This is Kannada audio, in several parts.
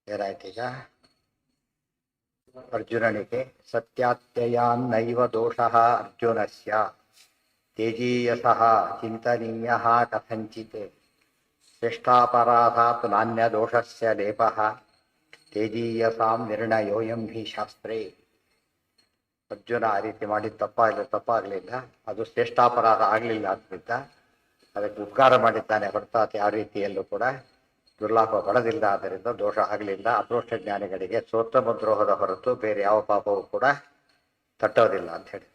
ಏನಾಯ್ತೀಗ ಅರ್ಜುನನಿಗೆ ಸತ್ಯಾತ್ಯಯಾನ್ನೈವ ದೋಷಃ ಅರ್ಜುನಸ್ಯ ತೇಜೀಯಸಃ ಚಿಂತನೀಯಃ ಕಥಂಚಿತ್ ಶ್ರೇಷ್ಠಾಪರಾಧಾತ್ ನಾನ್ಯ ದೋಷಸ್ಯ ಲೇಪಃ ತೇಜೀಯಸಾಂ ನಿರ್ಣಯೋಯಂ ಹಿ ಶಾಸ್ತ್ರೇ. ಅರ್ಜುನ ಆ ರೀತಿ ಮಾಡಿದ ತಪ್ಪಾಗಲಿಲ್ಲ, ಅದು ಶ್ರೇಷ್ಠಾಪರಾಧ ಆಗಲಿಲ್ಲ ಆದ್ದರಿಂದ ಅದಕ್ಕೆ ಉಪಕಾರ ಮಾಡಿದ್ದಾನೆ ಹೊರತಾತಿ ಯಾವ ರೀತಿಯಲ್ಲೂ ಕೂಡ ದುರ್ಲಾಭ ಪಡೆದಿಲ್ಲ. ಆದ್ದರಿಂದ ದೋಷ ಆಗಲಿಲ್ಲ. ಅದೃಷ್ಟ ಜ್ಞಾನಿಗಳಿಗೆ ಸೋತ್ತಮ ದ್ರೋಹದ ಹೊರತು ಬೇರೆ ಯಾವ ಪಾಪವೂ ಕೂಡ ತಟ್ಟೋದಿಲ್ಲ ಅಂಥೇಳಿ.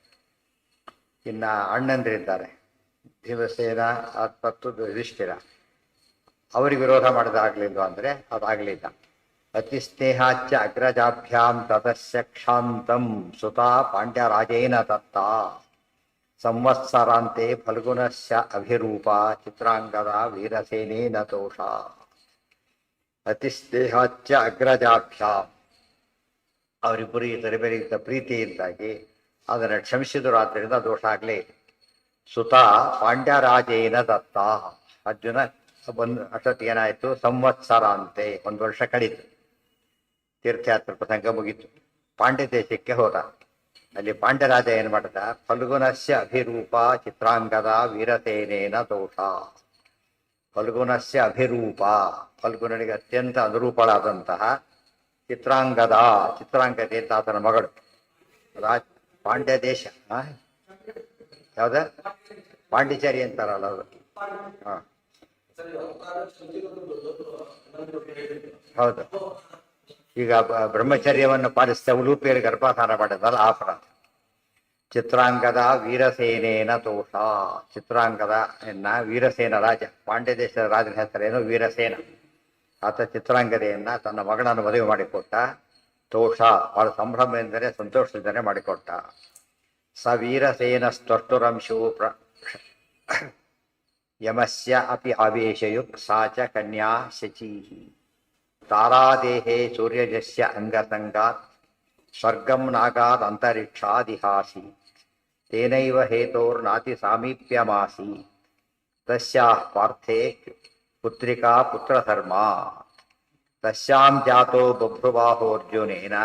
ಇನ್ನು ಅಣ್ಣಂದಿರಿದ್ದಾರೆ, ಭೀಮಸೇನ ಮತ್ತು ಯುಧಿಷ್ಠಿರ. ಅವರಿಗೆ ವಿರೋಧ ಮಾಡೋದಾಗಲಿಲ್ಲ ಅಂದರೆ ಅದಾಗಲಿಲ್ಲ. ಅತಿ ಸ್ನೇಹಾಚ್ಯ ಅಗ್ರಜಾಭ್ಯಾಂ ತತಸ್ಯ ಕ್ಷಾಂತಂ ಸುತಾ ಪಾಂಡ್ಯರಾಜೇನ ದತ್ತ ಸಂವತ್ಸರಾಂತೆ ಫಲ್ಗುಣಸ್ಯ ಅಭಿರೂಪ ಚಿತ್ರಾಂಗದ ವೀರಸೇನೇನ ದೋಷ. ಅತಿ ಸ್ನೇಹಾಚ್ಯ ಅಗ್ರಜಾಭ್ಯಾಂ, ಅವರಿಬ್ಬರು ಇದರ ಮೇಲೆ ಇದ್ದ ಪ್ರೀತಿಯಿಂದಾಗಿ ಅದನ್ನು ಕ್ಷಮಿಸಿದರು, ಆದ್ದರಿಂದ ದೋಷ ಆಗಲೇ. ಸುತ ಪಾಂಡ್ಯರಾಜೇನ ದತ್ತ, ಅರ್ಜುನ ಒಂದು ಅಷ್ಟೊತ್ತಿಗೆ ಏನಾಯಿತು, ಸಂವತ್ಸರ ಅಂತೆ, ಒಂದು ವರ್ಷ ಕಳೀತು. ತೀರ್ಥಯಾತ್ರೆ ಪ್ರಸಂಗ ಮುಗೀತು. ಪಾಂಡ್ಯ ದೇಶಕ್ಕೆ ಹೋದ. ಅಲ್ಲಿ ಪಾಂಡ್ಯರಾಜ ಏನು ಮಾಡಿದ, ಫಲ್ಗುಣಸ್ಯ ಅಭಿರೂಪ ಚಿತ್ರಾಂಗದ ವೀರಸೇನೇನ ದೋಷ. ಫಲ್ಗುಣಸ್ಯ ಅಭಿರೂಪ, ಫಲ್ಗುಣನಿಗೆ ಅತ್ಯಂತ ಅನುರೂಪಳಾದಂತಹ ಚಿತ್ರಾಂಗದೆ ಅಂತ ಆತನ ಮಗಳು. ಪಾಂಡ್ಯ ದೇಶ ಯಾವ್ದ ಪಾಂಡಿಚೇರಿ ಅಂತಾರಲ್ಲ ಅದು. ಹಾಂ ಹೌದು. ಈಗ ಬ್ರಹ್ಮಚರ್ಯವನ್ನು ಪಾಲಿಸಿದ ಉಲೂಪಿಯಲ್ಲಿ ಗರ್ಭಾಧಾನ ಮಾಡಿದಲ್ಲ ಆ ಅಪರಾಧ. ಚಿತ್ರಾಂಗದ ವೀರಸೇನೇನ ದೋಷ. ಚಿತ್ರಾಂಗದ ವೀರಸೇನ ರಾಜ, ಪಾಂಡ್ಯ ದೇಶದ ರಾಜನ ಹೆಸರೇನು ವೀರಸೇನ. ಆತ ಚಿತ್ರಾಂಗದೆಯನ್ನ ತನ್ನ ಮಗಳನ್ನು ಮದುವೆ ಮಾಡಿಕೊಟ್ಟ. ದೋಷ, ಬಹಳ ಸಂಭ್ರಮದಿಂದಲೇ ಸಂತೋಷದಿಂದಲೇ ಮಾಡಿಕೊಟ್ಟ. ಸ ವೀರಸೇನ ಸ್ತಷ್ಟುರಂಶು ಯಮಸ್ಯ ಅಪಿ ಆವೇಶಯುಕ್ ಸಾ ಚ ಕನ್ಯಾ ಶಚೀ. ತಾರಾದೇಹೇ ಸೂರ್ಯಜಸ್ಯ ಅಂಗಸಂಗಾತ್ ಸ್ವರ್ಗಂ ನಾಗಾದ್ ಅಂತರಿಕ್ಷಾದಿಹಾಸಿ ತೇನೈವ ಹೇತೋರ್ನಾತಿ ಸಾಮೀಪ್ಯಮಾಸಿ ತಸ್ಯಾಃ ಪಾರ್ಥೇ ಪುತ್ರಿಕಾ ಪುತ್ರಧರ್ಮ ತಸ್ಯಾಂ ಜಾತೋ ಬಭ್ರುವಾಹೋರ್ಜುನೇನ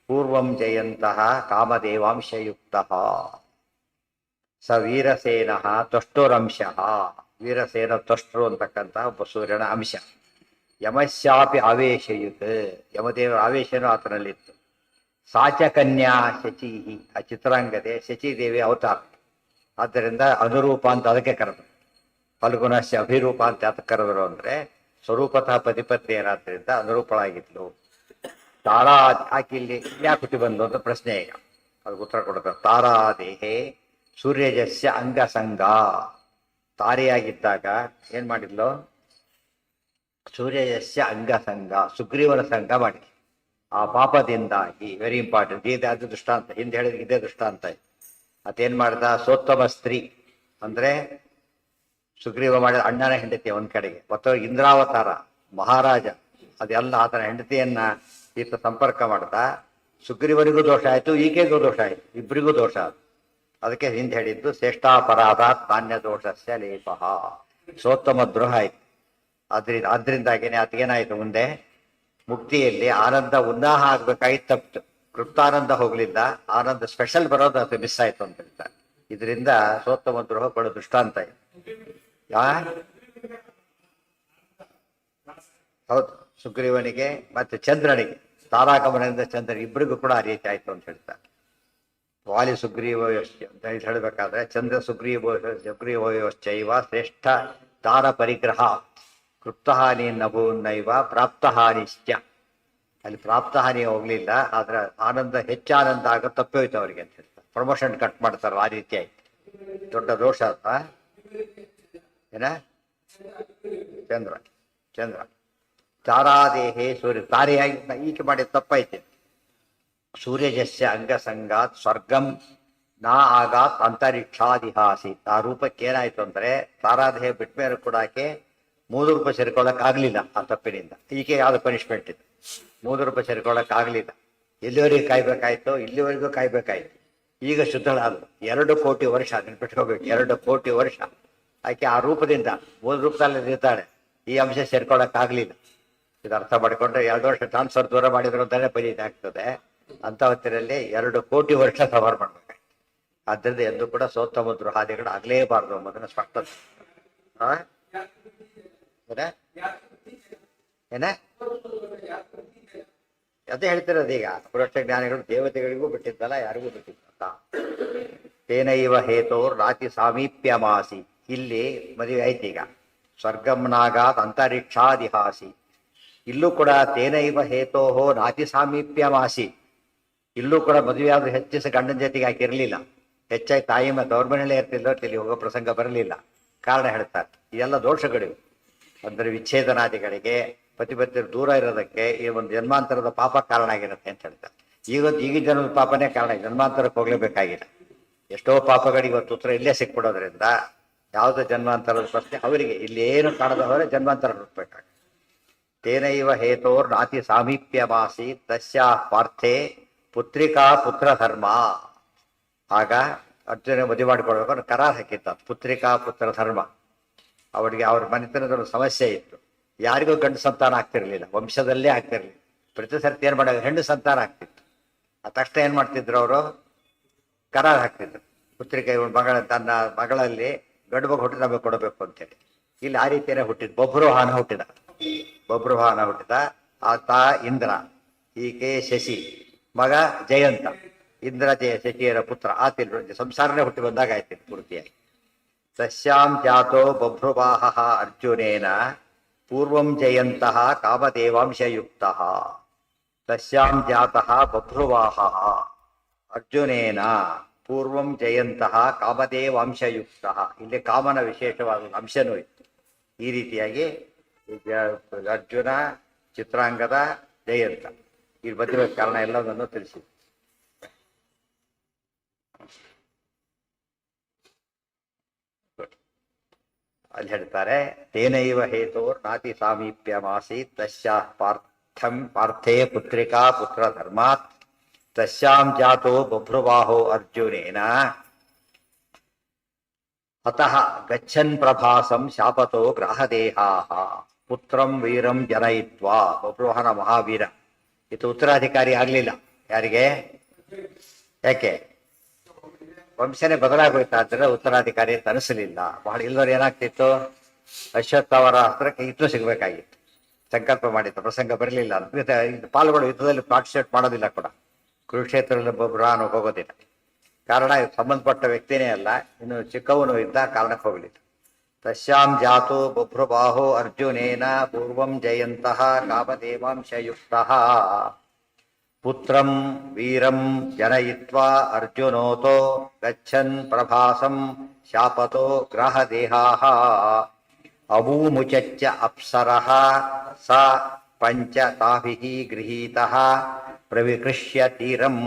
ಪೂರ್ವಂ ಜಯಂತಃ ಕಾಮದೇವಾಂಶಯುಕ್ತಃ. ಸ ವೀರಸೇನಃ ತ್ವಷ್ಟುರಂಶಃ. ವೀರಸೇನ ತ್ವಷ್ಟೃ ಅಂತಕ್ಕಂತಹ ಒಬ್ಬ ಸೂರ್ಯನ ಅಂಶ. ಯಮಸ್ಯಾಪಿ ಆವೇಶಯುತ್, ಯಮದೇವರ ಆವೇಶನೂ ಆತನಲ್ಲಿತ್ತು. ಸಾಚ ಕನ್ಯಾ ಶಚೀಹಿ, ಆ ಚಿತ್ರಾಂಗದೆ ಶಚೀದೇವಿ ಅವತಾರ. ಆದ್ದರಿಂದ ಅನುರೂಪ ಅಂತ ಅದಕ್ಕೆ ಕರೆದರು. ಫಲ್ಗುಣಸ್ಯ ಅಭಿರೂಪ ಅಂತ ಅದಕ್ಕೆ ಕರೆದರು ಅಂದರೆ ಸ್ವರೂಪತಃ ಪತಿಪತ್ನಿಯರಾದ್ರಿಂದ ಅನುರೂಪಳಾಗಿದ್ಲು. ತಾರಾ ಆಕೆ ಇಲ್ಲಿ ಯಾಕೆ ಹುಟ್ಟಿ ಬಂದು ಅಂತ ಪ್ರಶ್ನೆ. ಈಗ ಅದಕ್ಕೆ ಉತ್ತರ ಕೊಡ್ತಾರೆ. ತಾರಾದೇಹೇ ಸೂರ್ಯಜಸ್ಯ ಅಂಗಸಂಗ. ತಾರೆಯಾಗಿದ್ದಾಗ ಏನ್ ಮಾಡಿದ್ಲು, ಸೂರ್ಯಜಸ್ಯ ಅಂಗಸಂಗ, ಸುಗ್ರೀವನ ಸಂಘ ಮಾಡಿ. ಆ ಪಾಪದಿಂದಾಗಿ, ವೆರಿ ಇಂಪಾರ್ಟೆಂಟ್, ಇದೆ ಅದು ದೃಷ್ಟಾಂತ, ಹಿಂದೆ ಹೇಳಿದ್ರೆ ಇದೇ ದೃಷ್ಟಾಂತ. ಅದೇನ್ ಮಾಡ್ದ, ಸೋತ್ತಮ ಸ್ತ್ರೀ ಅಂದ್ರೆ ಸುಗ್ರೀವ ಮಾಡಿದ ಅಣ್ಣನ ಹೆಂಡತಿ ಒಂದ್ ಕಡೆಗೆ, ಮತ್ತು ಇಂದ್ರಾವತಾರ ಮಹಾರಾಜ, ಅದೆಲ್ಲ ಆತನ ಹೆಂಡತಿಯನ್ನ ಈತ ಸಂಪರ್ಕ ಮಾಡ್ದ. ಸುಗ್ರೀವನಿಗೂ ದೋಷ ಆಯ್ತು, ಈಕೆಗೂ ದೋಷ ಆಯ್ತು, ಇಬ್ಬರಿಗೂ ದೋಷ ಆಯ್ತು. ಅದಕ್ಕೆ ಹಿಂದೆ ಹೇಳಿದ್ದು ಶ್ರೇಷ್ಠಾಪರಾಧಾತ್ ನಾನ್ಯ ದೋಷಸ್ಯ ಲೇಪಃ, ಸೋತ್ತಮ ದ್ರೋಹ ಆಯ್ತು. ಆದ್ರಿಂದಾಗೇನೆ ಅದಕ್ಕೇನಾಯ್ತು, ಮುಂದೆ ಮುಕ್ತಿಯಲ್ಲಿ ಆನಂದ ಉನ್ನಾಹ ಆಗ್ಬೇಕಾಗಿತ್ತು, ತಪ್ಪಿತು. ಕೃಪ್ತಾನಂದ ಹೋಗ್ಲಿಲ್ಲ, ಆನಂದ ಸ್ಪೆಷಲ್ ಬರೋದು ಅದು ಮಿಸ್ ಆಯ್ತು ಅಂತ ಹೇಳ್ತಾರೆ. ಇದರಿಂದ ಸೋತ್ತಮ ದ್ರೋಹ ಕೊಡೋ ದೃಷ್ಟಾಂತ ಇದೆ. ಹೌದು, ಸುಗ್ರೀವನಿಗೆ ಮತ್ತೆ ಚಂದ್ರನಿಗೆ, ತಾರಾಗಮನದಿಂದ ಚಂದ್ರ ಇಬ್ಬರಿಗೂ ಕೂಡ ಆ ರೀತಿ ಆಯ್ತು ಅಂತ ಹೇಳ್ತಾರೆ. ವಾಲಿ ಸುಗ್ರೀವಯೋಶ್ಚ ಅಂತ ಹೇಳಬೇಕಾದ್ರೆ ಚಂದ್ರ ಸುಗ್ರೀವಯೋಶ್ಚೈವ ಶ್ರೇಷ್ಠ ದಾರ ಪರಿಗ್ರಹ ಕೃಪ್ತಹಾನಿ ನಭೂನ್ನೈವ ಪ್ರಾಪ್ತಹಾನಿಶ್ಚ. ಅಲ್ಲಿ ಪ್ರಾಪ್ತಹಾನಿ ಹೋಗ್ಲಿಲ್ಲ, ಆದ್ರೆ ಆನಂದ ಹೆಚ್ಚಾನಂದ ಆಗ ತಪ್ಪೋಯ್ತು ಅವರಿಗೆ ಅಂತ ಹೇಳ್ತಾರೆ. ಪ್ರಮೋಷನ್ ಕಟ್ ಮಾಡ್ತಾರ, ಆ ರೀತಿ ಆಯ್ತು. ದೊಡ್ಡ ದೋಷ ಅಲ್ವಾ ಏನ. ಚಂದ್ರ ತಾರಾದೇಹೇ ಸೂರ್ಯ, ತಾರೆಯಾಗಿ ಈಕೆ ಮಾಡಿದ ತಪ್ಪೈತೆ. ಸೂರ್ಯಜಸ್ಯ ಅಂಗಸಂಗಾತ್ ಸ್ವರ್ಗಂ ನಾ ಆಗಾತ್ ಅಂತರಿಕ್ಷಾದಿಹಾಸಿ. ಆ ರೂಪಕ್ಕೆ ಏನಾಯ್ತು ಅಂದ್ರೆ, ತಾರಾದೇಹ ಬಿಟ್ಟ ಮೇಲೆ ಕೂಡ ಆಕೆ 3 ರೂಪ ಸೇರ್ಕೊಳ್ಳಕ್ ಆಗ್ಲಿಲ್ಲ ಆ ತಪ್ಪಿನಿಂದ. ಈಕೆ ಯಾವ್ದು ಪನಿಷ್ಮೆಂಟ್ ಇದೆ, 3 ರೂಪ ಸೇರ್ಕೊಳ್ಳಕ್ ಆಗ್ಲಿಲ್ಲ. ಎಲ್ಲಿವರೆಗೆ ಕಾಯ್ಬೇಕಾಯ್ತು, ಇಲ್ಲಿವರೆಗೂ ಕಾಯ್ಬೇಕಾಯ್ತು. ಈಗ ಶುದ್ಧಳಾದ್ರು 2 ಕೋಟಿ ವರ್ಷ, ನೆನ್ಪಿಟ್ಕೋಬೇಕು, 2 ಕೋಟಿ ವರ್ಷ ಆಕೆ ಆ ರೂಪದಿಂದ 3 ರೂಪದಲ್ಲಿ ಇರ್ತಾಳೆ. ಈ ಅಂಶ ಸೇರ್ಕೊಳ್ಳೋಕ್ಕಾಗಲಿಲ್ಲ. ಇದು ಅರ್ಥ ಮಾಡಿಕೊಂಡ್ರೆ 2 ವರ್ಷ ಟ್ರಾನ್ಸ್ಫರ್ ದೂರ ಮಾಡಿದ್ರು ಅಂತಾನೆ ಪರಿಚಯ ಆಗ್ತದೆ. ಅಂತ ಹೊತ್ತಿನಲ್ಲಿ 2 ಕೋಟಿ ವರ್ಷ ಸವಾರ್ ಮಾಡ್ಬೇಕಾಗ್ತದೆ. ಆದ್ದರಿಂದ ಎಂದು ಕೂಡ ಸೋತ್ತಮ ದ್ರೋಹಾದಿಗಳು ಆಗಲೇಬಾರದು ಎಂಬುದನ್ನು ಸ್ಪಷ್ಟ. ಏನ ಅದೇ ಹೇಳ್ತಿರೋದು. ಈಗ ಪುರುಷ ಜ್ಞಾನಿಗಳು ದೇವತೆಗಳಿಗೂ ಬಿಟ್ಟಿದ್ದಲ್ಲ, ಯಾರಿಗೂ ಬಿಟ್ಟಿದ್ದಲ್ಲ. ತೇನೈವ ಹೇತೋರ್ ರಾತಿ ಸಾಮೀಪ್ಯಮಾಸಿ. ಇಲ್ಲಿ ಮದುವೆ ಆಯ್ತು. ಈಗ ಸ್ವರ್ಗಂನಾಗಾತ್ ಅಂತರಿಕ್ಷಾದಿಹಾಸಿ. ಇಲ್ಲೂ ಕೂಡ ತೇನೈವ ಹೇತೋಹೋ ನಾತಿ ಸಾಮೀಪ್ಯಮಾಸಿ. ಇಲ್ಲೂ ಕೂಡ ಮದುವೆಯಾದ್ರೂ ಹೆಚ್ಚಿಸಿ ಗಂಡನ ಜೊತೆಗೆ ಹಾಕಿರಲಿಲ್ಲ. ಹೆಚ್ಚಾಗಿ ತಾಯಿ ಮತ್ತು ಅವ್ರ ಮನೆಯಲ್ಲೇ ಇರ್ತಿಲ್ಲ, ಇಲ್ಲಿ ಹೋಗೋ ಪ್ರಸಂಗ ಬರಲಿಲ್ಲ. ಕಾರಣ ಹೇಳ್ತಾರೆ. ಇದೆಲ್ಲ ದೋಷಗಳಿವೆ. ಅಂದರೆ ವಿಚ್ಛೇದನಾದಿಗಳಿಗೆ, ಪತಿಪತ್ಯರು ದೂರ ಇರೋದಕ್ಕೆ ಈ ಒಂದು ಜನ್ಮಾಂತರದ ಪಾಪ ಕಾರಣ ಆಗಿರುತ್ತೆ ಅಂತ ಹೇಳ್ತಾರೆ. ಈಗಿನ ಜನ್ಮದ ಪಾಪನೇ ಕಾರಣ, ಜನ್ಮಾಂತರಕ್ಕೆ ಹೋಗ್ಲೇಬೇಕಾಗಿಲ್ಲ. ಎಷ್ಟೋ ಪಾಪಗಳಿಗೆ ಇವತ್ತು ಉತ್ತರ ಇಲ್ಲೇ ಸಿಕ್ಬಿಡೋದ್ರಿಂದ ಯಾವುದೋ ಜನ್ಮಾಂತರದ ಪ್ರಶ್ನೆ ಅವರಿಗೆ ಇಲ್ಲಿ ಏನು ಕಾಣದ ಹೋದರೆ ಜನ್ಮಾಂತರ ಹುಡುಕ್ಬೇಕಾಗ. ತೇನೈವ ಹೇತೋರ್ ನಾತಿ ಸಾಮೀಪ್ಯಮಾಸಿ ತಸ್ಯಾ ಪಾರ್ಥೆ ಪುತ್ರಿಕಾ ಪುತ್ರ ಧರ್ಮ. ಆಗ ಅರ್ಜುನ ಮದುವೆ ಮಾಡಿಕೊಡ್ಬೇಕು ಕರಾರ್ ಹಾಕಿತ್ತ. ಪುತ್ರಿಕಾ ಪುತ್ರ ಧರ್ಮ. ಅವರಿಗೆ ಅವ್ರ ಮನೆತನದ ಸಮಸ್ಯೆ ಇತ್ತು. ಯಾರಿಗೂ ಗಂಡು ಸಂತಾನ ಆಗ್ತಿರ್ಲಿಲ್ಲ, ವಂಶದಲ್ಲೇ ಆಗ್ತಿರ್ಲಿಲ್ಲ. ಪ್ರತಿ ಸರ್ತಿ ಏನ್ ಮಾಡೋದು, ಹೆಣ್ಣು ಸಂತಾನ ಆಗ್ತಿತ್ತು. ಆ ತಕ್ಷಣ ಏನ್ ಮಾಡ್ತಿದ್ರು ಅವರು, ಕರಾರ್ ಹಾಕ್ತಿದ್ರು. ಪುತ್ರಿಕೆ ತನ್ನ ಮಗಳಲ್ಲಿ ಗಂಡು ಮಗ ಹುಟ್ಟಿದ ನಮಗೆ ಕೊಡಬೇಕು ಅಂತೇಳಿ. ಇಲ್ಲಿ ಆ ರೀತಿಯೇ ಹುಟ್ಟಿದ್. ಬಭ್ರುವಾಹನ ಹುಟ್ಟಿದ. ಆತ ಇಂದ್ರ, ಈಕೆ ಶಶಿ, ಮಗ ಜಯಂತ. ಇಂದ್ರ ಜಯ ಶಶಿಯರ ಪುತ್ರ. ಆತಿಲ್ ಸಂಸಾರನೇ ಹುಟ್ಟಿ ಬಂದಾಗ ಆಯ್ತಿತ್ತು ಪೂರ್ತಿಯಾಗಿ. ತಸ್ಯಾಂ ಜಾತೋ ಬಭ್ರುವಾಹ ಅರ್ಜುನೇನ ಪೂರ್ವಂ ಜಯಂತಃ ಕಾಮದೇವಾಂಶಯುಕ್ತಃ. ತಸ್ಯಾಂ ಜಾತಃ ಬಭ್ರುವಾಹ ಅರ್ಜುನೇನ ಪೂರ್ವಂ ಜಯಂತಃ ಕಾಮದೇವಾಂಶಯುಕ್ತಃ. ಇಲ್ಲಿ ಕಾಮನ ವಿಶೇಷವಾದ ಅಂಶನೂ ಇತ್ತು. ಈ ರೀತಿಯಾಗಿ ಅರ್ಜುನ, ಚಿತ್ರಾಂಗದ, ಜಯಂತ ಇಲ್ಲಿ ಮದುವೆ ಕಾರಣ ಎಲ್ಲದನ್ನು ತಿಳಿಸಿ. ಅಲ್ಲಿ ಹೇಳ್ತಾರೆ, ತೇನೈವ ಹೇತೋರ್ ನಾತಿ ಸಾಮೀಪ್ಯಮಾಸಿ ತಸ್ಯಾ ಪಾರ್ಥೇ ಪುತ್ರಿಕಾ ಪುತ್ರ ಧರ್ಮಾತ್ ತಸ್ಯಾಂ ಜಾತೋ ಬಭ್ರುವಾಹೋ ಅರ್ಜುನೇನ ಅತಃ ಗಚ್ಚನ್ ಪ್ರಭಾಸಂ ಶಾಪತೋ ಗ್ರಾಹದೇಹಾಃ ಪುತ್ರಂ ವೀರಂ ಜನಯಿತ್ವಾ. ಬಭ್ರುವಾಹನ ಮಹಾವೀರ. ಇದು ಉತ್ತರಾಧಿಕಾರಿ ಆಗ್ಲಿಲ್ಲ. ಯಾರಿಗೆ? ಯಾಕೆ? ವಂಶನೇ ಬದಲಾಗೋಯ್ತಾ ಅಂದ್ರೆ ಉತ್ತರಾಧಿಕಾರಿ ಅಂತ ಅನಿಸಲಿಲ್ಲ. ಬಹಳ ಇಲ್ಲದವ್ರು ಏನಾಗ್ತಿತ್ತು, ಅಶ್ವತ್ಥವರ ಹತ್ರಕ್ಕೆ ಇತ್ತು ಸಿಗ್ಬೇಕಾಗಿತ್ತು. ಸಂಕಲ್ಪ ಮಾಡಿತ್ತು, ಪ್ರಸಂಗ ಬರಲಿಲ್ಲ. ಪಾಲ್ಗಳು ಯುದ್ಧದಲ್ಲಿ ಪಾರ್ಟಿಸಿಪೇಟ್ ಮಾಡೋದಿಲ್ಲ ಕೂಡ. ಕುರುಕ್ಷೇತ್ರದಲ್ಲಿ ಬಬ್ರಾನು ಹೋಗೋದಿಲ್ಲ. ಕಾರಣ ಸಂಬಂಧಪಟ್ಟ ವ್ಯಕ್ತಿನೇ ಅಲ್ಲ, ಇನ್ನು ಚಿಕ್ಕವನು ಇದ್ದ ಕಾರಣಕ್ಕೆ ಹೋಗಲಿಲ್ಲ. ತಸ್ಯಾಂ ಜಾತೋ ಬಭ್ರುವಾಹೋ ಅರ್ಜುನೇನ ಪೂರ್ವಂ ಜಯಂತಃ ಕಾಮದೇವಾಂಶಯುಕ್ತಃ ಪುತ್ರಂ ವೀರಂ ಜನಯಿತ್ವಾ ಅರ್ಜುನೋತೋ ಗಚ್ಚನ್ ಪ್ರಭಾಸಂ ಶಾಪತೋ ಗ್ರಾಹದೇಹಾಃ ಅಬೂಮುಚಚ್ಚ ಅಪ್ಸರಃ ಸ ಪಂಚ ತಾಭಿಃ ಗೃಹೀತಃ ಪ್ರವಿಕೃಷ್ಯ ತೀರಂ.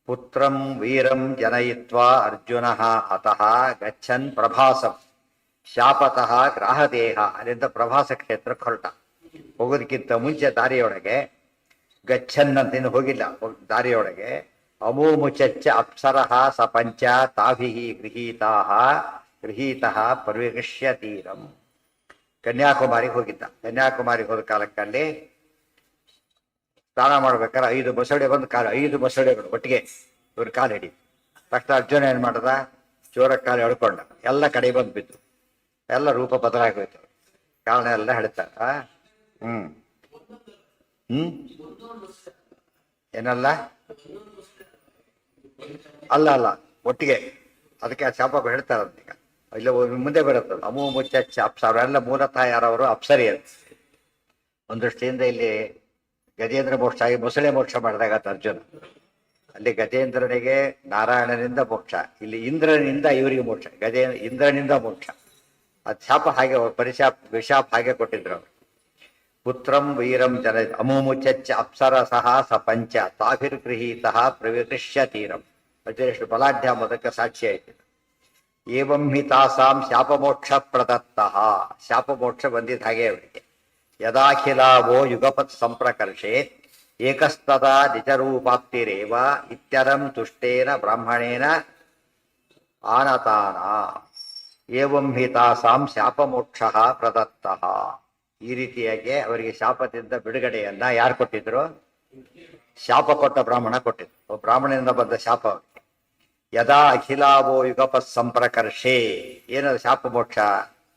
ಪುತ್ರಂ ವೀರಂ ಜನಯಿತ್ವಾ ಅರ್ಜುನಃ ಅತಃ ಗಚ್ಚನ್ ಪ್ರಭಾಸಂ ಶಾಪತಃ ಗ್ರಾಹದೇಹ. ಅಲ್ಲಿಂದ ಪ್ರಭಾಸ ಕ್ಷೇತ್ರಕ್ಕೆ ಹೊರಟ. ಹೋಗೋದಕ್ಕಿಂತ ಮುಂಚೆ ದಾರಿಯೊಳಗೆ ಗಚ್ಚನ್ ಅಂತ ಹೋಗಿಲ್ಲ. ದಾರಿಯೊಳಗೆ ಅಮೂಮುಚಚ್ಚ ಅಪ್ಸರಃ ಸ ಪಂಚ ತಾಭಿಃ ಗೃಹೀತಃ ಪ್ರವಿಕೃಷ್ಯ ತೀರಂ. ಕನ್ಯಾಕುಮಾರಿಗೆ ಹೋಗಿದ್ದ. ಕನ್ಯಾಕುಮಾರಿಗೆ ಹೋದ ಕಾಲಕ್ಕಲ್ಲಿ ಸ್ನಾನ ಮಾಡ್ಬೇಕಾದ್ರೆ 5 ಮೊಸಳೆ ಬಂದು 5 ಮೊಸಳೆಗಳು ಒಟ್ಟಿಗೆ ಇವ್ರ ಕಾಲು ಹಿಡಿ. ತಕ್ಷಣ ಅರ್ಜುನ ಏನ್ ಮಾಡ್ದ, ಚೋರ ಕಾಲು ಎಳ್ಕೊಂಡ. ಎಲ್ಲ ಕಡೆ ಬಂದು ಬಿದ್ದು. ಎಲ್ಲ ರೂಪ ಬದಲಾಗೋಯ್ತು. ಕಾರಣ ಎಲ್ಲ ಹೇಳ್ತಾರ. ಏನಲ್ಲ ಅಲ್ಲ ಒಟ್ಟಿಗೆ. ಅದಕ್ಕೆ ಆ ಶಾಪ ಹೇಳ್ತಾರಂತೀಗ. ಇಲ್ಲ ಮುಂದೆ ಬರುತ್ತಲ್ಲ ಅಮೂ ಮುಚ್ಚ ಅಪ್ಸರ. ಎಲ್ಲ ಮೂಲತಃ ಯಾರವರು ಅಪ್ಸರಿ ಅಂತ. ಒಂದು ದೃಷ್ಟಿಯಿಂದ ಇಲ್ಲಿ ಗಜೇಂದ್ರ ಮೋಕ್ಷ ಆಗಿ ಮೊಸಳೆ ಮೋಕ್ಷ ಮಾಡಿದಾಗ ಅರ್ಜುನ. ಅಲ್ಲಿ ಗಜೇಂದ್ರನಿಗೆ ನಾರಾಯಣನಿಂದ ಮೋಕ್ಷ, ಇಲ್ಲಿ ಇಂದ್ರನಿಂದ ಇವರಿಗೆ ಮೋಕ್ಷ. ಇಂದ್ರನಿಂದ ಮೋಕ್ಷ. ಅದು ಶಾಪ ಹಾಗೆ, ವಿಶಾಪ ಹಾಗೆ ಕೊಟ್ಟಿದ್ರು ಅವರು. ಪುತ್ರಂ ವೀರಂ ಜನ ಅಮೂಮುಚಚ್ಚ ಅಪ್ಸರಸಃ ಸ ಪಂಚ ತಾಭಿರ್ಗೃಹೀತಃ ಪ್ರವಿಕೃಷ್ಯ ತೀರಂ. ಎಷ್ಟು ಬಲಾಢ್ಯ ಮೊದಕ್ಕೆ ಸಾಕ್ಷಿ ಆಯ್ತು. ಏವಂ ಹಿ ತಾಸಾಂ ಶಾಪಮೋಕ್ಷ ಪ್ರದತ್ತಃ. ಶಾಪಮೋಕ್ಷ ಬಂದಿದ್ದ ಹಾಗೆ ಅವರಿಗೆ. ಯದಾಖಿಲಾವೋ ಯುಗಪತ್ ಸಂಪ್ರಕರ್ಷೆ ಏಕಸ್ತದಾ ನಿಜರೂಪಾಪ್ತಿರೇವ ಇತ್ಯರಂ ತುಷ್ಟೇನ ಬ್ರಾಹ್ಮಣೇನ ಆನತಾನ. ಏವಂ ಹಿ ತಾಸಾಂ ಶಾಪಮೋಕ್ಷ ಪ್ರದತ್ತ. ಈ ರೀತಿಯಾಗಿ ಅವರಿಗೆ ಶಾಪದಿಂದ ಬಿಡುಗಡೆಯನ್ನ ಯಾರು ಕೊಟ್ಟಿದ್ರು? ಶಾಪ ಕೊಟ್ಟ ಬ್ರಾಹ್ಮಣ ಕೊಟ್ಟಿದ್ರು. ಬ್ರಾಹ್ಮಣನಿಂದ ಬಂದ ಶಾಪ ಅವರಿಗೆ. ಯದಾ ಅಖಿಲಾವೋ ಯುಗಪತ್ ಸಂಪ್ರಕರ್ಷೆ. ಏನದು ಶಾಪ ಮೋಕ್ಷ?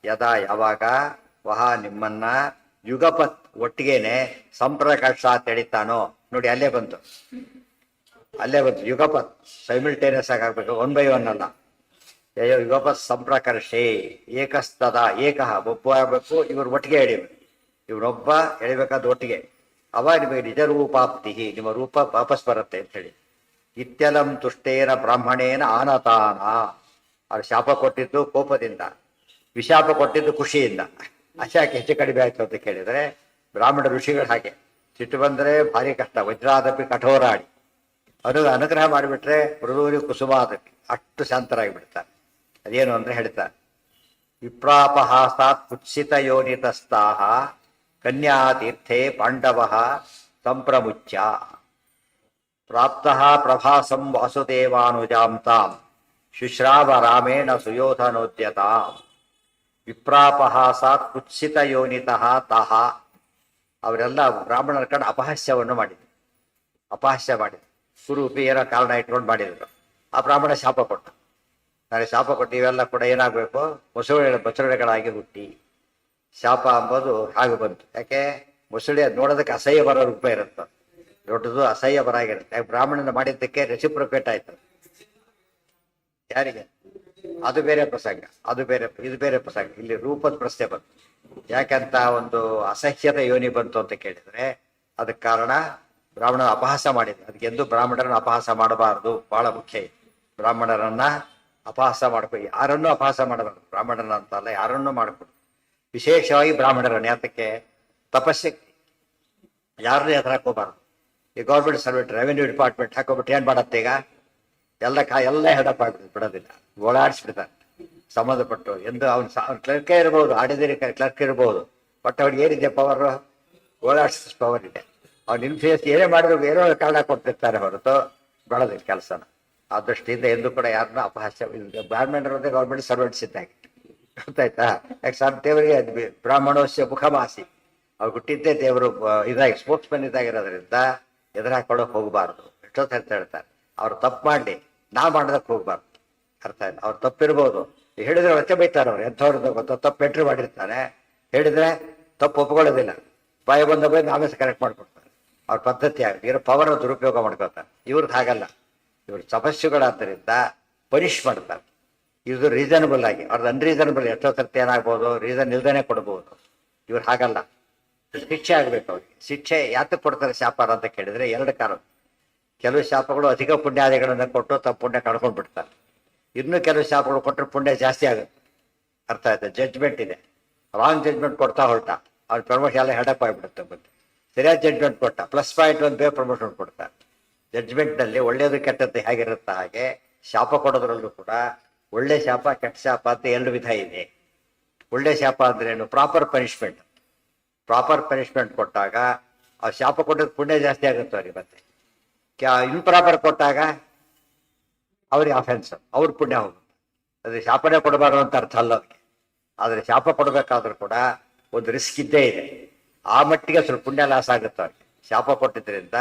ಯದಾ ಯಾವಾಗ ವಹ ನಿಮ್ಮನ್ನ ಯುಗಪತ್ ಒಟ್ಟಿಗೆನೆ ಸಂಪ್ರಕರ್ಷ ತೆಡಿತಾನೋ. ನೋಡಿ ಅಲ್ಲೇ ಬಂತು, ಅಲ್ಲೇ ಬಂತು ಯುಗಪತ್. ಸೈಮಿಲ್ಟೇನಿಯಸ್ ಆಗಿ ಆಗ್ಬೇಕು, 1 by 1 ಅಲ್ಲ. ಯುಗಪತ್ ಸಂಪ್ರಕರ್ಷೆ ಏಕಸ್ತದ ಏಕಃ ಒಬ್ಬ ಆಗಬೇಕು, ಇವರು ಒಟ್ಟಿಗೆ ಎಳಿಬೇಕು. ಇವರೊಬ್ಬ ಎಳಿಬೇಕಾದ ಒಟ್ಟಿಗೆ. ಅವ ನಿಮಗೆ ನಿಜ ರೂಪಾಪ್ತಿ, ನಿಮ್ಮ ರೂಪ ವಾಪಸ್ ಬರುತ್ತೆ ಅಂತ ಹೇಳಿ. ಇತ್ಯಲಂ ತುಷ್ಟೇನ ಬ್ರಾಹ್ಮಣೇನ ಆನತಾನ. ಅವ್ರು ಶಾಪ ಕೊಟ್ಟಿದ್ದು ಕೋಪದಿಂದ, ವಿಶಾಪ ಕೊಟ್ಟಿದ್ದು ಖುಷಿಯಿಂದ. ಅಶಾಕೆ ಹೆಚ್ಚು ಕಡಿಮೆ ಆಯ್ತು ಅಂತ ಕೇಳಿದ್ರೆ ಬ್ರಾಹ್ಮಣ ಋಷಿಗಳು ಹಾಗೆ. ಸಿಟ್ಟು ಬಂದರೆ ಭಾರಿ ಕಷ್ಟ. ವಜ್ರಾದಪಿ ಕಠೋರಾಡಿ ಅನುಗ್ರಹ ಮಾಡಿಬಿಟ್ರೆ ಮೃದೂರಿ ಕುಸುಮಾದಪಿ, ಅಷ್ಟು ಶಾಂತರಾಗಿ ಬಿಡ್ತಾರೆ. ಅದೇನು ಅಂದ್ರೆ ಹೇಳ್ತಾರೆ, ವಿಪ್ರಾಪಹಾಸಾತ್ ಕುತ್ಸಿತ ಯೋನಿತಸ್ತಾಹ ಕನ್ಯಾತೀರ್ಥೆ ಪಾಂಡವ ಸಂಪ್ರಮುಚ್ಯ ಪ್ರಾಪ್ತಃ ಪ್ರಭಾಸಂ ವಾಸುದೇವಾನುಜಾಂ ತಾಂ ಶುಶ್ರಾವ ರಾಮೇಣ ಸುಯೋಧನೋದ್ಯತಾಂ. ವಿಪ್ರಾಪಹಾಸಾತ್ ಕುತ್ಸಿತ ಯೋನಿತಃ ತಾಹ. ಅವರೆಲ್ಲ ಬ್ರಾಹ್ಮಣರ ಕಡೆ ಅಪಹಾಸ್ಯವನ್ನು ಮಾಡಿದರು. ಅಪಹಾಸ್ಯ ಮಾಡಿದರು. ಕುರೂಪಿ ಏನೋ ಕಾರಣ ಇಟ್ಕೊಂಡು ಮಾಡಿದರು. ಆ ಬ್ರಾಹ್ಮಣ ಶಾಪ ಕೊಟ್ಟ. ನನಗೆ ಶಾಪ ಕೊಟ್ಟು ಇವೆಲ್ಲ ಕೂಡ ಏನಾಗಬೇಕು? ಮೊಸಳೆಗಳಾಗಿ ಹುಟ್ಟಿ. ಶಾಪ ಅಂಬೋದು ಹಾಗೆ ಬಂತು. ಯಾಕೆ? ಮೊಸಳೆ ನೋಡೋದಕ್ಕೆ ಅಸಹ್ಯ ಬರೋ ರೂಪ ಇರುತ್ತೆ, ದೊಡ್ಡದು ಅಸಹ್ಯ ಬರಾಗಿರುತ್ತೆ. ಬ್ರಾಹ್ಮಣನ ಮಾಡಿದ್ದಕ್ಕೆ ರೆಸಿಪ್ರೊಕೇಟ್ ಆಯ್ತು. ಯಾರಿಗೆ? ಅದು ಬೇರೆ ಪ್ರಸಂಗ, ಅದು ಬೇರೆ, ಇದು ಬೇರೆ ಪ್ರಸಂಗ. ಇಲ್ಲಿ ರೂಪದ ಪ್ರಶ್ನೆ ಬಂತು. ಯಾಕಂತ ಒಂದು ಅಸಹ್ಯದ ಯೋನಿ ಬಂತು ಅಂತ ಕೇಳಿದ್ರೆ ಅದಕ್ಕೆ ಕಾರಣ ಬ್ರಾಹ್ಮಣನ ಅಪಹಾಸ ಮಾಡಿದ್ರು. ಅದಕ್ಕೆ ಎಂದು ಬ್ರಾಹ್ಮಣರನ್ನ ಅಪಹಾಸ ಮಾಡಬಾರದು, ಬಹಳ ಮುಖ್ಯ. ಬ್ರಾಹ್ಮಣರನ್ನ ಅಪಹಾಸ ಮಾಡ್ಕೊಂಡು ಯಾರನ್ನೂ ಅಪಹಾಸ ಮಾಡಬಾರ್ದು. ಬ್ರಾಹ್ಮಣನ ಅಂತಲ್ಲ, ಯಾರನ್ನೂ ಮಾಡ್ಕೊಡು. ವಿಶೇಷವಾಗಿ ಬ್ರಾಹ್ಮಣರನ್ನ. ಯಾತಕ್ಕೆ? ತಪಸ್ಸಕ್ತಿ. ಯಾರನ್ನೇ ಎದುರು ಹಾಕೋಬಾರ್ದು. ಈ ಗೌರ್ಮೆಂಟ್ ಸರ್ವೆಂಟ್, ರೆವೆನ್ಯೂ ಡಿಪಾರ್ಟ್ಮೆಂಟ್ ಹಾಕೋಬಿಟ್ಟು ಏನ್ ಮಾಡತ್ತೆ ಈಗ? ಎಲ್ಲ ಹೆಡಪ್ ಆಗ್ಬಿಡುತ್ತೆ, ಬಿಡೋದಿಲ್ಲ, ಓಡಾಡಿಸ್ಬಿಡ್ತಾರೆ. ಸಂಬಂಧಪಟ್ಟು ಎಂದು ಅವ್ನು ಕ್ಲರ್ಕೇ ಇರ್ಬೋದು, ಆಡಿದರಿ ಕ್ಲರ್ಕ್ ಇರ್ಬೋದು, ಬಟ್ ಅವ್ರಿಗೆ ಏನಿದೆ ಪವರ್? ಓಡಾಡಿಸ್ ಪವರ್ ಇದೆ. ಅವ್ನು ಇನ್ಫ್ಲೂಯೆನ್ಸ್ ಏನೇ ಮಾಡಿದ್ರು ಏನೋ ಕಾರಣ ಕೊಡ್ತಿರ್ತಾರೆ ಹೊರತು ಬೆಳೆದಿಲ್ಲ ಕೆಲಸನ. ಆ ದೃಷ್ಟಿಯಿಂದ ಎಂದು ಕೂಡ ಯಾರನ್ನ ಅಪಹಾಸ್ಯ. ಬ್ರಾಹ್ಮಣರು ಅಂದ್ರೆ ಗೌರ್ಮೆಂಟ್ ಸರ್ವೆಂಟ್ಸ್ ಇದ್ದಾಗೆ, ಗೊತ್ತಾಯ್ತಾ? ಯಾಕೆ ದೇವರಿಗೆ ಬ್ರಾಹ್ಮಣೋಸ್ಯ ಮುಖಮಾಸಿ. ಅವ್ರು ಹುಟ್ಟಿದ್ದೇ ದೇವರು ಇದಾಗಿ ಸ್ಪೋರ್ಟ್ಸ್ ಮೆನ್ ಇದಾಗಿರೋದ್ರಿಂದ ಎದುರು ಹಾಕೊಳಕ್ ಹೋಗ್ಬಾರ್ದು. ಎಷ್ಟೊತ್ತು ಹೇಳ್ತಾರೆ ಅವ್ರು ತಪ್ಪು ಮಾಡಲಿ, ನಾ ಮಾಡೋದಕ್ಕೆ ಹೋಗ್ಬಾರ್ದು. ಅರ್ಥ ಇಲ್ಲ. ಅವ್ರು ತಪ್ಪಿರ್ಬೋದು, ಹೇಳಿದ್ರೆ ರಚೆ ಬೈತಾರೆ. ಅವ್ರು ಎಂಥವ್ರದ್ದು ಗೊತ್ತ, ತಪ್ಪು ಎಂಟ್ರಿ ಮಾಡಿರ್ತಾನೆ, ಹೇಳಿದ್ರೆ ತಪ್ಪು ಒಪ್ಕೊಳ್ಳೋದಿಲ್ಲ, ಬಾಯಿ ಬಂದ ಬೈ ನಾವೇ ಕರೆಕ್ಟ್ ಮಾಡ್ಕೊಡ್ತಾರೆ. ಅವ್ರ ಪದ್ಧತಿ ಆಗುತ್ತೆ. ಇರೋ ಪವರ್ ದುರುಪಯೋಗ ಮಾಡ್ಕೊತಾರೆ. ಇವ್ರದ್ದು ಹಾಗಲ್ಲ. ಇವ್ರು ತಪಸ್ಸುಗಳಾದ್ದರಿಂದ ಪನಿಷ್ ಮಾಡ್ತಾರೆ. ಇದು ರೀಸನಬಲ್ ಆಗಿ. ಅವ್ರದ್ದು ಅನ್ರೀಸನಬಲ್ ಎಷ್ಟೋ ಸರ್ತಿ ಏನಾಗ್ಬೋದು, ರೀಸನ್ ಇಲ್ದೇನೆ ಕೊಡ್ಬೋದು. ಇವ್ರು ಹಾಗಲ್ಲ, ಶಿಕ್ಷೆ ಆಗ್ಬೇಕು ಅವ್ರಿಗೆ. ಶಿಕ್ಷೆ ಯಾತಕ್ಕೆ ಕೊಡ್ತಾರೆ ಶಾಪಾರ ಅಂತ ಕೇಳಿದ್ರೆ 2 ಕಾರಣ. ಕೆಲವು ಶಾಪಗಳು ಅಧಿಕ ಪುಣ್ಯಾದಿಗಳನ್ನ ಕೊಟ್ಟು ತಪ್ಪು ಪುಣ್ಯ ಕಳ್ಕೊಂಡು ಬಿಡ್ತಾರೆ. ಇನ್ನು ಕೆಲವು ಶಾಪಗಳು ಕೊಟ್ಟರೆ ಪುಣ್ಯ ಜಾಸ್ತಿ ಆಗುತ್ತೆ. ಅರ್ಥ ಆಯ್ತಾ? ಜಡ್ಜ್ಮೆಂಟ್ ಇದೆ. ರಾಂಗ್ ಜಡ್ಜ್ಮೆಂಟ್ ಕೊಡ್ತಾ ಹೊರಟ ಅವ್ರ ಪ್ರಮೋಷನ್ ಎಲ್ಲ ಹೆಡಪ್ ಆಗಿಬಿಡುತ್ತೆ. ಬಂದು ಸರಿಯಾದ ಜಡ್ಜ್ಮೆಂಟ್ ಕೊಟ್ಟ +ಪಾಯಿಂಟ್ ಒಂದು ಬೇರೆ ಪ್ರಮೋಷನ್ ಕೊಡ್ತಾರೆ. ಜಡ್ಜ್ಮೆಂಟ್ನಲ್ಲಿ ಒಳ್ಳೇದು ಕೆಟ್ಟದ್ದು ಹೇಗಿರುತ್ತೆ ಹಾಗೆ ಶಾಪ ಕೊಡೋದ್ರಲ್ಲೂ ಕೂಡ ಒಳ್ಳೆ ಶಾಪ ಕೆಟ್ಟ ಶಾಪ ಅಂತ 2 ವಿಧ ಇದೆ. ಒಳ್ಳೆ ಶಾಪ ಅಂದ್ರೇನು? Proper punishment. ಪ್ರಾಪರ್ ಪನಿಷ್ಮೆಂಟ್ ಕೊಟ್ಟಾಗ ಆ ಶಾಪ ಕೊಟ್ಟದ ಪುಣ್ಯ ಜಾಸ್ತಿ ಆಗುತ್ತೆ ಅವ್ರಿಗೆ. ಮತ್ತೆ ಇಂಪ್ರಾಪರ್ ಕೊಟ್ಟಾಗ ಅವ್ರಿಗೆ ಅಫೆನ್ಸ್, ಅವ್ರ ಪುಣ್ಯ ಹೋಗುತ್ತೆ. ಅದು ಶಾಪನೇ ಕೊಡಬಾರ್ದು ಅಂತ ಅರ್ಥ ಅಲ್ಲ ಅದಕ್ಕೆ. ಆದರೆ ಶಾಪ ಕೊಡಬೇಕಾದ್ರೂ ಕೂಡ ಒಂದು ರಿಸ್ಕ್ ಇದ್ದೇ ಇದೆ. ಆ ಮಟ್ಟಿಗೆ ಸ್ವಲ್ಪ ಪುಣ್ಯ ಲಾಸ್ ಆಗುತ್ತೆ ಅವ್ರಿಗೆ. ಶಾಪ ಕೊಟ್ಟಿದ್ರಿಂದ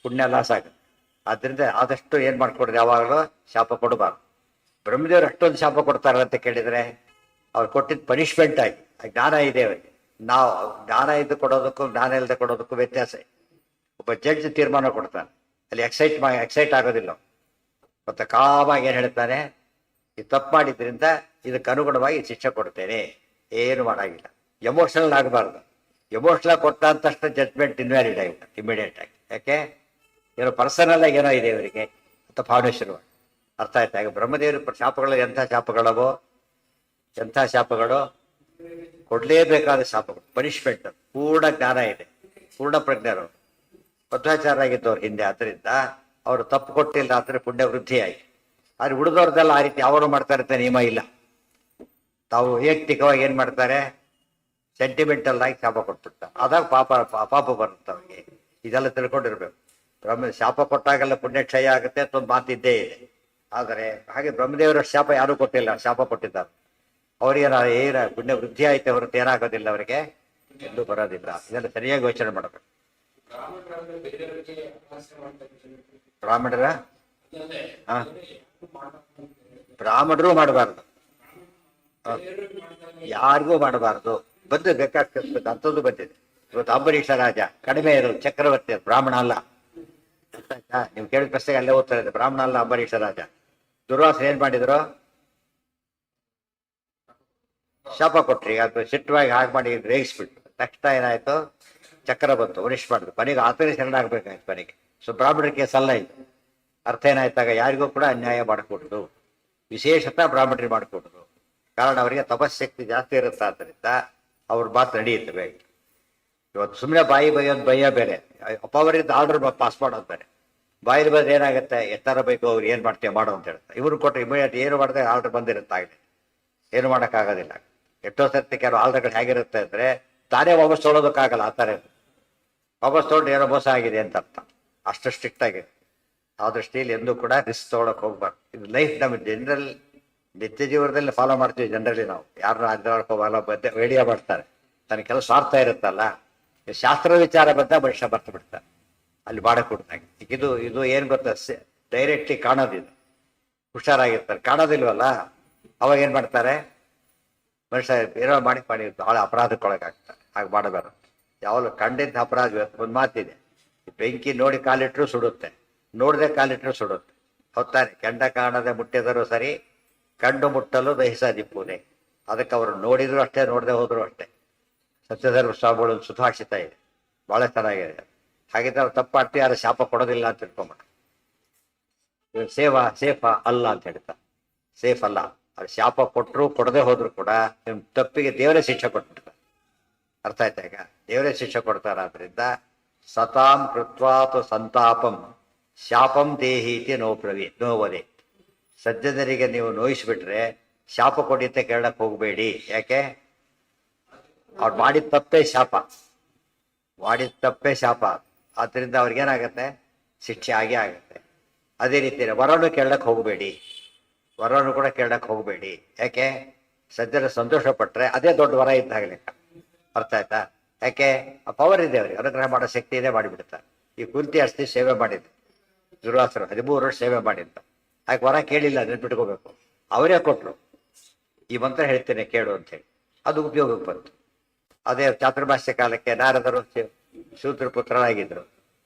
ಪುಣ್ಯ ಲಾಸ್ ಆಗುತ್ತೆ. ಆದ್ರಿಂದ ಆದಷ್ಟು ಏನ್ ಮಾಡ್ಕೊಡ್ರಿ, ಯಾವಾಗಲೂ ಶಾಪ ಕೊಡಬಾರ್ದು. ಬ್ರಹ್ಮದೇವರು ಅಷ್ಟೊಂದು ಶಾಪ ಕೊಡ್ತಾರೆ ಅಂತ ಕೇಳಿದ್ರೆ ಅವ್ರು ಕೊಟ್ಟಿದ್ದ ಪನಿಷ್ಮೆಂಟ್ ಆಗಿ. ಜ್ಞಾನ ಇದೆ ಅವರಿಗೆ. ನಾವು ಜ್ಞಾನ ಇದ್ದು ಕೊಡೋದಕ್ಕೂ ಜ್ಞಾನ ಇಲ್ಲದೆ ಕೊಡೋದಕ್ಕೂ ವ್ಯತ್ಯಾಸ. ಒಬ್ಬ ಜಡ್ಜ್ ತೀರ್ಮಾನ ಕೊಡ್ತಾನೆ, ಅಲ್ಲಿ ಎಕ್ಸೈಟ್ ಆಗೋದಿಲ್ಲ. ಮತ್ತೆ ಕಾಮಾಗಿ ಏನ್ ಹೇಳ್ತಾನೆ, ಈ ತಪ್ಪು ಮಾಡಿದ್ರಿಂದ ಇದಕ್ಕೆ ಅನುಗುಣವಾಗಿ ಶಿಕ್ಷೆ ಕೊಡ್ತೇನೆ, ಏನು ಮಾಡಾಗಿಲ್ಲ. ಎಮೋಷನಲ್ ಆಗಬಾರ್ದು. ಎಮೋಷನಲ್ ಕೊಟ್ಟ ಅಂತಷ್ಟು ಜಡ್ಜ್ಮೆಂಟ್ ಇನ್ವ್ಯಾಲಿಡ್ ಆಗಿಲ್ಲ ಇಮಿಡಿಯೇಟ್ ಆಗಿ. ಯಾಕೆ? ಏನೋ ಪರ್ಸನಲ್ ಆಗಿ ಏನೋ ಇದೆ ಇವರಿಗೆ ಅಂತ ಭಾವನೆ ಶುರು. ಅರ್ಥ ಆಯ್ತಾ? ಈಗ ಬ್ರಹ್ಮದೇವರ ಶಾಪಗಳು ಎಂಥ ಶಾಪಗಳವೋ, ಎಂಥ ಶಾಪಗಳು ಕೊಡ್ಲೇಬೇಕಾದ ಶಾಪಗಳು. ಪನಿಷ್ಮೆಂಟ್. ಪೂರ್ಣ ಜ್ಞಾನ ಇದೆ, ಪೂರ್ಣ ಪ್ರಜ್ಞರು, ಮಧ್ವಾಚಾರ ಆಗಿದ್ದವ್ರು ಹಿಂದೆ. ಆದ್ರಿಂದ ಅವರು ತಪ್ಪು ಕೊಟ್ಟಿಲ್ಲ ಅಂದ್ರೆ ಪುಣ್ಯ ವೃದ್ಧಿಯಾಗಿ. ಆದ್ರೆ ಉಳಿದವ್ರದ್ದೆಲ್ಲ ಆ ರೀತಿ ಅವರು ಮಾಡ್ತಾರೆ ಅಂತ ನಿಯಮ ಇಲ್ಲ. ತಾವು ವೈಯಕ್ತಿಕವಾಗಿ ಏನ್ ಮಾಡ್ತಾರೆ, ಸೆಂಟಿಮೆಂಟಲ್ ಆಗಿ ಶಾಪ ಕೊಟ್ಬಿಡ್ತಾರೆ. ಅದಾಗ ಪಾಪ ಬರುತ್ತೆ ಅವ್ರಿಗೆ. ಇದೆಲ್ಲ ತಿಳ್ಕೊಂಡಿರ್ಬೇಕು. ಶಾಪ ಕೊಟ್ಟಾಗೆಲ್ಲ ಪುಣ್ಯ ಕ್ಷಯ ಆಗುತ್ತೆ ಅಂತ ಒಂದು ಮಾತಿದ್ದೇ ಇದೆ. ಆದರೆ ಹಾಗೆ ಬ್ರಹ್ಮದೇವರ ಶಾಪ ಯಾರೂ ಕೊಟ್ಟಿಲ್ಲ, ಶಾಪ ಕೊಟ್ಟಿದ್ದಾರೆ. ಅವ್ರಿಗೇನ ಏನ ಪುಣ್ಯ ವೃದ್ಧಿ ಆಯ್ತು ಹೊರತು ಏನಾಗೋದಿಲ್ಲ ಅವರಿಗೆ, ಎಲ್ಲೂ ಬರೋದಿಲ್ಲ. ಇದೆಲ್ಲ ಸರಿಯಾಗಿ ಯೋಚನೆ ಮಾಡಬೇಕು. ಬ್ರಾಹ್ಮಣರ ಬ್ರಾಹ್ಮಣರು ಮಾಡಬಾರ್ದು, ಯಾರಿಗೂ ಮಾಡಬಾರ್ದು. ಬಂದು ಬೇಕಾಗ್ತದೆ ಅಂಥದ್ದು ಬಂದಿದೆ. ಇವತ್ತು ಅಂಬರೀಷ ರಾಜ ಕಡಿಮೆ ಇರೋದು, ಚಕ್ರವರ್ತಿ ಬ್ರಾಹ್ಮಣ ಅಲ್ಲ. ನೀವು ಕೇಳಿದ ಪ್ರಶ್ನೆಗೆ ಅಲ್ಲೇ ಓದ್ತಾ ಇದೆ, ಬ್ರಾಹ್ಮಣ ಅಲ್ಲ ಅಂಬರೀಷ ರಾಜ. ದುರ್ವಾಸನ ಏನ್ ಮಾಡಿದ್ರು? ಶಾಪ ಕೊಟ್ರಿ. ಅದು ಸಿಟ್ಟವಾಗಿ ಹಾಗೆ ಮಾಡಿ ರೇಗಿಸ್ಬಿಟ್ಟು ತಕ್ಷಣ ಏನಾಯ್ತು, ಚಕ್ರ ಬಂತು, ವರಿಷ್ಠ ಮಾಡಿದ್ರು. ಕೊನೆಗೆ ಆತನೇ ಶರಣಾಗಬೇಕಾಯ್ತು ಕೊನೆಗೆ. ಸೊ ಬ್ರಾಹ್ಮಣರ ಕೇಸ್ ಅಲ್ಲ ಇದು. ಅರ್ಥ ಏನಾಯ್ತಾಗ ಯಾರಿಗೂ ಕೂಡ ಅನ್ಯಾಯ ಮಾಡಿಕೊಡುದು, ವಿಶೇಷತಃ ಬ್ರಾಹ್ಮಣರಿಗೆ ಮಾಡಿಕೊಡುದು. ಕಾರಣ ಅವರಿಗೆ ತಪಶಕ್ತಿ ಜಾಸ್ತಿ ಇರುತ್ತೆ, ಆದ್ದರಿಂದ ಅವ್ರ ಮಾತು ನಡೆಯುತ್ತೆ ಬೇಗ. ಇವತ್ತು ಸುಮ್ಮನೆ ಬಾಯಿ ಬೈಯೋದು ಭಯ ಬೇರೆ, ಅಪವರಿಂದ ಆರ್ಡರ್ ಪಾಸ್ ಮಾಡೋದು ಬೇರೆ. ಬಾಯಿಲಿ ಬಂದ್ರೆ ಏನಾಗುತ್ತೆ, ಎತ್ತರ ಬೇಕು ಅವ್ರು ಏನು ಮಾಡ್ತೇವೆ ಮಾಡೋ ಅಂತ ಹೇಳ್ತಾರೆ. ಇವ್ರು ಕೊಟ್ಟರೆ ಇಮಿಡಿಯೇಟ್ ಏನು ಮಾಡಿದ್ರೆ ಆರ್ಡರ್ ಬಂದಿರುತ್ತೆ, ಆಗಲಿ ಏನು ಮಾಡೋಕ್ಕಾಗೋದಿಲ್ಲ. ಎಷ್ಟೋ ಸರ್ತಿ ಕೆಲವು ಆರ್ಡರ್ಗಳು ಹೇಗಿರುತ್ತೆ ಅಂದರೆ ತಾನೇ ವಾಪಸ್ ತೊಗೊಳೋದಕ್ಕಾಗಲ್ಲ. ಆ ಥರ ವಾಪಸ್ ತೊಗೊಂಡು ಏನೋ ಮೋಸ ಆಗಿದೆ ಅಂತ ಅರ್ಥ. ಅಷ್ಟು ಸ್ಟ್ರಿಕ್ಟ್ ಆಗಿದೆ. ಆ ದೃಷ್ಟಿಯಲ್ಲಿ ಎಂದೂ ಕೂಡ ರಿಸ್ಕ್ ತೊಗೊಳಕ್ಕೆ ಹೋಗ್ಬಾರ್ದು. ಇದು ಲೈಫ್ ನಮಗೆ ಜನರಲ್ ನಿತ್ಯ ಜೀವನದಲ್ಲಿ ಫಾಲೋ ಮಾಡ್ತೀವಿ. ಜನರಲಿ ನಾವು ಯಾರನ್ನ ಅಡ್ಡಾಡ್ಕೋಬಲ್ಲ ಬದ್ದೆ ರೇಡಿಯೋ ಮಾಡ್ತಾರೆ, ತನ್ನ ಕೆಲವು ಸ್ವಾರ್ಥ ಇರುತ್ತಲ್ಲ. ಶಾಸ್ತ್ರ ವಿಚಾರ ಬಂದ ಮನುಷ್ಯ ಬರ್ತು ಬಿಡ್ತಾರೆ ಅಲ್ಲಿ ಮಾಡಕ್ ಕೊಡ್ತಾಗ. ಇದು ಇದು ಏನು ಗೊತ್ತ, ಡೈರೆಕ್ಟ್ಲಿ ಕಾಣೋದಿದು. ಹುಷಾರಾಗಿರ್ತಾರೆ, ಕಾಣೋದಿಲ್ವಲ್ಲ, ಅವಾಗ ಏನು ಮಾಡ್ತಾರೆ ಮನುಷ್ಯ ಏನೋ ಮಾಡಿ ಭಾಳ ಅಪರಾಧಕ್ಕೊಳಗಾಗ್ತಾರೆ. ಹಾಗೆ ಮಾಡಬಾರ್ದು. ಯಾವಾಗಲೂ ಕಂಡಿದ್ದ ಅಪರಾಧ. ಒಂದು ಮಾತಿದೆ, ಬೆಂಕಿ ನೋಡಿ ಕಾಲಿಟ್ಟರು ಸುಡುತ್ತೆ, ನೋಡದೆ ಕಾಲಿಟ್ಟರು ಸುಡುತ್ತೆ. ಹೊತ್ತಾರೆ ಕೆಂಡ ಕಾಣದೆ ಮುಟ್ಟಿದರೂ ಸರಿ, ಕಂಡು ಮುಟ್ಟಲು ದಹಿಸದಿಪ್ಪುನೆ. ಅದಕ್ಕೆ ಅವರು ನೋಡಿದ್ರು ಅಷ್ಟೇ, ನೋಡದೆ ಹೋದ್ರು ಅಷ್ಟೇ. ಸತ್ಯಧರ್ಮ ಸ್ವಾಮಿಗಳು ಸುಧಾರಿಸ್ತಾ ಇದೆ, ಭಾಳ ಚೆನ್ನಾಗಿದೆ. ಹಾಗಿದ್ರೆ ಅವ್ರು ತಪ್ಪಾಡ್ತಿ, ಯಾರು ಶಾಪ ಕೊಡೋದಿಲ್ಲ ಅಂತ ತಿಳ್ಕೊಂಬಿಟ್ಟು ಸೇಫ್ ಅಲ್ಲ ಅಂತ ಹೇಳ್ತಾರೆ. ಸೇಫ್ ಅಲ್ಲ. ಅವ್ರು ಶಾಪ ಕೊಟ್ಟರು ಕೊಡದೆ ಹೋದ್ರು ಕೂಡ ನಿಮ್ಮ ತಪ್ಪಿಗೆ ದೇವರೇ ಶಿಕ್ಷೆ ಕೊಟ್ಬಿಡ್ತಾರೆ. ಅರ್ಥ ಆಯ್ತಾ? ಈಗ ದೇವರೇ ಶಿಕ್ಷೆ ಕೊಡ್ತಾರಾದ್ರಿಂದ ಸತಾಂ ಕೃತ್ವಾತು ಸಂತಾಪಂ ಶಾಪಂ ದೇಹೀತಿ ನೋವದೆ. ಸಜ್ಜನರಿಗೆ ನೀವು ನೋಯಿಸ್ಬಿಟ್ರೆ ಶಾಪ ಕೊಡಿತೆ ಕೇಳಕ್ ಹೋಗ್ಬೇಡಿ. ಯಾಕೆ? ಅವ್ರು ಮಾಡಿದ ತಪ್ಪೇ ಶಾಪ, ಮಾಡಿದ ತಪ್ಪೇ ಶಾಪ. ಆದ್ರಿಂದ ಅವ್ರಿಗೇನಾಗತ್ತೆ, ಶಿಕ್ಷೆ ಆಗೇ ಆಗತ್ತೆ. ಅದೇ ರೀತಿ ವರನು ಕೇಳಕ್ ಹೋಗಬೇಡಿ, ವರನು ಕೂಡ ಕೇಳಕ್ ಹೋಗಬೇಡಿ. ಯಾಕೆ? ಸಜ್ಜನ ಸಂತೋಷ ಪಟ್ರೆ ಅದೇ ದೊಡ್ಡ ವರ ಇದ್ದಾಗ ಲೆಕ್ಕ. ಅರ್ಥ ಆಯ್ತಾ? ಯಾಕೆ? ಆ ಪವರ್ ಇದೆ ಅವ್ರಿಗೆ, ಅನುಗ್ರಹ ಮಾಡೋ ಶಕ್ತಿ ಇದೆ, ಮಾಡಿಬಿಡ್ತಾರೆ. ಈ ಕುಂತಿ ಅಷ್ಟೇ ಸೇವೆ ಮಾಡಿದ್ದು ದುರ್ವಾಸರು 13 ವರ್ಷ ಸೇವೆ ಮಾಡಿದ್ದ. ಹಾಗೆ ವರ ಕೇಳಿಲ್ಲ, ನೆನ್ಪಿಟ್ಕೋಬೇಕು. ಅವರೇ ಕೊಟ್ರು, ಈ ಮಂತ್ರ ಹೇಳ್ತೇನೆ ಕೇಳು ಅಂತೇಳಿ. ಅದು ಉಪಯೋಗಕ್ಕೆ ಬಂತು. ಅದೇ ಚಾತುರ್ಮಾಸ್ಯ ಕಾಲಕ್ಕೆ ನಾರದರು ಶೂದ್ರ ಪುತ್ರರಾಗಿದ್ರು,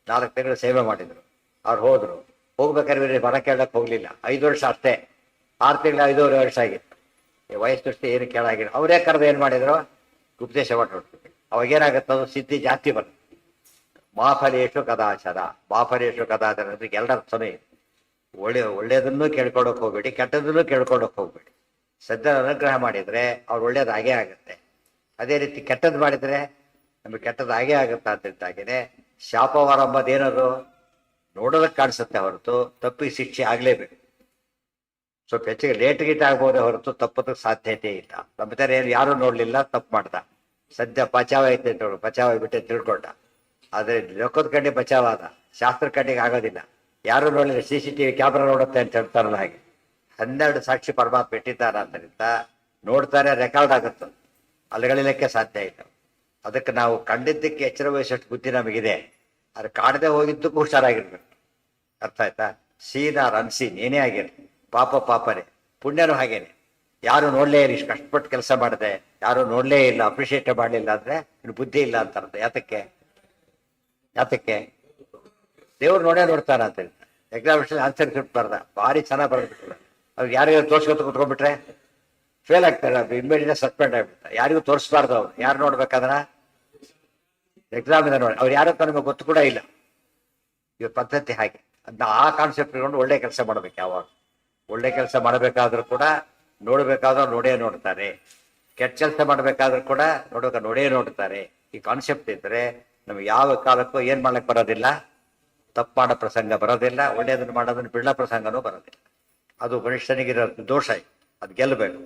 4 ತಿಂಗಳು ಸೇವೆ ಮಾಡಿದ್ರು. ಅವ್ರು ಹೋದ್ರು. ಹೋಗ್ಬೇಕಾದ್ರೆ ವರ ಕೇಳಕ್ ಹೋಗ್ಲಿಲ್ಲ. 5 ವರ್ಷ ಅಷ್ಟೇ, 6 ತಿಂಗಳು 5.5 ವರ್ಷ ಆಗಿತ್ತು. ವಯಸ್ಸು ದೃಷ್ಟಿ ಏನು ಕೇಳಾಗಿಲ್ಲ. ಅವರೇ ಕರೆದು ಏನು ಮಾಡಿದ್ರು, ಉಪದೇಶ ಮಾಡಿಬಿಡ್ತೀವಿ. ಅವಾಗೇನಾಗತ್ತದು, ಸಿದ್ಧಿ ಜಾಸ್ತಿ ಬರ್ತದೆ. ಮಾಫಲೇಶು ಕದಾಚರ, ಮಾಫಲೇಶು ಕದಾಚರ ಅಂದ್ರೆ ಎಲ್ಲರ ಸಮಯ. ಒಳ್ಳೇದನ್ನು ಕೇಳ್ಕೊಳಕ್ ಹೋಗ್ಬೇಡಿ, ಕೆಟ್ಟದನ್ನು ಕೇಳ್ಕೊಳಕ್ ಹೋಗ್ಬೇಡಿ. ಸಜ್ಜನ ಅನುಗ್ರಹ ಮಾಡಿದ್ರೆ ಅವ್ರು ಒಳ್ಳೇದು ಹಾಗೇ ಆಗುತ್ತೆ. ಅದೇ ರೀತಿ ಕೆಟ್ಟದ್ದು ಮಾಡಿದ್ರೆ ನಮಗೆ ಕೆಟ್ಟದ್ದು ಹಾಗೇ ಆಗುತ್ತೆ. ಅಂತಿದ್ದಾಗೇನೆ ಶಾಪವಾರ ಅಂಬದೇನದು ನೋಡೋದಕ್ಕೆ ಕಾಣಿಸುತ್ತೆ ಹೊರತು ತಪ್ಪಿಗೆ ಶಿಕ್ಷೆ ಆಗ್ಲೇಬೇಕು. ಸ್ವಲ್ಪ ಹೆಚ್ಚಿಗೆ ಲೇಟ್ ಗೀಟ್ ಆಗ್ಬೋದೇ ಹೊರತು ತಪ್ಪೋದಕ್ಕೆ ಸಾಧ್ಯತೆ ಇಲ್ಲ. ನಮ್ಮ ತರ ಏನು ಯಾರು ನೋಡ್ಲಿಲ್ಲ, ತಪ್ಪು ಮಾಡ್ದ. ಸದ್ಯ ಬಚಾವ ಐತೆ ನೋಡು, ಬಚಾವ ಬಿಟ್ಟೆ ತಿಳ್ಕೊಂಡ. ಆದ್ರೆ ಲೋಕದ ಕಡೆ ಬಚಾವಾದ, ಶಾಸ್ತ್ರ ಕಡೆಗೆ ಆಗೋದಿಲ್ಲ. ಯಾರು ನೋಡಲಿಲ್ಲ, CCTV ಕ್ಯಾಮ್ರಾ ನೋಡುತ್ತೆ ಅಂತ ಹೇಳ್ತಾರಲ್ಲ ಹಾಗೆ. 12 ಸಾಕ್ಷಿ ಪರಮಾತ್ಮ ಇಟ್ಟಿದ್ದಾರೆ. ಆದ್ದರಿಂದ ನೋಡ್ತಾರೆ, ರೆಕಾರ್ಡ್ ಆಗುತ್ತೆ, ಅಲ್ಲಿಗಳಿಲ್ಲಕ್ಕೆ ಸಾಧ್ಯ ಇಲ್ಲ. ಅದಕ್ಕೆ ನಾವು ಕಂಡಿದ್ದಕ್ಕೆ ಎಚ್ಚರ ವಹಿಸೋಷ್ಟು ಬುದ್ಧಿ ನಮಗಿದೆ. ಅದು ಕಾಣದೆ ಹೋಗಿದ್ದಕ್ಕೂ ಹುಷಾರಾಗಿರ್ಬೇಕು. ಅರ್ಥ ಆಯ್ತಾ? ಸೀನ್ ಆರ್ ಅನ್ಸೀನ್ ಏನೇ ಆಗಿರಲಿ, ಪಾಪನೇ, ಪುಣ್ಯನೂ ಹಾಗೇನೆ. ಯಾರು ನೋಡ್ಲೇ ಇಲ್ಲ, ಇಷ್ಟು ಕಷ್ಟಪಟ್ಟು ಕೆಲಸ ಮಾಡಿದೆ, ಯಾರು ನೋಡ್ಲೇ ಇಲ್ಲ, ಅಪ್ರಿಷಿಯೇಟ್ ಮಾಡಲಿಲ್ಲ ಅಂದ್ರೆ ಇನ್ನು ಬುದ್ಧಿ ಇಲ್ಲ ಅಂತಾರಂತೆ. ಯಾತಕ್ಕೆ ದೇವ್ರು ನೋಡ್ತಾರ ಅಂತ ಹೇಳ್ತಾರೆ. ಎಕ್ಸಾಮಿನೇಷನ್ ಆನ್ಸರ್ ಸ್ಕ್ರಿಪ್ಟ್ ಬರ್ದ, ಭಾರಿ ಚೆನ್ನಾಗಿ ಬರ್ಬಿಟ್ರೆ ಅವ್ರು ಯಾರಿಗೂ ತೋರ್ಸ್ಕೊತ ಕುತ್ಕೊಂಡ್ಬಿಟ್ರೆ ಫೇಲ್ ಆಗ್ತಾರೆ. ಇಮ್ಮಿಡಿಯೇಟ್ ಸಸ್ಪೆಂಡ್ ಆಗ್ಬಿಡ್ತಾರೆ. ಯಾರಿಗೂ ತೋರಿಸ್ಬಾರ್ದು. ಅವ್ರು ಯಾರು ನೋಡ್ಬೇಕಂದ್ರ ಎಕ್ಸಾಮಿನ ನೋಡಿ, ಅವ್ರು ಯಾರು ನಮಗೆ ಗೊತ್ತು ಕೂಡ ಇಲ್ಲ. ಇವ್ರ ಪದ್ಧತಿ ಹಾಗೆ. ಅದನ್ನ ಆ ಕಾನ್ಸೆಪ್ಟ್ ಇಟ್ಕೊಂಡು ಒಳ್ಳೆ ಕೆಲಸ ಮಾಡ್ಬೇಕು. ಯಾವಾಗ ಒಳ್ಳೆ ಕೆಲಸ ಮಾಡಬೇಕಾದ್ರೂ ಕೂಡ ನೋಡ್ಬೇಕಾದ್ರೂ ನೋಡ್ತಾರೆ. ಕೆಟ್ಟ ಕೆಲಸ ಮಾಡ್ಬೇಕಾದ್ರೂ ಕೂಡ ನೋಡೇ ನೋಡ್ತಾರೆ. ಈ ಕಾನ್ಸೆಪ್ಟ್ ಇದ್ರೆ ನಮ್ಗೆ ಯಾವ ಕಾಲಕ್ಕೂ ಏನ್ ಮಾಡ್ಲಿಕ್ಕೆ ಬರೋದಿಲ್ಲ, ತಪ್ಪು ಮಾಡೋ ಪ್ರಸಂಗ ಬರೋದಿಲ್ಲ, ಒಳ್ಳೆಯದನ್ನು ಮಾಡೋದನ್ನು ಬಿಡೋ ಪ್ರಸಂಗನೂ ಬರೋದಿಲ್ಲ. ಅದು ಮನುಷ್ಯನಿಗಿರೋ ದೋಷ. ಅದು ಗೆಲ್ಲಬೇಕು.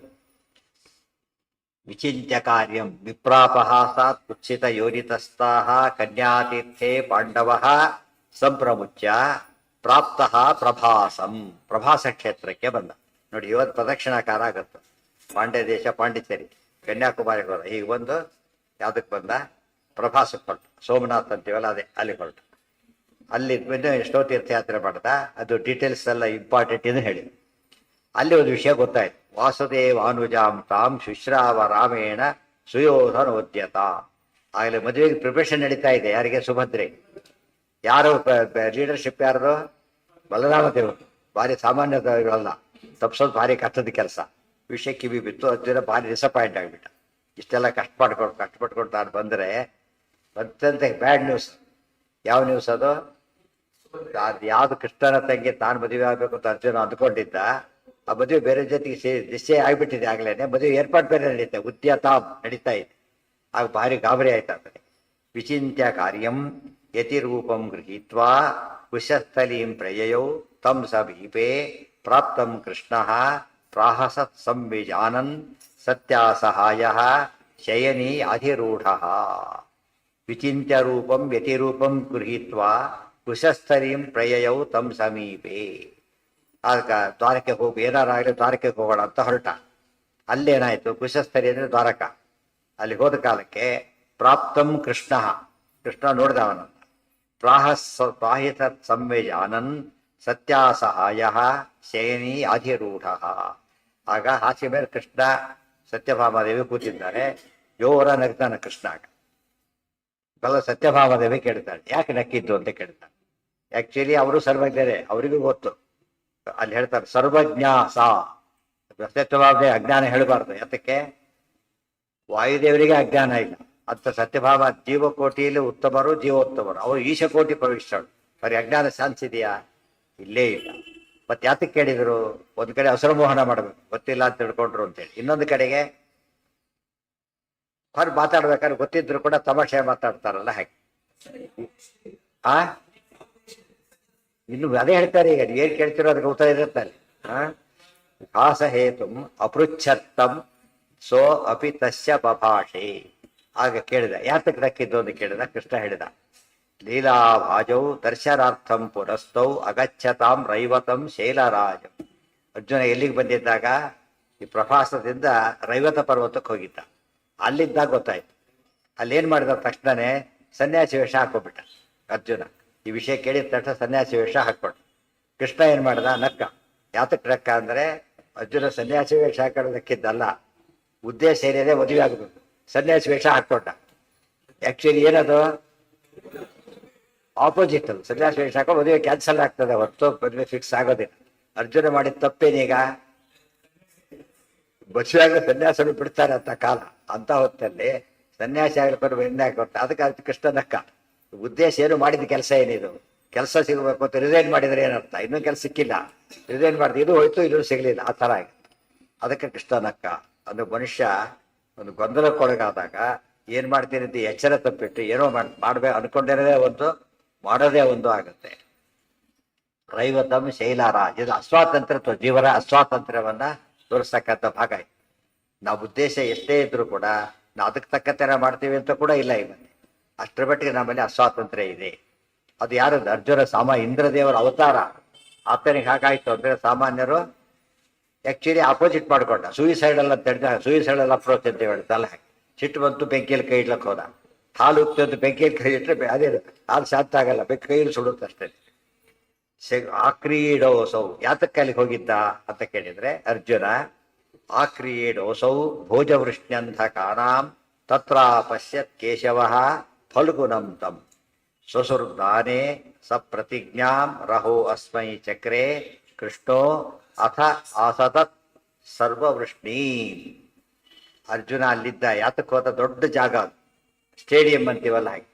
ವಿಚಿಂತ್ಯ ಕಾರ್ಯಂ ವಿಪ್ರಾಪಹಾಸಾತ್ ಕುತ್ಸಿತ ಯೋನಿತಸ್ಥಾಃ ಕನ್ಯಾತೀರ್ಥೇ ಪಾಂಡವಃ ಸಂಪ್ರಮುಚ್ಯ ಪ್ರಾಪ್ತಃ ಪ್ರಭಾಸಂ. ಪ್ರಭಾಸ ಕ್ಷೇತ್ರಕ್ಕೆ ಬಂದ. ನೋಡಿ, ಇವತ್ತು ಪ್ರದಕ್ಷಿಣಾಕಾರ ಆಗುತ್ತೆ. ಪಾಂಡ್ಯ ದೇಶ ಪಾಂಡಿಚೇರಿ, ಕನ್ಯಾಕುಮಾರಿಗೆ ಹೋದ. ಈಗ ಬಂದು ಯಾವುದಕ್ಕೆ ಬಂದ, ಪ್ರಭಾಸಕ್ಕೆ ಹೊರಟು, ಸೋಮನಾಥ್ ಅಂತೀವಲ್ಲ ಅದೇ ಅಲ್ಲಿಗೆ ಹೊರಟು. ಅಲ್ಲಿ ಬಂದು ಎಷ್ಟೋ ತೀರ್ಥಯಾತ್ರೆ ಮಾಡ್ದ. ಅದು ಡೀಟೇಲ್ಸ್ ಎಲ್ಲ ಇಂಪಾರ್ಟೆಂಟ್ ಎಂದು ಹೇಳಿ. ಅಲ್ಲಿ ಒಂದು ವಿಷಯ ಗೊತ್ತಾಯ್ತು. ವಾಸುದೇವಾನುಜಾಂ ತಾಂ ಶುಶ್ರಾವ ರಾಮೇಣ ಸುಯೋಧನೋದ್ಯತ. ಆಗಲೇ ಮದುವೆಗೆ ಪ್ರಿಪರೇಷನ್ ನಡೀತಾ ಇದೆ. ಯಾರಿಗೆ? ಸುಭದ್ರೆ. ಯಾರು ಲೀಡರ್ಶಿಪ್ ಯಾರ್ದು? ಬಲರಾಮ ದೇವರು. ಭಾರಿ ಸಾಮಾನ್ಯದಲ್ಲ, ತಪ್ಸೋದು ಭಾರಿ ಕಷ್ಟದ ಕೆಲಸ. ವಿಷಯ ಕಿವಿ ಬಿತ್ತು. ಅರ್ಜುನ ಭಾರಿ ಡಿಸಪಾಯಿಂಟ್ ಆಗಿಬಿಟ್ಟ. ಇಷ್ಟೆಲ್ಲ ಕಷ್ಟಪಟ್ಕೊಂಡು ತಾನು ಬಂದರೆ ಅತ್ಯಂತ ಬ್ಯಾಡ್ ನ್ಯೂಸ್. ಯಾವ ನ್ಯೂಸ್ ಅದು? ಯಾವ್ದು ಕೃಷ್ಣನ ತಂಗಿ ತಾನು ಮದುವೆ ಆಗ್ಬೇಕು ಅಂತ ಅರ್ಜುನ ಅಂದ್ಕೊಂಡಿದ್ದ, ಆ ಮದುವೆ ಬೇರೆ ಜೊತೆಗೆ ನಿಶ್ಚಯ ಆಗ್ಬಿಟ್ಟಿದೆ. ಆಗ್ಲೇನೆ ಮದುವೆ ಏರ್ಪಾಡು ಬೇರೆ ನಡೀತಾ, ಉದ್ಯತಾಂ ನಡೀತಾ ಇದೆ. ಆಗ ಭಾರಿ ಗಾಬರಿ ಆಯ್ತಾಗ್ತದೆ. ವಿಚಿಂತ್ಯ ಕಾರ್ಯಂ ಯತಿರೂಪಂ ಗೃಹೀತ್ವಾ ಕುಶಸ್ಥಲೀಂ ಪ್ರಯಯೌ ತಂ ಸಮೀಪೆ ಪ್ರಾಪ್ತಂ ಕೃಷ್ಣ ಪ್ರಾಹಸತ್ ಸಂವಿಜಾನನ್ ಸತ್ಯಾಸಹಾಯ ಶಯನಿ ಅಧಿರೂಢ. ವಿಚಿಂತ್ಯ ರೂಪಂ ಯತಿರೂಪಂ ಗೃಹೀತ್ವಾ ಕುಶಸ್ಥಲೀಂ ಪ್ರಯಯೌ ತಂ ಸಮೀಪೆ. ಆಗ ದ್ವಾರಕ್ಕೆ ಹೋಗಿ, ಏನಾರಾಗಲಿ ದ್ವಾರಕ್ಕೆ ಹೋಗೋಣ ಅಂತ ಹೊರಟ. ಅಲ್ಲೇನಾಯ್ತು? ಕುಶಸ್ಥಲಿ ಅಂದ್ರೆ ದ್ವಾರಕ. ಅಲ್ಲಿ ಹೋದ ಕಾಲಕ್ಕೆ ಪ್ರಾಪ್ತಂ ಕೃಷ್ಣ, ಕೃಷ್ಣ ನೋಡಿದ ಅವನನ್ನು. ಪ್ರಾಹಿತ ಸಂವೇಜಾನನ್ ಸತ್ಯಾಸಹಾಯ ಶಯನಿ ಅಧಿರೂಢ. ಆಗ ಹಾಸಿಗೆ ಮೇಲೆ ಕೃಷ್ಣ ಸತ್ಯಭಾಮಾದೇವಿ ಕೂತಿದ್ದಾರೆ. ಯೋರ ನಗ್ತಾನ ಕೃಷ್ಣ. ಬಲ್ಲ ಸತ್ಯಭಾಮಾದೇವಿ ಕೇಳ್ತಾಳೆ, ಯಾಕೆ ನಕ್ಕಿದ್ದು ಅಂತ ಕೇಳ್ತಾಳೆ. ಆಕ್ಚುಲಿ ಅವರು ಸರ್ವಜ್ಞರೇ, ಅವರಿಗೂ ಗೊತ್ತು. ಅಲ್ಲಿ ಹೇಳ್ತಾರೆ ಸರ್ವಜ್ಞ ಸಾ. ಸತ್ಯಭಾಮದೇವಿ ಅಜ್ಞಾನ ಹೇಳಬಾರ್ದು. ಯಾತಕ್ಕೆ? ವಾಯುದೇವರಿಗೆ ಅಜ್ಞಾನ ಇಲ್ಲ ಅಂತ. ಸತ್ಯಭಾಮ ಜೀವಕೋಟಿಯಲ್ಲಿ ಉತ್ತಮರು, ಜೀವೋತ್ತಮರು. ಅವರು ಈಶಕೋಟಿ ಪ್ರವಿಷ್ಟರು. ಅವ್ರಿಗೆ ಅಜ್ಞಾನ ಚಾನ್ಸ್ ಇದೆಯಾ? ಇಲ್ಲೇ ಇಲ್ಲ. ಮತ್ತೆ ಯಾತಕ್ಕೆ ಕೇಳಿದ್ರು? ಒಂದ್ ಕಡೆ ಅಸುರಮೋಹನ ಮಾಡಬೇಕು, ಗೊತ್ತಿಲ್ಲ ಅಂತ ತಿಳ್ಕೊಂಡ್ರು ಅಂತೇಳಿ. ಇನ್ನೊಂದು ಕಡೆಗೆ ಹೊರ ಮಾತಾಡ್ಬೇಕಾದ್ರೆ ಗೊತ್ತಿದ್ರು ಕೂಡ ತಮಾಷೆ ಮಾತಾಡ್ತಾರಲ್ಲ ಹಾಗೆ. ಆ ಇನ್ನು ಅದೇ ಹೇಳ್ತಾರೆ. ಈಗ ಏನ್ ಕೇಳ್ತಿರೋ ಅದಕ್ಕೆ ಉತ್ತರ ಇರುತ್ತಲ್ಲಿ. ಕಾಸ ಹೇತುಂ ಅಪೃಚ್ಛತ್ತಂ ಸೋ ಅಪಿ ತಸ್ಯ ಬಭಾಷೆ. ಆಗ ಕೇಳಿದ, ಯಾತಕ್ಕೆ ದಕ್ಕಿದ್ದು ಅಂತ ಕೇಳಿದ. ಕೃಷ್ಣ ಹೇಳಿದ, ಲೀಲಾಭಾಜೌ ದರ್ಶನಾರ್ಥಂ ಪುರಸ್ತೌ ಅಗಚ್ಚತಾಂ ರೈವತಂ ಶೈಲರಾಜಂ. ಅರ್ಜುನ ಎಲ್ಲಿಗೆ ಬಂದಿದ್ದಾಗ? ಈ ಪ್ರಭಾಸದಿಂದ ರೈವತ ಪರ್ವತಕ್ಕೆ ಹೋಗಿದ್ದ. ಅಲ್ಲಿದ್ದಾಗ ಗೊತ್ತಾಯ್ತು. ಅಲ್ಲೇನ್ ಮಾಡಿದ ತಕ್ಷಣನೇ ಸನ್ಯಾಸಿ ವೇಷ ಹಾಕೋಬಿಟ್ಟ ಅರ್ಜುನ. ಈ ವಿಷಯ ಕೇಳಿದ ತಕ್ಷಣ ಸನ್ಯಾಸಿ ವೇಷ ಹಾಕ್ಕೊಟ್ಟ. ಕೃಷ್ಣ ಏನ್ ಮಾಡ್ದ? ನಕ್ಕ. ಯಾತಕ್ಕೆ ನಕ್ಕ ಅಂದ್ರೆ ಅರ್ಜುನ ಸನ್ಯಾಸಿ ವೇಷ ಹಾಕೊಳ್ಳೋದಕ್ಕಿದ್ದಲ್ಲ, ಉದ್ದೇಶ ಏನಿದೆ ಮದುವೆ ಆಗಬೇಕು. ಸನ್ಯಾಸಿ ವೇಷ ಹಾಕ್ಕೊಟ್ಟ. ಆಕ್ಚುಲಿ ಏನದು? ಆಪೋಸಿಟ್ ಅದು. ಸನ್ಯಾಸಿ ವೇಷ ಹಾಕೊಂಡು ಮದುವೆ ಕ್ಯಾನ್ಸಲ್ ಆಗ್ತದೆ ಹೊತ್ತು ಮದುವೆ ಫಿಕ್ಸ್ ಆಗೋದಿಲ್ಲ. ಅರ್ಜುನ ಮಾಡಿದ ತಪ್ಪೇನೀಗ? ಮದುವೆಯಾಗ ಸನ್ಯಾಸರು ಬಿಡ್ತಾರೆ ಅಂತ ಕಾಲ. ಅಂತ ಹೊತ್ತಲ್ಲಿ ಸನ್ಯಾಸಿ ಆಗ್ಲಿಕ್ಕೆ ಎಣ್ಣೆ ಹಾಕೊಟ್ಟ. ಅದಕ್ಕೆ ಕೃಷ್ಣ ನಕ್ಕ. ಉದ್ದೇಶ ಏನು? ಮಾಡಿದ ಕೆಲಸ ಏನಿದು? ಕೆಲಸ ಸಿಗಬೇಕು ಅಂತ ರಿಸೈನ್ ಮಾಡಿದ್ರೆ ಏನರ್ಥ? ಇನ್ನೂ ಕೆಲಸ ಸಿಕ್ಕಿಲ್ಲ, ರಿಸೈನ್ ಮಾಡಿದ್ರೆ ಇದು ಹೋಯ್ತು, ಇದು ಸಿಗ್ಲಿಲ್ಲ, ಆ ಥರ ಆಗಿದೆ. ಅದಕ್ಕೆ ಕೃಷ್ಣ ನಕ್ಕ. ಅಂದ್ರೆ ಮನುಷ್ಯ ಒಂದು ಗೊಂದಲಕ್ಕೊಳಗಾದಾಗ ಏನ್ ಮಾಡ್ತೀನಿ ಅಂತ ಎಚ್ಚರ ತಪ್ಪಿಟ್ಟು ಏನೋ ಮಾಡ್ಬೇಕು ಅನ್ಕೊಂಡಿರೋದೇ ಒಂದು, ಮಾಡೋದೇ ಒಂದು ಆಗುತ್ತೆ. ರೈವತಂ ಶೈಲಾರಾಜ್. ಇದು ಅಸ್ವಾತಂತ್ರ್ಯ, ಜೀವನ ಅಸ್ವಾತಂತ್ರ್ಯವನ್ನ ತೋರಿಸ್ತಕ್ಕಂಥ ಭಾಗ ಇದೆ. ನಾವು ಉದ್ದೇಶ ಎಷ್ಟೇ ಇದ್ರು ಕೂಡ ನಾವು ಅದಕ್ಕೆ ತಕ್ಕಂತೆ ಮಾಡ್ತೀವಿ ಅಂತ ಕೂಡ ಇಲ್ಲ. ಇವತ್ತು ಅಷ್ಟರ ಮಟ್ಟಿಗೆ ನಮ್ಮಲ್ಲಿ ಅಸ್ವಾತಂತ್ರ್ಯ ಇದೆ. ಅದು ಯಾರದ್ದು? ಅರ್ಜುನ ಇಂದ್ರದೇವರ ಅವತಾರ. ಆತನಿಗೆ ಹಾಗಾಯ್ತು ಅಂದ್ರೆ ಸಾಮಾನ್ಯರು ಆಕ್ಚುಲಿ ಆಪೋಸಿಟ್ ಮಾಡ್ಕೊಂಡ. ಸೂಯಿಸೈಡಲ್ ಅಂತ ಹೇಳಿದ, ಸೂಯಿಸೈಡಲ್ ಅಪ್ರೋಚ್ ಅಂತ ಹೇಳ್ತಲ್ಲ. ಸಿಟ್ಟು ಬಂತು, ಬೆಂಕಿಯಲ್ಲಿ ಕೈ ಇಡ್ಲಕ್ಕೆ ಹೋದ. ಹಾಲು ಉಕ್ತಂತ ಬೆಂಕಿಯಲ್ಲಿ ಕೈ ಇಟ್ಟರೆ ಅದೇ ಹಾಲು ಶಾಂತ ಆಗಲ್ಲ, ಕೈಯಲ್ಲಿ ಸುಡುತ್ತೆ ಅಷ್ಟೇ. ಆಕ್ರೀಡೋಸೌ. ಯಾತಕ್ಕೆ ಅಲ್ಲಿಗೆ ಹೋಗಿದ್ದ ಅಂತ ಕೇಳಿದ್ರೆ ಅರ್ಜುನ ಆಕ್ರೀಡೋಸೌ ಭೋಜವೃಷ್ಣ್ಯಂಧಕಾನಾಂ ತತ್ರ ಪಶ್ಯತ್ ಕೇಶವ ಫಲ್ಗುನಂ ತಂ ಸ್ವಸುರ್ದಾನೆ ಸ ಪ್ರತಿಜ್ಞಾಂ ರಹೋ ಅಸ್ಮೈ ಚಕ್ರೆ ಕೃಷ್ಣೋ ಅಥ ಆಸತತ್ ಸರ್ವವೃಷ್ಣಿ. ಅರ್ಜುನ ಅಲ್ಲಿದ್ದ. ಯಾತಕ್ಕೆ ಹೋದ? ದೊಡ್ಡ ಜಾಗ, ಸ್ಟೇಡಿಯಂ ಅಂತೀವಲ್ಲ ಹಾಗೆ.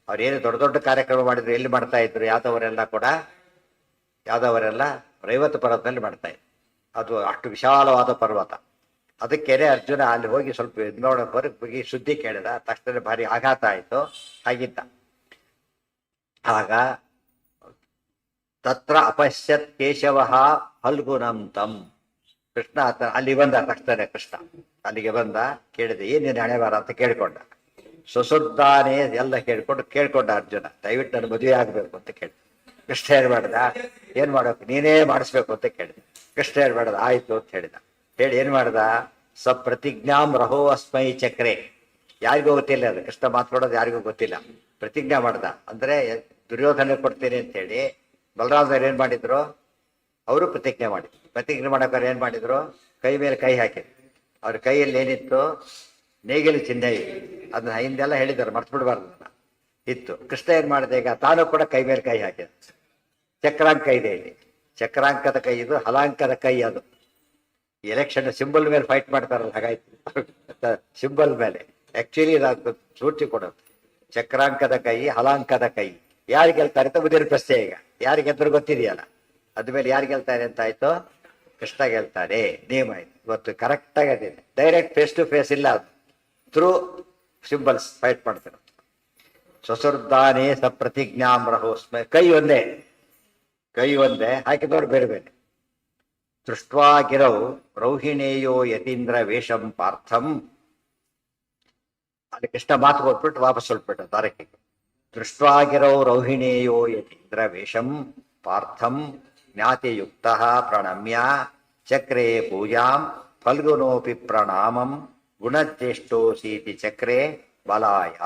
ಅವ್ರೇನು ದೊಡ್ಡ ದೊಡ್ಡ ಕಾರ್ಯಕ್ರಮ ಮಾಡಿದ್ರು ಎಲ್ಲಿ ಮಾಡ್ತಾ ಇದ್ರು? ಯಾದವರೆಲ್ಲ ರೈವತ ಪರ್ವತದಲ್ಲಿ ಮಾಡ್ತಾ ಇದ್ರು. ಅದು ಅಷ್ಟು ವಿಶಾಲವಾದ ಪರ್ವತ. ಅದಕ್ಕೇನೆ ಅರ್ಜುನ ಅಲ್ಲಿ ಹೋಗಿ ಸ್ವಲ್ಪ ನೋಡೋಕೆ ಹೋಗಿ ಸುದ್ದಿ ಕೇಳಿದ. ತಕ್ಷಣ ಭಾರಿ ಆಘಾತ ಆಯಿತು. ಹಾಗಿದ್ದ. ಆಗ ತತ್ರ ಅಪಶ್ಯತ್ ಕೇಶವ ಫಲ್ಗುನಂ ತಂ. ಕೃಷ್ಣ ಅಲ್ಲಿ ಬಂದ. ತಕ್ಷಣ ಕೃಷ್ಣ ಅಲ್ಲಿಗೆ ಬಂದ. ಕೇಳಿದೆ, ಏನೇನು ಹಣೆಬಾರ ಅಂತ ಕೇಳ್ಕೊಂಡ. ಸುಸುದ್ದಾನೆ ಎಲ್ಲ ಕೇಳ್ಕೊಂಡ ಅರ್ಜುನ. ದಯವಿಟ್ಟು ನನ್ನ ಮದುವೆ ಆಗ್ಬೇಕು ಅಂತ ಕೇಳಿ. ಕೃಷ್ಣ ಏನ್ ಮಾಡ್ದ? ಏನ್ ಮಾಡ್ಬೇಕು? ನೀನೇ ಮಾಡಿಸ್ಬೇಕು ಅಂತ ಕೇಳಿದ. ಕೃಷ್ಣ ಏನ್ ಮಾಡ್ದ? ಆಯ್ತು ಅಂತ ಹೇಳಿದ. ಹೇಳಿ ಏನ್ ಮಾಡ್ದ? ಸ ಪ್ರತಿಜ್ಞಾಂ ರಹೋ ಅಸ್ಮೈ ಚಕ್ರೆ. ಯಾರಿಗೂ ಗೊತ್ತಿಲ್ಲ ಅದು, ಕೃಷ್ಣ ಮಾತಾಡೋದು ಯಾರಿಗೂ ಗೊತ್ತಿಲ್ಲ. ಪ್ರತಿಜ್ಞಾ ಮಾಡ್ದ ಅಂದ್ರೆ ದುರ್ಯೋಧನ ಕೊಡ್ತೇನೆ ಅಂತೇಳಿ. ಬಲರಾಮರು ಏನ್ ಮಾಡಿದ್ರು, ಅವರು ಪ್ರತಿಜ್ಞೆ ಮಾಡಿದ್ರು. ಪ್ರತಿಜ್ಞೆ ಮಾಡೋಕೆ ಏನ್ ಮಾಡಿದ್ರು, ಕೈ ಮೇಲೆ ಕೈ ಹಾಕಿದ್ರು. ಅವ್ರ ಕೈಯಲ್ಲಿ ಏನಿತ್ತು, ನೇಗಿಲು ಚಿಹ್ನೆ ಇತ್ತು. ಅದನ್ನ ಹಿಂದೆಲ್ಲ ಹೇಳಿದ್ದಾರೆ, ಮರ್ತು ಬಿಡಬಾರ್ದು ಇತ್ತು. ಕೃಷ್ಣ ಏನ್ ಮಾಡಿದೆ, ಈಗ ತಾನು ಕೂಡ ಕೈ ಮೇಲೆ ಕೈ ಹಾಕಿದ. ಚಕ್ರಾಂಕ ಇದೆ ಇಲ್ಲಿ, ಚಕ್ರಾಂಕದ ಕೈ ಇದು, ಹಲಾಂಕದ ಕೈ ಅದು. ಎಲೆಕ್ಷನ್ ಸಿಂಬಲ್ ಮೇಲೆ ಫೈಟ್ ಮಾಡ್ತಾರಲ್ಲ, ಹಾಗಾಯ್ತು ಸಿಂಬಲ್ ಮೇಲೆ. ಆಕ್ಚುಲಿ ಇದು ಸೂಚಿ ಕೊಡೋದು. ಚಕ್ರಾಂಕದ ಕೈ, ಹಲಾಂಕದ ಕೈ. ಯಾರು ಗೆಲ್ತಾರೆ ಅಂತ ಮುದಿರ ಪ್ರಶ್ನೆ. ಈಗ ಯಾರು ಗೆದ್ರು ಗೊತ್ತಿದೆಯಲ್ಲ, ಅದ್ಮೇಲೆ ಯಾರು ಗೆಲ್ತಾರೆ ಅಂತ ಆಯ್ತು, ಕೃಷ್ಣ ಗೆಲ್ತಾರೆ. ನೇಮ್ ಆಯ್ತು. ಇವತ್ತು ಕರೆಕ್ಟ್ ಆಗಿದೆ, ಡೈರೆಕ್ಟ್ ಫೇಸ್ ಟು ಫೇಸ್ ಇಲ್ಲ, ಅದು ಥ್ರೂ ಸಿಂಬಲ್ಸ್ ಫೈಟ್ ಮಾಡ್ತಾರೆ. ಸ್ವಸುರ್ದಾನೇ ಸ ಪ್ರತಿಜ್ಞಾಂ ರಹೋಸ್ಮೈ. ಕೈ ಒಂದೇ, ಕೈ ಒಂದೇ ಹಾಕಿದವ್ರು ಬೇರೆ ಬೇರೆ. ದೃಷ್ಟ್ವಾ ಗಿರೌ ರೌಹಿಣೇಯೋ ಯತೀಂದ್ರ ವೇಷಂ ಪಾರ್ಥಂ. ಅಲ್ಲಿ ಕೃಷ್ಣ ಮಾತು ಕೊಟ್ಬಿಟ್ಟು ವಾಪಸ್ ಹೊರಟ್ಬಿಟ್ಟು ದ್ವಾರಕ್ಕೆ. ದೃಷ್ಟ್ವಾ ಗಿರೌ ರೌಹಿಣೇಯೋ ಯತೀಂದ್ರ ವೇಷಂ ಪಾರ್ಥಂ ಜ್ಞಾತಿಯುಕ್ತ ಪ್ರಣಮ್ಯ ಚಕ್ರೆ ಪೂಜಾಂ ಫಲ್ಗುನೋಪಿ ಪ್ರಣಾಮಂ ಗುಣಜ್ಯೇಷ್ಠೋಸೀತಿ ಚಕ್ರೆ ಬಲಾಯ.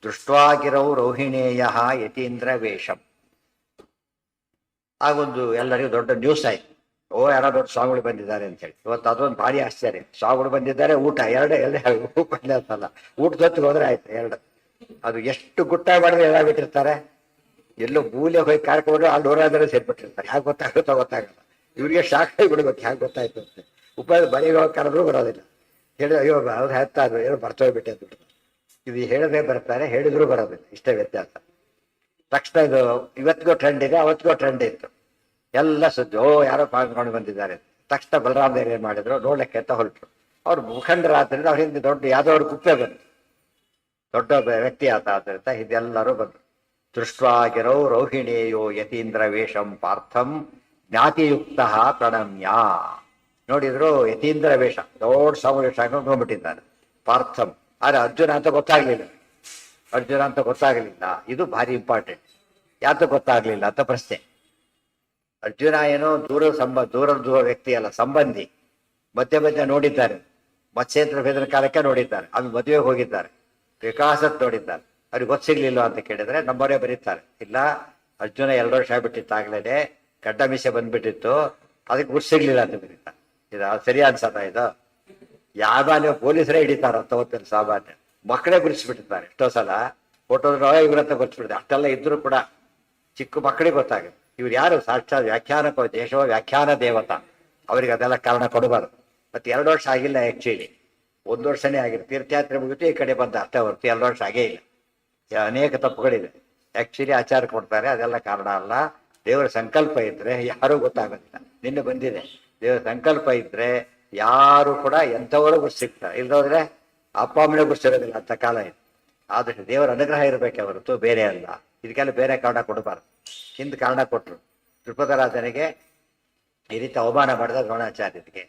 ದೃಷ್ಟ್ವಾ ಗಿರೌ ರೌಹಿಣೇಯ ಯತೀಂದ್ರ ವೇಷಂ. ಆಗೊಂದು ಎಲ್ಲರಿಗೂ ದೊಡ್ಡ ನ್ಯೂಸ್ ಆಯ್ತು. ಓ, ಯಾರೋ ದೊಡ್ಡ ಸ್ವಾಮಿಗಳು ಬಂದಿದ್ದಾರೆ ಅಂತ ಹೇಳಿ. ಇವತ್ತು ಅದೊಂದು ಭಾರಿ ಆಶ್ಚರ್ಯ. ಸ್ವಾಮಿಗಳು ಬಂದಿದ್ದಾರೆ, ಊಟ ಎರಡೇ ಅಂತಲ್ಲ, ಊಟದ ಹೊತ್ತಿಗೆ ಹೋದ್ರೆ ಆಯ್ತು ಎರಡು. ಅದು ಎಷ್ಟು ಗುಟ್ಟ ಮಾಡಿದ್ರೆ ಎಲ್ಲ ಬಿಟ್ಟಿರ್ತಾರೆ. ಎಲ್ಲೋ ಮೂಲೆ ಹೋಗಿ ಕಾರ್ಕೊಂಡು ಅಲ್ಲಿ ನೂರಾದ್ರೆ ಸೇರ್ಬಿಟ್ಟಿರ್ತಾರೆ. ಯಾಕೆ ಗೊತ್ತಾಗುತ್ತೋ ಗೊತ್ತಾಗಲ್ಲ. ಇವ್ರಿಗೆ ಶಾಕ್ ಆಗಿ ಬಿಡ್ಬೇಕು, ಹ್ಯಾಗೆ ಗೊತ್ತಾಯ್ತು ಅಂತ. ಉಪಾಯ ಬರೀ ಕರೆದ್ರೂ ಬರೋದಿಲ್ಲ. ಹೇಳಿ ಅಯ್ಯೋ ಅವ್ರು ಹೇಳ್ತಾ ಇದ್ರು, ಏನೋ ಬರ್ತೋಗ್ಬಿಟ್ಟೆ ಅಂದ್ಬಿಟ್ಟು. ಇದು ಹೇಳದೆ ಬರ್ತಾರೆ, ಹೇಳಿದ್ರು ಬರೋದಿಲ್ಲ. ಇಷ್ಟೇ ವ್ಯತ್ಯಾಸ. ತಕ್ಷಣ ಇದು ಇವತ್ತಿಗೂ ಟ್ರೆಂಡ್ ಇದೆ, ಅವತ್ತಿಗೂ ಟ್ರೆಂಡ್ ಇತ್ತು. ಎಲ್ಲ ಸುದ್ದಿ, ಓ ಯಾರೋ ಪಾಲ್ಕೊಂಡು ಬಂದಿದ್ದಾರೆ. ತಕ್ಷಣ ಬಲರಾಮದೇವರು ಏನ್ ಮಾಡಿದ್ರು, ನೋಡ್ಲಿಕ್ಕೆ ಅಂತ ಹೊರಟರು. ಅವ್ರು ಮುಖಂಡರಾದ್ರಿಂದ ಅವ್ರ ಹಿಂದೆ ದೊಡ್ಡ ಯಾವ್ದೋ ಅವ್ರ ಕುಪ್ಪೆ ಬಂತು. ದೊಡ್ಡ ವ್ಯಕ್ತಿ ಆತ ಆದ್ರಿಂದ ಇದೆಲ್ಲರೂ ಬಂದರು. ದೃಷ್ಟ್ವಾಗಿರೌ ರೌಹಿಣೇಯೋ ಯತೀಂದ್ರ ವೇಷಂ ಪಾರ್ಥಂ ಜ್ಞಾತಿಯುಕ್ತ ಪ್ರಣಮ್ಯ. ನೋಡಿದ್ರು ಯತೀಂದ್ರ ವೇಷ, ದೊಡ್ಡ ಸಮಾವೇಶ ಹಾಕೊಂಡ್ಬಿಟ್ಟಿದ್ದಾನೆ ಪಾರ್ಥಂ. ಆದ್ರೆ ಅರ್ಜುನ ಅಂತ ಗೊತ್ತಾಗ್ಲಿಲ್ಲ. ಅರ್ಜುನ ಅಂತ ಗೊತ್ತಾಗಲಿಲ್ಲ. ಇದು ಭಾರಿ ಇಂಪಾರ್ಟೆಂಟ್. ಯಾತ ಗೊತ್ತಾಗ್ಲಿಲ್ಲ ಅಂತ ಪ್ರಶ್ನೆ. ಅರ್ಜುನ ಏನೋ ದೂರ ವ್ಯಕ್ತಿ ಅಲ್ಲ, ಸಂಬಂಧಿ. ಮಧ್ಯೆ ನೋಡಿದ್ದಾರೆ. ಮತ್ಸ್ಯೇಂದ್ರ ಭೇದನ ಕಾಲಕ್ಕೆ ನೋಡಿದ್ದಾರೆ. ಆಮೇಲೆ ಮದುವೆಗೆ ಹೋಗಿದ್ದಾರೆ. ವಿಕಾಸತ್ ನೋಡಿದ್ದಾರೆ. ಅವ್ರಿಗೆ ಗೊತ್ತಿರ್ಲಿಲ್ಲ ಅಂತ ಕೇಳಿದ್ರೆ ನಮ್ಮವರೇ ಬರೀತಾರೆ, ಇಲ್ಲ ಅರ್ಜುನ 2 ವರ್ಷ ಆಗ್ಬಿಟ್ಟಿತ್ತಾಗ್ಲೇನೆ, ಗಡ್ಡ ಮೀಸೆ ಬಂದ್ಬಿಟ್ಟಿತ್ತು, ಅದಕ್ಕೆ ಗುರ್ಸಿರ್ಲಿಲ್ಲ ಅಂತ ಬರೀತಾರೆ. ಇದು ಸರಿ ಅನ್ಸತ್ತ? ಇದು ಯಾವ್ದಾನ ಪೊಲೀಸರೇ ಹಿಡಿತಾರ ಅಂತ ಗೊತ್ತಿಲ್ಲ. ಸಾಮಾನ್ಯ ಮಕ್ಕಳೇ ಗುರುತಿಸ್ಬಿಟ್ಟಿರ್ತಾರೆ. ಎಷ್ಟೋ ಸಲ ಫೋಟೋದ್ರ ಇವರಂತ ಗೊತ್ತಿಬಿಡುತ್ತೆ. ಅಷ್ಟೆಲ್ಲ ಇದ್ರು ಕೂಡ ಚಿಕ್ಕ ಮಕ್ಕಳಿಗೆ ಗೊತ್ತಾಗುತ್ತೆ ಇವ್ರು ಯಾರು. ಸಾಕ್ಷಾತ್ ವ್ಯಾಖ್ಯಾನಕ್ಕೋ ದೇಶೋ ವ್ಯಾಖ್ಯಾನ ದೇವತಾ. ಅವ್ರಿಗೆ ಅದೆಲ್ಲ ಕಾರಣ ಕೊಡಬಾರ್ದು. ಮತ್ತೆ 2 ವರ್ಷ ಆಗಿಲ್ಲ, ಆಕ್ಚುಲಿ 1 ವರ್ಷನೇ ಆಗಿಲ್ಲ. ತೀರ್ಥಯಾತ್ರೆ ಮುಗಿತು ಈ ಕಡೆ ಬಂದ ಅಷ್ಟೇ ಹೊರತು 2 ವರ್ಷ ಆಗೇ ಇಲ್ಲ. ಅನೇಕ ತಪ್ಪುಗಳಿದೆ. ಆಕ್ಚುಲಿ ಆಚಾರ ಕೊಡ್ತಾರೆ, ಅದೆಲ್ಲ ಕಾರಣ ಅಲ್ಲ. ದೇವರ ಸಂಕಲ್ಪ ಇದ್ರೆ ಯಾರೂ ಗೊತ್ತಾಗೋದಿಲ್ಲ. ನಿನ್ನೆ ಬಂದಿದೆ, ದೇವರ ಸಂಕಲ್ಪ ಇದ್ರೆ ಯಾರು ಕೂಡ ಎಂಥವರು ಗುರ್ಸಿಗ್ತಾರೆ. ಇಲ್ಲದೋದ್ರೆ ಅಪ್ಪ ಅಮ್ಮನೇ ಗುರ್ಸಿರೋದಿಲ್ಲ ಅಂತ ಕಾಲ ಇದೆ. ಆದಷ್ಟು ದೇವರ ಅನುಗ್ರಹ ಇರಬೇಕೆ ಹೊರತು ಬೇರೆ ಅಲ್ಲ. ಇದಕ್ಕೆಲ್ಲ ಬೇರೆ ಕಾರಣ ಕೊಡಬಾರ್ದು. ಹಿಂದೆ ಕಾರಣ ಕೊಟ್ಟರು. ದ್ರುಪದರಾಜನಿಗೆ ಈ ರೀತಿ ಅವಮಾನ ಮಾಡಿದ ದ್ರೋಣಾಚಾರ್ಯರಿಗೆ.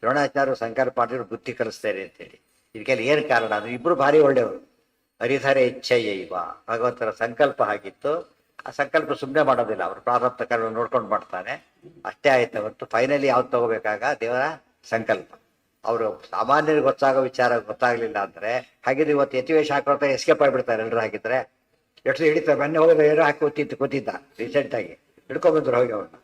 ದ್ರೋಣಾಚಾರ್ಯರು ಸಂಕಲ್ಪ ಮಾಡಿದ್ರು ಬುದ್ಧಿ ಕಲಿಸ್ತೇನೆ ಅಂತೇಳಿ. ಇದಕ್ಕೆಲ್ಲ ಏನು ಕಾರಣ ಅಂದ್ರೆ ಇಬ್ರು ಭಾರಿ ಒಳ್ಳೆಯವರು. ಹರಿಧರೆ ಇಚ್ಛೆಯ ಇವ, ಭಗವಂತನ ಸಂಕಲ್ಪ ಆಗಿತ್ತು. ಆ ಸಂಕಲ್ಪ ಸುಮ್ಮನೆ ಮಾಡೋದಿಲ್ಲ, ಅವರು ಪ್ರಾರಬ್ಧ ಕರ್ಮ ನೋಡ್ಕೊಂಡು ಮಾಡ್ತಾನೆ. ಅಷ್ಟೇ ಆಯ್ತು ಹೊರತು ಫೈನಲಿ ಯಾವ್ದು ತಗೋಬೇಕಾಗ ದೇವರ ಸಂಕಲ್ಪ. ಅವರು ಸಾಮಾನ್ಯರಿಗೆ ಗೊತ್ತಾಗೋ ವಿಚಾರ ಗೊತ್ತಾಗ್ಲಿಲ್ಲ ಅಂದ್ರೆ ಹಾಗಿದ್ರೆ ಇವತ್ತು ಯತಿವೇಶ ಹಾಕೊಳ್ತಾ ಎಸ್ಕೇಪ್ ಆಗಿಬಿಡ್ತಾರೆ. ಎಲ್ಲರೂ ಹಾಕಿದ್ರೆ ಎಷ್ಟು ಹಿಡಿತಾರೆ. ಮೊನ್ನೆ ಹೋಗಿದ್ರೆ ಏನೋ ಹಾಕಿ ಕೂತಿದ್ದ ರೀಸೆಂಟ್ ಆಗಿ ಹಿಡ್ಕೊಂಡ್ಬಂದ್ರು ಹೋಗಿ ಅವ್ರನ್ನ.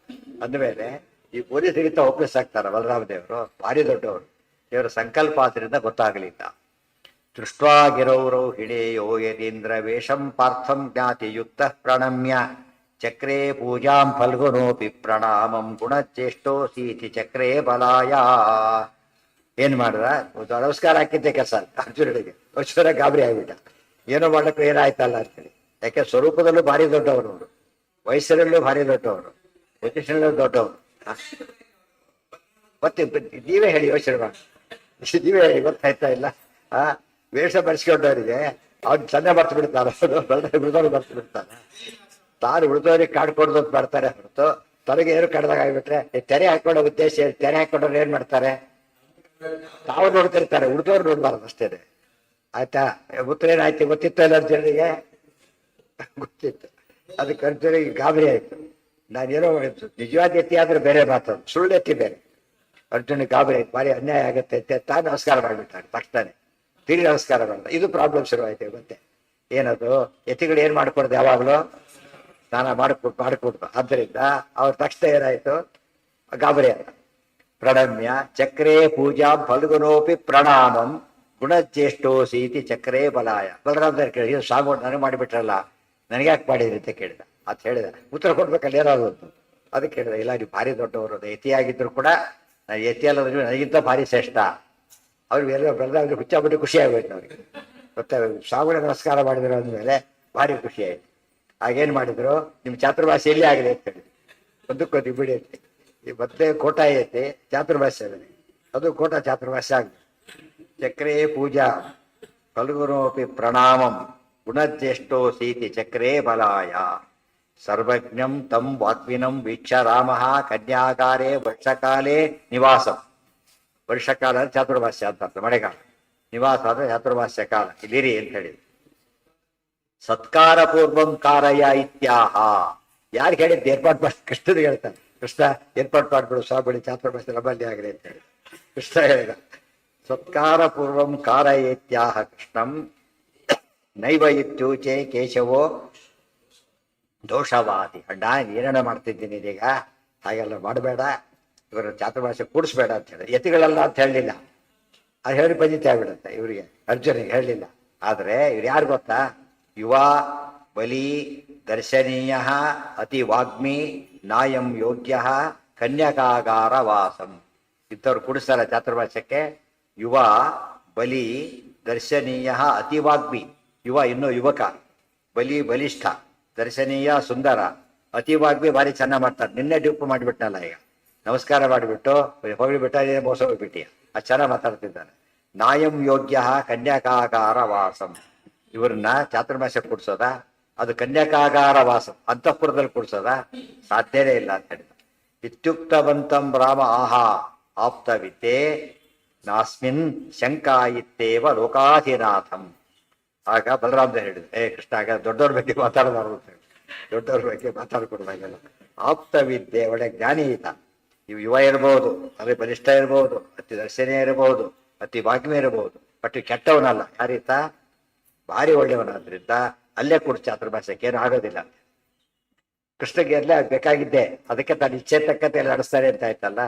ಅಂದಮೇಲೆ ಈ ಪೊಲೀಸ್ ಹಿಡಿತಾ ಒಪ್ಪಿಸ್ ಆಗ್ತಾರ ಬಲರಾಮ ದೇವರು. ಭಾರಿ ದೊಡ್ಡವರು. ದೇವರ ಸಂಕಲ್ಪ ಆದ್ರಿಂದ ಗೊತ್ತಾಗಲಿಲ್ಲ. ದೃಷ್ಟ್ವಾ ಗಿರೌರೌ ಹಿಡೇಯೋ ಯತೀಂದ್ರ ವೇಷಂ ಪಾರ್ಥಂ ಜ್ಞಾತಿಯುಕ್ತ ಪ್ರಣಮ್ಯ ಚಕ್ರೇ ಪೂಜಾಂ ಫಲ್ಗುನೋಪಿ ಪ್ರಣಾಮಂ ಗುಣಚೇಷ್ಟೋಸೀತಿ ಚಕ್ರೇ ಬಲಾಯ. ಏನ್ ಮಾಡ್ದ, ನಮಸ್ಕಾರ ಹಾಕಿದ್ದೆ ಕೆಲಸ ಅರ್ಜುನನಿಗೆ. ಅರ್ಜುನ ಗಾಬರಿ ಆಗ್ಬಿಟ್ಟ, ಏನೋ ಮಾಡ್ಲಿಕ್ಕೆ ಏನಾಯ್ತಲ್ಲ ಅಂತೇಳಿ. ಯಾಕೆ ಸ್ವರೂಪದಲ್ಲೂ ಭಾರಿ ದೊಡ್ಡವರು ಅವರು, ವಯಸ್ಸಿನಲ್ಲೂ ಭಾರಿ ದೊಡ್ಡವರು, ಪೊಸಿಷನಲ್ಲೂ ದೊಡ್ಡವರು. ಮತ್ತೆ ನೀವೇ ಹೇಳಿ, ಯೋಚನೆ ಮಾಡಿ, ನೀವೇ ಹೇಳಿ. ಗೊತ್ತಾಯ್ತಾ ಇಲ್ಲ? ವೇಷ ಬರೆಸ್ಕೊಂಡವರಿಗೆ ಅವ್ನು ಚೆನ್ನ ಬರ್ತು ಬಿಡ್ತಾರೆ, ಬಿಡ್ದವ್ರು ಬರ್ತು ಬಿಡ್ತಾನೆ. ತಾನು ಉಳಿದವ್ರಿಗೆ ಕಾಡ್ಕೊಡ್ದು ಅಂತ ಮಾಡ್ತಾರೆ ಹೊರತು ತನಗೆ ಏನು ಕಡ್ದಾಗ ಆಗ್ಬಿಟ್ರೆ ತೆರೆ ಹಾಕೊಳ್ಳೋ ಉದ್ದೇಶ. ತೆರೆ ಹಾಕೊಂಡವ್ರು ಏನ್ ಮಾಡ್ತಾರೆ, ತಾವು ನೋಡ್ತಿರ್ತಾರೆ, ಉಳಿದವ್ರು ನೋಡ್ಬಾರ್ದು ಅಷ್ಟೇ. ಆಯ್ತಾ? ಉತ್ತರ ಏನಾಯ್ತು ಗೊತ್ತಿತ್ತು ಇಲ್ಲ ಅರ್ಜುನಿಗೆ? ಗೊತ್ತಿತ್ತು. ಅದಕ್ಕೆ ಅರ್ಜುನಿಗೆ ಗಾಬರಿ ಆಯ್ತು. ನಾನೇನೋ ನಿಜವಾದ ಎತ್ತಿ ಆದ್ರೆ ಬೇರೆ ಮಾತು, ಸುಳ್ಳು ಎತ್ತಿ ಬೇರೆ. ಅರ್ಜುನ ಗಾಬರಿ ಭಾರಿ ಅನ್ಯಾಯ ಆಗುತ್ತೆ ಅಂತ ತಾನು ನಮಸ್ಕಾರ ಮಾಡಿಬಿಟ್ಟಾರೆ ತಕ್ಷಣ ತಿರುಗಿ ನಮಸ್ಕಾರ ಮಾಡ್ದ. ಇದು ಪ್ರಾಬ್ಲಮ್ ಶುರುವಾಯ್ತು ಮತ್ತೆ. ಏನದು ಯತಿಗಳು ಏನ್ ಮಾಡ್ಕೊಡ್ದು ಯಾವಾಗಲೂ ಸ್ನಾನ ಮಾಡಿಕೊಡ್ತು. ಆದ್ದರಿಂದ ಅವ್ರ ತಕ್ಷಣ ಏನಾಯ್ತು ಗಾಬರಿ ಅಲ್ಲ. ಪ್ರಣಮ್ಯ ಚಕ್ರೇ ಪೂಜಾ ಫಲ್ಗುನೋಪಿ ಪ್ರಣಾಮಂ ಗುಣಜ್ಯೇಷ್ಠೋಸೀತಿ ಚಕ್ರೇ ಬಲಾಯ. ಬಲರಾಮದಾರ ಕೇಳಿ ಸಾಗು ನನಗೆ ಮಾಡಿಬಿಟ್ರಲ್ಲ, ನನಗೆ ಯಾಕೆ ಮಾಡಿದ್ರಿ ಅಂತ ಕೇಳಿದ. ಅಂತ ಹೇಳಿದ ಉತ್ತರ ಕೊಡ್ಬೇಕಲ್ಲ ಏನಾದ್ರು ಅಂತ. ಅದಕ್ಕೆ ಹೇಳಿದ ಇಲ್ಲ ನೀವು ಭಾರಿ ದೊಡ್ಡವರು, ಯತಿಯಾಗಿದ್ರು ಕೂಡ ಯತಿ ಅಲ್ಲದ್ರೆ ನನಗಿಂತ ಭಾರಿ ಶ್ರೇಷ್ಠ. ಅವ್ರು ಎಲ್ಲ ಬೆಳೆದ ಹುಚ್ಚಾಬಿಟ್ಟು ಖುಷಿ ಆಗೋಯ್ತು ಅವ್ರಿಗೆ. ಮತ್ತೆ ಸಾಗುಣ ನಮಸ್ಕಾರ ಮಾಡಿದ್ರು ಅಂದಮೇಲೆ ಭಾರಿ ಖುಷಿ ಆಯ್ತು. ಹಾಗೇನು ಮಾಡಿದ್ರು, ನಿಮ್ಮ ಚಾತುರ್ಭಾಷೆ ಎಲ್ಲಿ ಆಗಲಿ ಅಂತ ಹೇಳಿದ್ರು. ಒಂದಕ್ಕೊಂದು ಬಿಡಿ ಅಂತ ಈ ಮತ್ತೆ ಕೋಟ ಐತಿ ಚಾತುರ್ಭಾಷೆ ಅದನ್ನೇ, ಅದು ಕೋಟ ಚಾತುರ್ಭಾಷೆ ಆಗಿದೆ. ಚಕ್ರೇ ಪೂಜಾ ಫಲ್ಗುನೋಪಿ ಪ್ರಣಾಮಂ ಗುಣಜ್ಯೇಷ್ಠೋ ಸೀತಿ ಚಕ್ರೇ ಬಲಾಯ. ಸರ್ವಜ್ಞಂ ತಂ ವಾಗ್ವಿನಂ ವೀಕ್ಷ ರಾಮ ಕನ್ಯಾಕಾರೇ ವರ್ಷಕಾಲೇ ನಿವಾಸಂ. ವರ್ಷಕಾಲ ಅಂದ್ರೆ ಚಾತುರ್ಭಾಷ್ಯ ಅಂತ ಅರ್ಥ, ಮಳೆಗಾಲ. ನಿವಾಸ ಅಂದ್ರೆ ಚಾತುರ್ಭಾಷ್ಯ ಕಾಲ. ಇಲ್ಲಿರಿ ಅಂತ ಹೇಳಿ. ಸತ್ಕಾರ ಪೂರ್ವಂ ಕಾರಯ ಇತ್ಯಾಹ. ಯಾರು ಹೇಳಿದ್ದು ಏರ್ಪಾಡು ಮಾಡಿ ಕೃಷ್ಣನಿಗೆ ಹೇಳ್ತಾನೆ. ಕೃಷ್ಣ ಏರ್ಪಾಡು ಮಾಡ್ಬಿಡು ಸ್ವಾಮಿಗಳು ಚಾತುರ್ಭಾಷ್ಯ ನಮ್ಮಲ್ಲಿ ಆಗಲಿ ಅಂತ ಹೇಳಿ ಕೃಷ್ಣ ಹೇಳಿದ. ಸತ್ಕಾರ ಪೂರ್ವಂ ಕಾರಯೇತ್ಯಾಹ ಕೃಷ್ಣಂ ನೈವ ಇತ್ಯೂಚೆ ಕೇಶವೋ ದೋಷವಾದಿ. ಅಣ್ಣ ಏನೇನ ಮಾಡ್ತಿದ್ದೀನಿ ಇದೀಗ, ಹಾಗೆಲ್ಲ ಮಾಡಬೇಡ, ಇವರ ಚಾತುರ್ಭಾಷೆ ಕೂಡಿಸ್ಬೇಡ ಅಂತ ಹೇಳಿ. ಯತಿಗಳಲ್ಲ ಅಂತ ಹೇಳಲಿಲ್ಲ, ಅದು ಹೇಳಿ ಪಂಜಿತಿ ಆಗ್ಬಿಡುತ್ತೆ ಇವರಿಗೆ, ಅರ್ಜುನಿಗೆ ಹೇಳಲಿಲ್ಲ. ಆದರೆ ಇವ್ರು ಯಾರು ಗೊತ್ತಾ, ಯುವ ಬಲಿ ದರ್ಶನೀಯ ಅತಿ ವಾಗ್ಮಿ ನಾಯಂ ಯೋಗ್ಯ ಕನ್ಯಕಾಗಾರ ವಾಸಂ. ಇಂಥವ್ರು ಕೂಡಿಸ್ತಾರ ಚಾತುರ್ಭಾಷ್ಯಕ್ಕೆ. ಯುವ ಬಲಿ ದರ್ಶನೀಯ ಅತಿ ವಾಗ್ಮಿ. ಯುವ ಇನ್ನೂ ಯುವಕ, ಬಲಿ ಬಲಿಷ್ಠ, ದರ್ಶನೀಯ ಸುಂದರ, ಅತಿ ವಾಗ್ಮಿ ಭಾರಿ ಚೆನ್ನಾಗಿ ಮಾಡ್ತಾರೆ. ನಿನ್ನೆ ಡ್ಯೂಪ್ ಮಾಡಿಬಿಟ್ನಲ್ಲ, ಈಗ ನಮಸ್ಕಾರ ಮಾಡಿಬಿಟ್ಟು ಹೋಗಿಬಿಟ್ಟ, ಮೋಸ ಹೋಗ್ಬಿಟ್ಟಿ, ಅದು ಚೆನ್ನಾಗಿ ಮಾತಾಡ್ತಿದ್ದಾನೆ. ನಾಯಂ ಯೋಗ್ಯ ಕನ್ಯಾಕಾಗಾರ ವಾಸಂ. ಇವ್ರನ್ನ ಚಾತುರ್ಮಾಸ ಕೂಡ್ಸೋದ, ಅದು ಕನ್ಯಾಕಾಗಾರ ವಾಸಂ ಅಂತಃಪುರದಲ್ಲಿ ಕೂಡ್ಸೋದ ಸಾಧ್ಯನೇ ಇಲ್ಲ ಅಂತ ಹೇಳಿದ. ಇತ್ಯುಕ್ತವಂತಂ ರಾಮ ಆಹಾ ಆಪ್ತವಿದ್ಯೆ ನಾಸ್ಮಿನ್ ಶಂಕಾ ಇತ್ತೇವ ಲೋಕಾಧಿನಾಥಂ. ಆಗ ಬಲರಾಮದ ಹೇಳಿದ್ರು, ಕೃಷ್ಣ ಆಗ ದೊಡ್ಡವ್ರ ಬಗ್ಗೆ ಮಾತಾಡಬಾರ್ದು ಅಂತ ಹೇಳಿ, ದೊಡ್ಡವ್ರ ಬಗ್ಗೆ ಮಾತಾಡ್ಕೊಡ್ದಾಗೆಲ್ಲ. ಆಪ್ತವಿದ್ಯೆ ಒಳ್ಳೆ ಜ್ಞಾನಿ ಈತ. ಇವು ಯುವ ಇರಬಹುದು, ಅದೇ ಬಲಿಷ್ಠ ಇರಬಹುದು, ಅತಿ ದರ್ಶನೀಯ ಇರಬಹುದು, ಅತಿ ವಾಗ್ಮಿ ಇರಬಹುದು, ಬಟ್ ಕೆಟ್ಟವನಲ್ಲ. ಯಾರೀತ ಭಾರಿ ಒಳ್ಳೆಯವನಾದ್ರಿಂದ ಅಲ್ಲೇ ಕೂಡ ಚಾತುರ್ಭಾಷ್ಯಕ್ಕೆ ಏನು ಆಗೋದಿಲ್ಲ. ಕೃಷ್ಣಗೆ ಎಲ್ಲ ಬೇಕಾಗಿದ್ದೆ, ಅದಕ್ಕೆ ತಾನು ಇಚ್ಛೆ ತಕ್ಕಂತೆ ಎಲ್ಲ ನಡೆಸ್ತಾರೆ ಅಂತ ಆಯ್ತಲ್ಲ.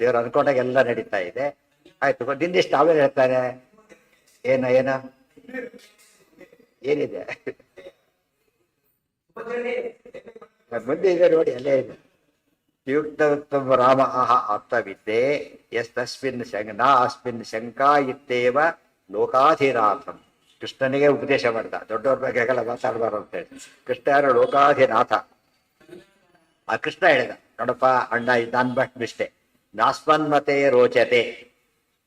ದೇವರು ಅನ್ಕೊಂಡಾಗ ಎಲ್ಲ ನಡೀತಾ ಇದೆ. ಆಯ್ತು, ನಿಂದಿಷ್ಟು ಆಮೇಲೆ ಹೇಳ್ತಾನೆ. ಏನ ಏನಿದೆ ಮುಂದೆ ಇದೆ ನೋಡಿ, ಅಲ್ಲೇ ಇದೆ. ಯುಕ್ತ ರಾಮ ಆಹ ಆಪ್ತವಿದ್ಯೆ ಎಸ್ ತಸ್ಮಿನ್ ನಾ ಅಸ್ಮಿನ್ ಶಂಕಾ ಇತ್ತೇವ ಲೋಕಾಧಿನಾಥಂ. ಕೃಷ್ಣನಿಗೆ ಉಪದೇಶ ಮಾಡಿದ, ದೊಡ್ಡವ್ರ ಬಗ್ಗೆಲ್ಲ ಮಾತಾಡಬಾರ್ದು ಅಂತ ಹೇಳಿ. ಕೃಷ್ಣ ಯಾರು? ಲೋಕಾಧಿನಾಥ. ಆ ಕೃಷ್ಣ ಹೇಳಿದ, ನೋಡಪ್ಪ ಅಣ್ಣ, ಇದು ನನ್ ಬಟ್ ನಾಸ್ಮನ್ಮತೆ ರೋಚತೆ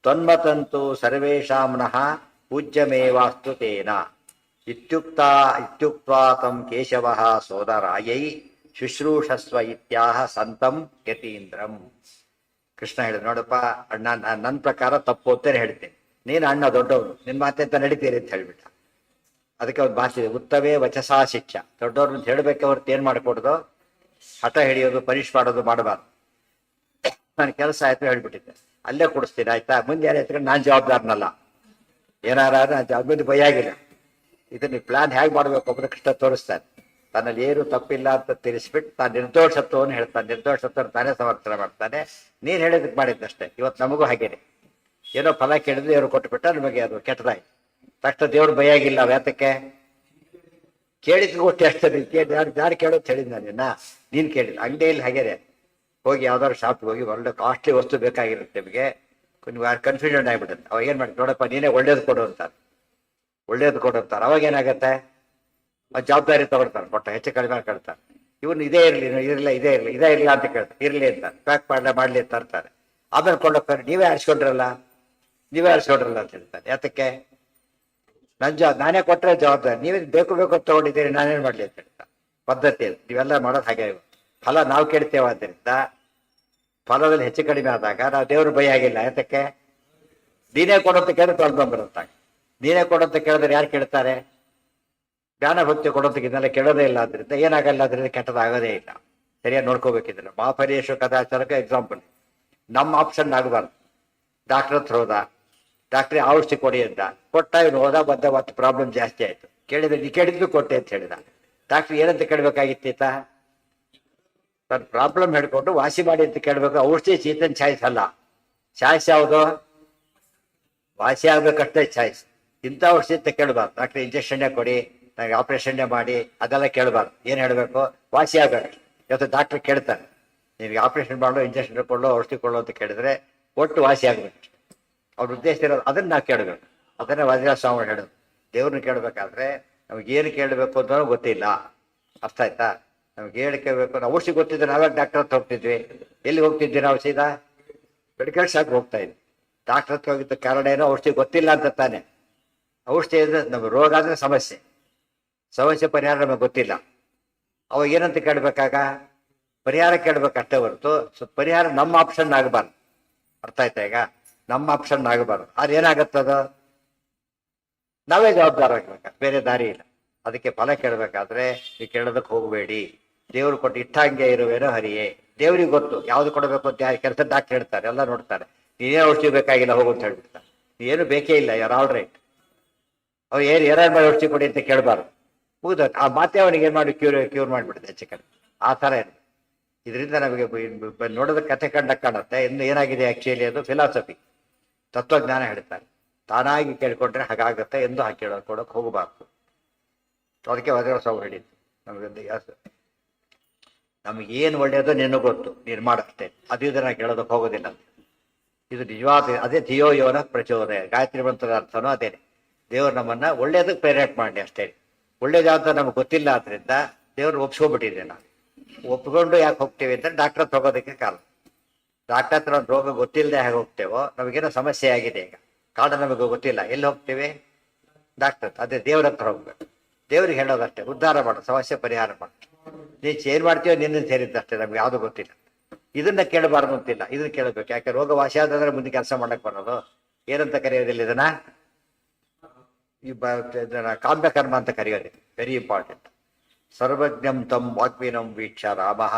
ತ್ವನ್ಮತಂತು ಸರ್ವೇಷಾಂನಃ ಪೂಜ್ಯಮೇವಾಸ್ತು ತೇನ ಇತ್ಯುಕ್ತ್ವಾ ತಂ ಕೇಶವಃ ಸೋದರಾಯೈ ಶುಶ್ರೂಷಸ್ವ ಇತ್ಯಾಹ ಸಂತಂ ಯತೀಂದ್ರಂ. ಕೃಷ್ಣ ಹೇಳಿದ, ನೋಡಪ್ಪ ಅಣ್ಣ, ನನ್ನ ಪ್ರಕಾರ ತಪ್ಪು ಅಂತೇನೆ ಹೇಳ್ತೇನೆ. ನೀನು ಅಣ್ಣ ದೊಡ್ಡವನು, ನಿನ್ನ ಮಾತೆಂತ ನಡೀತೀರಿ ಅಂತ ಹೇಳ್ಬಿಟ್ಟ. ಅದಕ್ಕೆ ಒಂದು ಮಾತಿದೆ, ಉತ್ತವೇ ವಚಸಾ ಶಿಕ್ಷ. ದೊಡ್ಡವ್ರನ್ನ ಹೇಳಬೇಕೆ ಹೊರತು ಏನ್ ಮಾಡ್ಕೊಡೋದು, ಹಠ ಹಿಡಿಯೋದು, ಪರೀಕ್ಷೆ ಮಾಡೋದು ಮಾಡಬಾರ್ದು. ನನ್ನ ಕೆಲಸ ಆಯ್ತು ಹೇಳ್ಬಿಟ್ಟಿದ್ದೆ, ಅಲ್ಲೇ ಕೊಡಿಸ್ತೀನಿ ಆಯ್ತಾ, ಮುಂದೆ ಯಾರು ಎತ್ಕೊಂಡು ನಾನು ಜವಾಬ್ದಾರನಲ್ಲ. ಏನಾರ ಮುಂದೆ ಭಯ ಆಗಿಲ್ಲ. ಇದನ್ನ ಪ್ಲಾನ್ ಹೇಗೆ ಮಾಡ್ಬೇಕು ಒಬ್ಬರು ಕೃಷ್ಣ ತೋರಿಸ್ತಾನೆ. ತನ್ನಲ್ಲಿ ಏನು ತಪ್ಪಿಲ್ಲ ಅಂತ ತಿಳಿಸ್ಬಿಟ್ಟು ತಾನು ನಿರ್ದೋಷತ್ವವನ್ನು ಹೇಳ್ತಾನೆ. ನಿರ್ದೋಷತ್ವವನ್ನು ತಾನೇ ಸಮರ್ಥನೆ ಮಾಡ್ತಾನೆ. ನೀನು ಹೇಳಿದಕ್ಕೆ ಮಾಡಿದ್ದಷ್ಟೇ. ಇವತ್ತು ನಮಗೂ ಹಾಗೇನೆ, ಏನೋ ಫಲ ಕೇಳಿದ್ರೆ ದೇವ್ರು ಕೊಟ್ಟುಬಿಟ್ಟ, ನಮಗೆ ಅದು ಕೆಟ್ಟದಾಯ್ತು. ತಕ್ಷಣ ದೇವ್ರು ಭಯ ಆಗಿಲ್ಲ. ವ್ಯಾತಕ್ಕೆ ಕೇಳಿದ್ ಕೊಟ್ಟು ಅಷ್ಟೇ. ಯಾರು ಕೇಳೋದು ಹೇಳಿದ್ ನಾನಿನ್ನ, ನೀನು ಕೇಳಿದ. ಅಂಗಡಿಯಲ್ಲಿ ಹಾಗೇನೆ ಹೋಗಿ ಯಾವ್ದಾದ್ರು ಶಾಪ್ಗೆ ಹೋಗಿ ಒಳ್ಳೆ ಕಾಸ್ಟ್ಲಿ ವಸ್ತು ಬೇಕಾಗಿರುತ್ತೆ ನಿಮಗೆ, ಕನ್ಫ್ಯೂಷನ್ ಆಗಿಬಿಡುತ್ತೆ. ಅವಾಗ ಏನ್ ಮಾಡಿ, ನೋಡಪ್ಪ ನೀನೇ ಒಳ್ಳೇದು ಕೊಡು ಅಂತಾರೆ. ಒಳ್ಳೇದು ಕೊಡು ಅಂತಾರೆ. ಅವಾಗ ಏನಾಗತ್ತೆ, ಜವಾಬ್ದಾರಿ ತಗೊಳ್ತಾರೆ, ಕೊಟ್ಟ ಹೆಚ್ಚು ಕಡಿಮೆ ಕೇಳ್ತಾರೆ. ಇವನು ಇದೇ ಇರಲಿ, ಇದೇ ಇರಲಿ ಅಂತ ಕೇಳ್ತಾರೆ. ಇರಲಿ ಅಂತ ಪ್ಯಾಕ್ ಮಾಡ್ಲಿ ಅಂತ ತರ್ತಾರೆ. ಆಮೇಲೆ ಕೊಂಡೋಗ್ತಾರೆ, ನೀವೇ ಆರಿಸ್ಕೊಂಡ್ರಲ್ಲ ಅಂತ ಹೇಳ್ತಾರೆ. ಯಾತಕ್ಕೆ? ನಾನೇ ಕೊಟ್ಟರೆ ಜವಾಬ್ದಾರಿ, ನೀವೇ ಬೇಕು ಅಂತ ತಗೊಂಡಿದ್ದೀರಿ, ನಾನೇನ್ ಮಾಡ್ಲಿ ಅಂತ ಹೇಳ್ತಾರೆ. ಪದ್ಧತಿ ನೀವೆಲ್ಲ ಮಾಡೋದು ಹಾಗೆ. ಫಲ ನಾವು ಕೇಳ್ತೇವೆ, ಆದ್ದರಿಂದ ಫಲದಲ್ಲಿ ಹೆಚ್ಚು ಕಡಿಮೆ ಆದಾಗ ನಾವು ದೇವ್ರ ಭಯ ಆಗಿಲ್ಲ. ಯಾತಕ್ಕೆ? ನೀನೇ ಕೊಡೋಂತ ಕೇಳಿದ್ರೆ ತೊಳ್ಕೊಂಡ್ಬರುತ್ತಾಗ. ನೀನೇ ಕೊಡೋಂತ ಕೇಳಿದ್ರೆ ಯಾರು ಕೇಳ್ತಾರೆ? ಜ್ಞಾನ ಭಕ್ತಿ ಕೊಡೋದಕ್ಕೆ ಇದನ್ನೆಲ್ಲ ಕೇಳೋದೇ ಇಲ್ಲ. ಆದ್ರಿಂದ ಏನಾಗಲ್ಲ, ಅದರಿಂದ ಕೆಟ್ಟದಾಗೋದೇ ಇಲ್ಲ. ಸರಿಯಾಗಿ ನೋಡ್ಕೋಬೇಕಿದ್ರೆ ಮಾಫರೇಶು ಕದಾಚಾರಕ್ಕೆ ಎಕ್ಸಾಂಪಲ್. ನಮ್ಮ ಆಪ್ಷನ್ ಆಗಬಾರ್ದು. ಡಾಕ್ಟರ್ ಹತ್ರ ಹೋದ, ಡಾಕ್ಟ್ರಿ ಔಷಧಿ ಕೊಡಿ ಅಂತ ಕೊಟ್ಟ, ಇವನು ಹೋದ ಬಂದ, ಮತ್ತೆ ಪ್ರಾಬ್ಲಮ್ ಜಾಸ್ತಿ ಆಯ್ತು. ಕೇಳಿದ್ರೆ ನೀ ಕೇಳಿದ್ರು ಕೊಟ್ಟೆ ಅಂತ ಹೇಳಿದ. ಡಾಕ್ಟ್ರ್ ಏನಂತ ಕೇಳ್ಬೇಕಾಗಿತ್ತೀತ? ತನ್ನ ಪ್ರಾಬ್ಲಮ್ ಹೇಳ್ಕೊಂಡು ವಾಸಿ ಮಾಡಿ ಅಂತ ಕೇಳ್ಬೇಕು. ಔಷಧಿ ಚೀತನ್ ಚಾಯ್ಸ್ ಅಲ್ಲ. ಚಾಯ್ಸ್ ಯಾವುದು? ವಾಸಿ ಆಗ್ಬೇಕಷ್ಟೇ ಚಾಯ್ಸ್. ಇಂಥ ಔಷಧಿ ಅಂತ ಕೇಳಬಾರ್ದು. ಡಾಕ್ಟ್ರ್ ಇಂಜೆಕ್ಷನ್ನೇ ಕೊಡಿ, ನನಗೆ ಆಪರೇಷನ್ನೇ ಮಾಡಿ, ಅದೆಲ್ಲ ಕೇಳಬಾರ್ದು. ಏನು ಹೇಳಬೇಕು? ವಾಸಿ ಆಗ್ಬೇಕು. ಇವತ್ತು ಡಾಕ್ಟ್ರ್ ಕೇಳ್ತಾನೆ, ನಿನಗೆ ಆಪರೇಷನ್ ಮಾಡೋ, ಇಂಜೆಕ್ಷನ್ ಕೊಳ್ಳೋ, ಔಷಧಿ ಕೊಳ್ಳೋ ಅಂತ ಕೇಳಿದ್ರೆ ಒಟ್ಟು ವಾಸಿ ಆಗ್ಬೇಕು. ಅವ್ರ ಉದ್ದೇಶ ಇರೋದು ಅದನ್ನ ನಾವು ಕೇಳಬೇಕು. ಅದನ್ನೇ ವಾದಿರಾಜ ಸ್ವಾಮಿ ಹೇಳೋದು. ದೇವ್ರನ್ನ ಕೇಳಬೇಕಾದ್ರೆ ನಮ್ಗೆ ಏನು ಕೇಳಬೇಕು ಅಂತ ಗೊತ್ತಿಲ್ಲ. ಅರ್ಥ ಆಯ್ತಾ? ನಮ್ಗೆ ಏನು ಕೇಳಬೇಕು, ನಾವು ಔಷಧಿ ಗೊತ್ತಿದ್ರೆ ನಾವಾಗ ಡಾಕ್ಟರ್ ಹತ್ರ ಹೋಗ್ತಿದ್ವಿ. ಎಲ್ಲಿ ಹೋಗ್ತಿದ್ವಿ ನಾವು? ಸೀದಾ ಮೆಡಿಕಲ್ ಶಾಪ್ ಹೋಗ್ತಾ ಇದ್ವಿ. ಡಾಕ್ಟರ್ ಹತ್ರ ಹೋಗಿದ್ದ ಕಾರಣ ಏನೋ ಔಷಧಿ ಗೊತ್ತಿಲ್ಲ ಅಂತ ತಾನೆ. ಔಷಧಿ ಅಂದ್ರೆ ನಮ್ಮ ರೋಗ ಅಂದ್ರೆ ಸಮಸ್ಯೆ, ಸಮಸ್ಯೆ ಪರಿಹಾರ ನಮಗೆ ಗೊತ್ತಿಲ್ಲ. ಅವಾಗ ಏನಂತ ಕೇಳ್ಬೇಕಾಗ? ಪರಿಹಾರ ಕೇಳ್ಬೇಕಷ್ಟೇ ಹೊರತು ಪರಿಹಾರ ನಮ್ಮ ಆಪ್ಷನ್ ಆಗಬಾರ್ದು. ಅರ್ಥ ಆಯ್ತಾ? ಈಗ ನಮ್ಮ ಆಪ್ಷನ್ ಆಗಬಾರ್ದು. ಅದು ಏನಾಗತ್ತದ? ನಾವೇ ಜವಾಬ್ದಾರ ಆಗ್ಬೇಕ, ಬೇರೆ ದಾರಿ ಇಲ್ಲ. ಅದಕ್ಕೆ ಫಲ ಕೇಳಬೇಕಾದ್ರೆ ನೀವು ಕೇಳೋದಕ್ಕೆ ಹೋಗಬೇಡಿ. ದೇವ್ರು ಕೊಟ್ಟು ಇಟ್ಟಂಗೆ ಇರುವೇನೋ ಹರಿಯೇ. ದೇವ್ರಿಗೆ ಗೊತ್ತು ಯಾವ್ದು ಕೊಡಬೇಕು ಅಂತ. ಯಾರು ಕೆಲಸ ಡಾಕ್ಟರ್ ಹೇಳ್ತಾರೆ, ಎಲ್ಲ ನೋಡ್ತಾರೆ. ನೀನೇ ಔಷಧಿ ಬೇಕಾಗಿಲ್ಲ, ಹೋಗು ಅಂತ ಹೇಳ್ಬಿಡ್ತಾರೆ. ಏನು ಬೇಕೇ ಇಲ್ಲ, ಯಾರು ಆಲ್ ರೈಟ್. ಅವ್ರು ಎರಡು ಮಾಡಿ ಔಷಧಿ ಕೊಡಿ ಅಂತ ಕೇಳಬಾರ್ದು. ಮುಗಿದ ಆ ಮಾತೆ ಅವನಿಗೆ ಏನು ಮಾಡಿ ಕ್ಯೂರ್ ಮಾಡಿಬಿಡುತ್ತೆ ಹೆಚ್ಚು ಕಡೆ. ಆ ಥರ ಏನು. ಇದರಿಂದ ನಮಗೆ ನೋಡೋದ ಕಥೆ ಕಾಣುತ್ತೆ. ಇನ್ನು ಏನಾಗಿದೆ ಆಕ್ಚುಲಿ ಅದು ಫಿಲಾಸಫಿ, ತತ್ವಜ್ಞಾನ ಹೇಳ್ತಾರೆ. ತಾನಾಗಿ ಕೇಳ್ಕೊಂಡ್ರೆ ಹಾಗಾಗತ್ತೆ ಎಂದು ಕೇಳೋಕೆ ಹೋಗಬಾರ್ದು. ಅದಕ್ಕೆ ವಜ್ರ ಸಾವು ಹೇಳಿದ್ದು ನಮಗೇನು ಒಳ್ಳೆಯದು ನಿನಗೆ ಗೊತ್ತು, ನೀನು ಮಾಡಷ್ಟೇ. ಅದು ಇದನ್ನ ಕೇಳೋದಕ್ಕೆ ಹೋಗೋದಿಲ್ಲ ಅಂತ. ಇದು ನಿಜವಾದ ಅದೇ ಧಿಯೋ ಯೋನ ಪ್ರಚೋದಯ. ಗಾಯತ್ರಿ ಮಂತ್ರದ ಅರ್ಥನೂ ಅದೇನೆ. ದೇವ್ರು ನಮ್ಮನ್ನ ಒಳ್ಳೇದಕ್ಕೆ ಪ್ರೇರೇಟ್ ಮಾಡಿ ಅಷ್ಟೇ. ಒಳ್ಳೇದಾದ ನಮ್ಗೆ ಗೊತ್ತಿಲ್ಲ ಆದ್ರಿಂದ ದೇವ್ರು ಒಪ್ಸ್ಕೊಬಿಟ್ಟಿದೆ. ನಾವು ಒಪ್ಕೊಂಡು ಯಾಕೆ ಹೋಗ್ತೀವಿ ಅಂತ ಡಾಕ್ಟರ್ ಹತ್ರ ಹೋಗೋದಕ್ಕೆ ಕಾರಣ. ಡಾಕ್ಟರ್ ಹತ್ರ ಒಂದು ರೋಗ ಗೊತ್ತಿಲ್ಲದೆ ಹೇಗೆ ಹೋಗ್ತೇವೋ, ನಮಗೇನೋ ಸಮಸ್ಯೆ ಆಗಿದೆ, ಈಗ ಕಾರಣ ನಮಗೆ ಗೊತ್ತಿಲ್ಲ, ಎಲ್ಲಿ ಹೋಗ್ತೀವಿ? ಡಾಕ್ಟರ್. ಅದೇ ದೇವ್ರ ಹತ್ರ ಹೋಗ್ಬೇಕು. ದೇವ್ರಿಗೆ ಹೇಳೋದಷ್ಟೇ, ಉದ್ಧಾರ ಮಾಡು, ಸಮಸ್ಯೆ ಪರಿಹಾರ ಮಾಡು. ನೀನು ಏನ್ ಮಾಡ್ತೀವೋ ನಿನ್ನ ಸೇರಿದ್ದಷ್ಟೇ, ನಮ್ಗೆ ಯಾವುದು ಗೊತ್ತಿಲ್ಲ. ಇದನ್ನ ಕೇಳಬಾರ್ದು ಅಂತಿಲ್ಲ, ಇದನ್ನ ಕೇಳಬೇಕು. ಯಾಕೆ? ರೋಗ ವಾಸಿ ಆದ್ರೆ ಮುಂದೆ ಕೆಲಸ ಮಾಡಕ್ ಬರೋದು. ಏನಂತ ಕರೆಯೋದಿಲ್ಲ ಇದನ್ನ? ಕಾಮ್ಯಕರ್ಮ ಅಂತ ಕರೆಯೋದಿಲ್ಲ. Very important. ಸರ್ವಜ್ಞಂ ತಮ್ ವಾಗ್ವಿನಂ ವೀಕ್ಷ ರಾಮಃ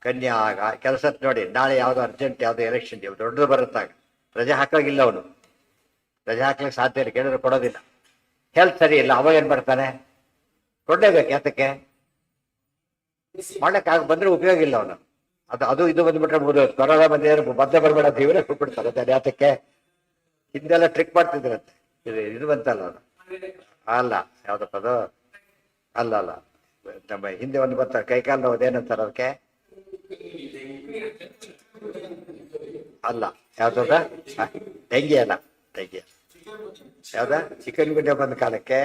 ಕನ್ಯಾ ಆಗ ಕೆಲಸ ನೋಡಿ. ನಾಳೆ ಯಾವ್ದು ಅರ್ಜೆಂಟ್, ಯಾವ್ದು ಎಲೆಕ್ಷನ್ ದೊಡ್ಡದು ಬರುತ್ತಾಗ ರಜೆ ಹಾಕೋಗಿಲ್ಲ. ಅವನು ರಜೆ ಹಾಕ್ಲಿಕ್ಕೆ ಸಾಧ್ಯ ಇಲ್ಲ, ಕೇಳಿದ್ರೆ ಕೊಡೋದಿಲ್ಲ. ಹೆಲ್ತ್ ಸರಿ ಇಲ್ಲ, ಅವಾಗ ಏನ್ ಮಾಡ್ತಾನೆ? ಕೊಡ್ಲೇಬೇಕು. ಯಾತಕ್ಕೆ? ಮಾಡಕ್ ಬಂದ್ರೆ ಉಪಯೋಗ ಇಲ್ಲ ಅವನು. ಅದು ಇದು ಬಂದ್ಬಿಟ್ರೆ ಮುಗಿದು ಕೊರೋನಾ ಬಂದಿದ್ರೆ ಮತ್ತೆ ಬರಬೇಡ ಅಂತ ಇವರೇ ಕೊಟ್ಬಿಡ್ತಾರೆ. ಅದೇ ಯಾತಕ್ಕೆ? ಹಿಂದೆಲ್ಲ ಟ್ರಿಕ್ ಮಾಡ್ತಿದ್ರಂತೆ. ಇದು ಬಂತಲ್ಲ ಅವನು. ಅಲ್ಲ, ಯಾವ್ದಪ್ಪ ಅದು? ಅಲ್ಲ ನಮ್ಮ ಹಿಂದೆ ಒಂದು ಬರ್ತಾರೆ ಕೈಕಾಲು ಅದೇನಂತಾರ ಅದಕ್ಕೆ? ಅಲ್ಲ, ಯಾವ್ದದ? ಡೆಂಗಿ ಅಲ್ಲ, ಡೆಂಗಿ ಯಾವ್ದ? ಚಿಕನ್ ಗುಂಡೆ ಬಂದ ಕಾಲಕ್ಕೆ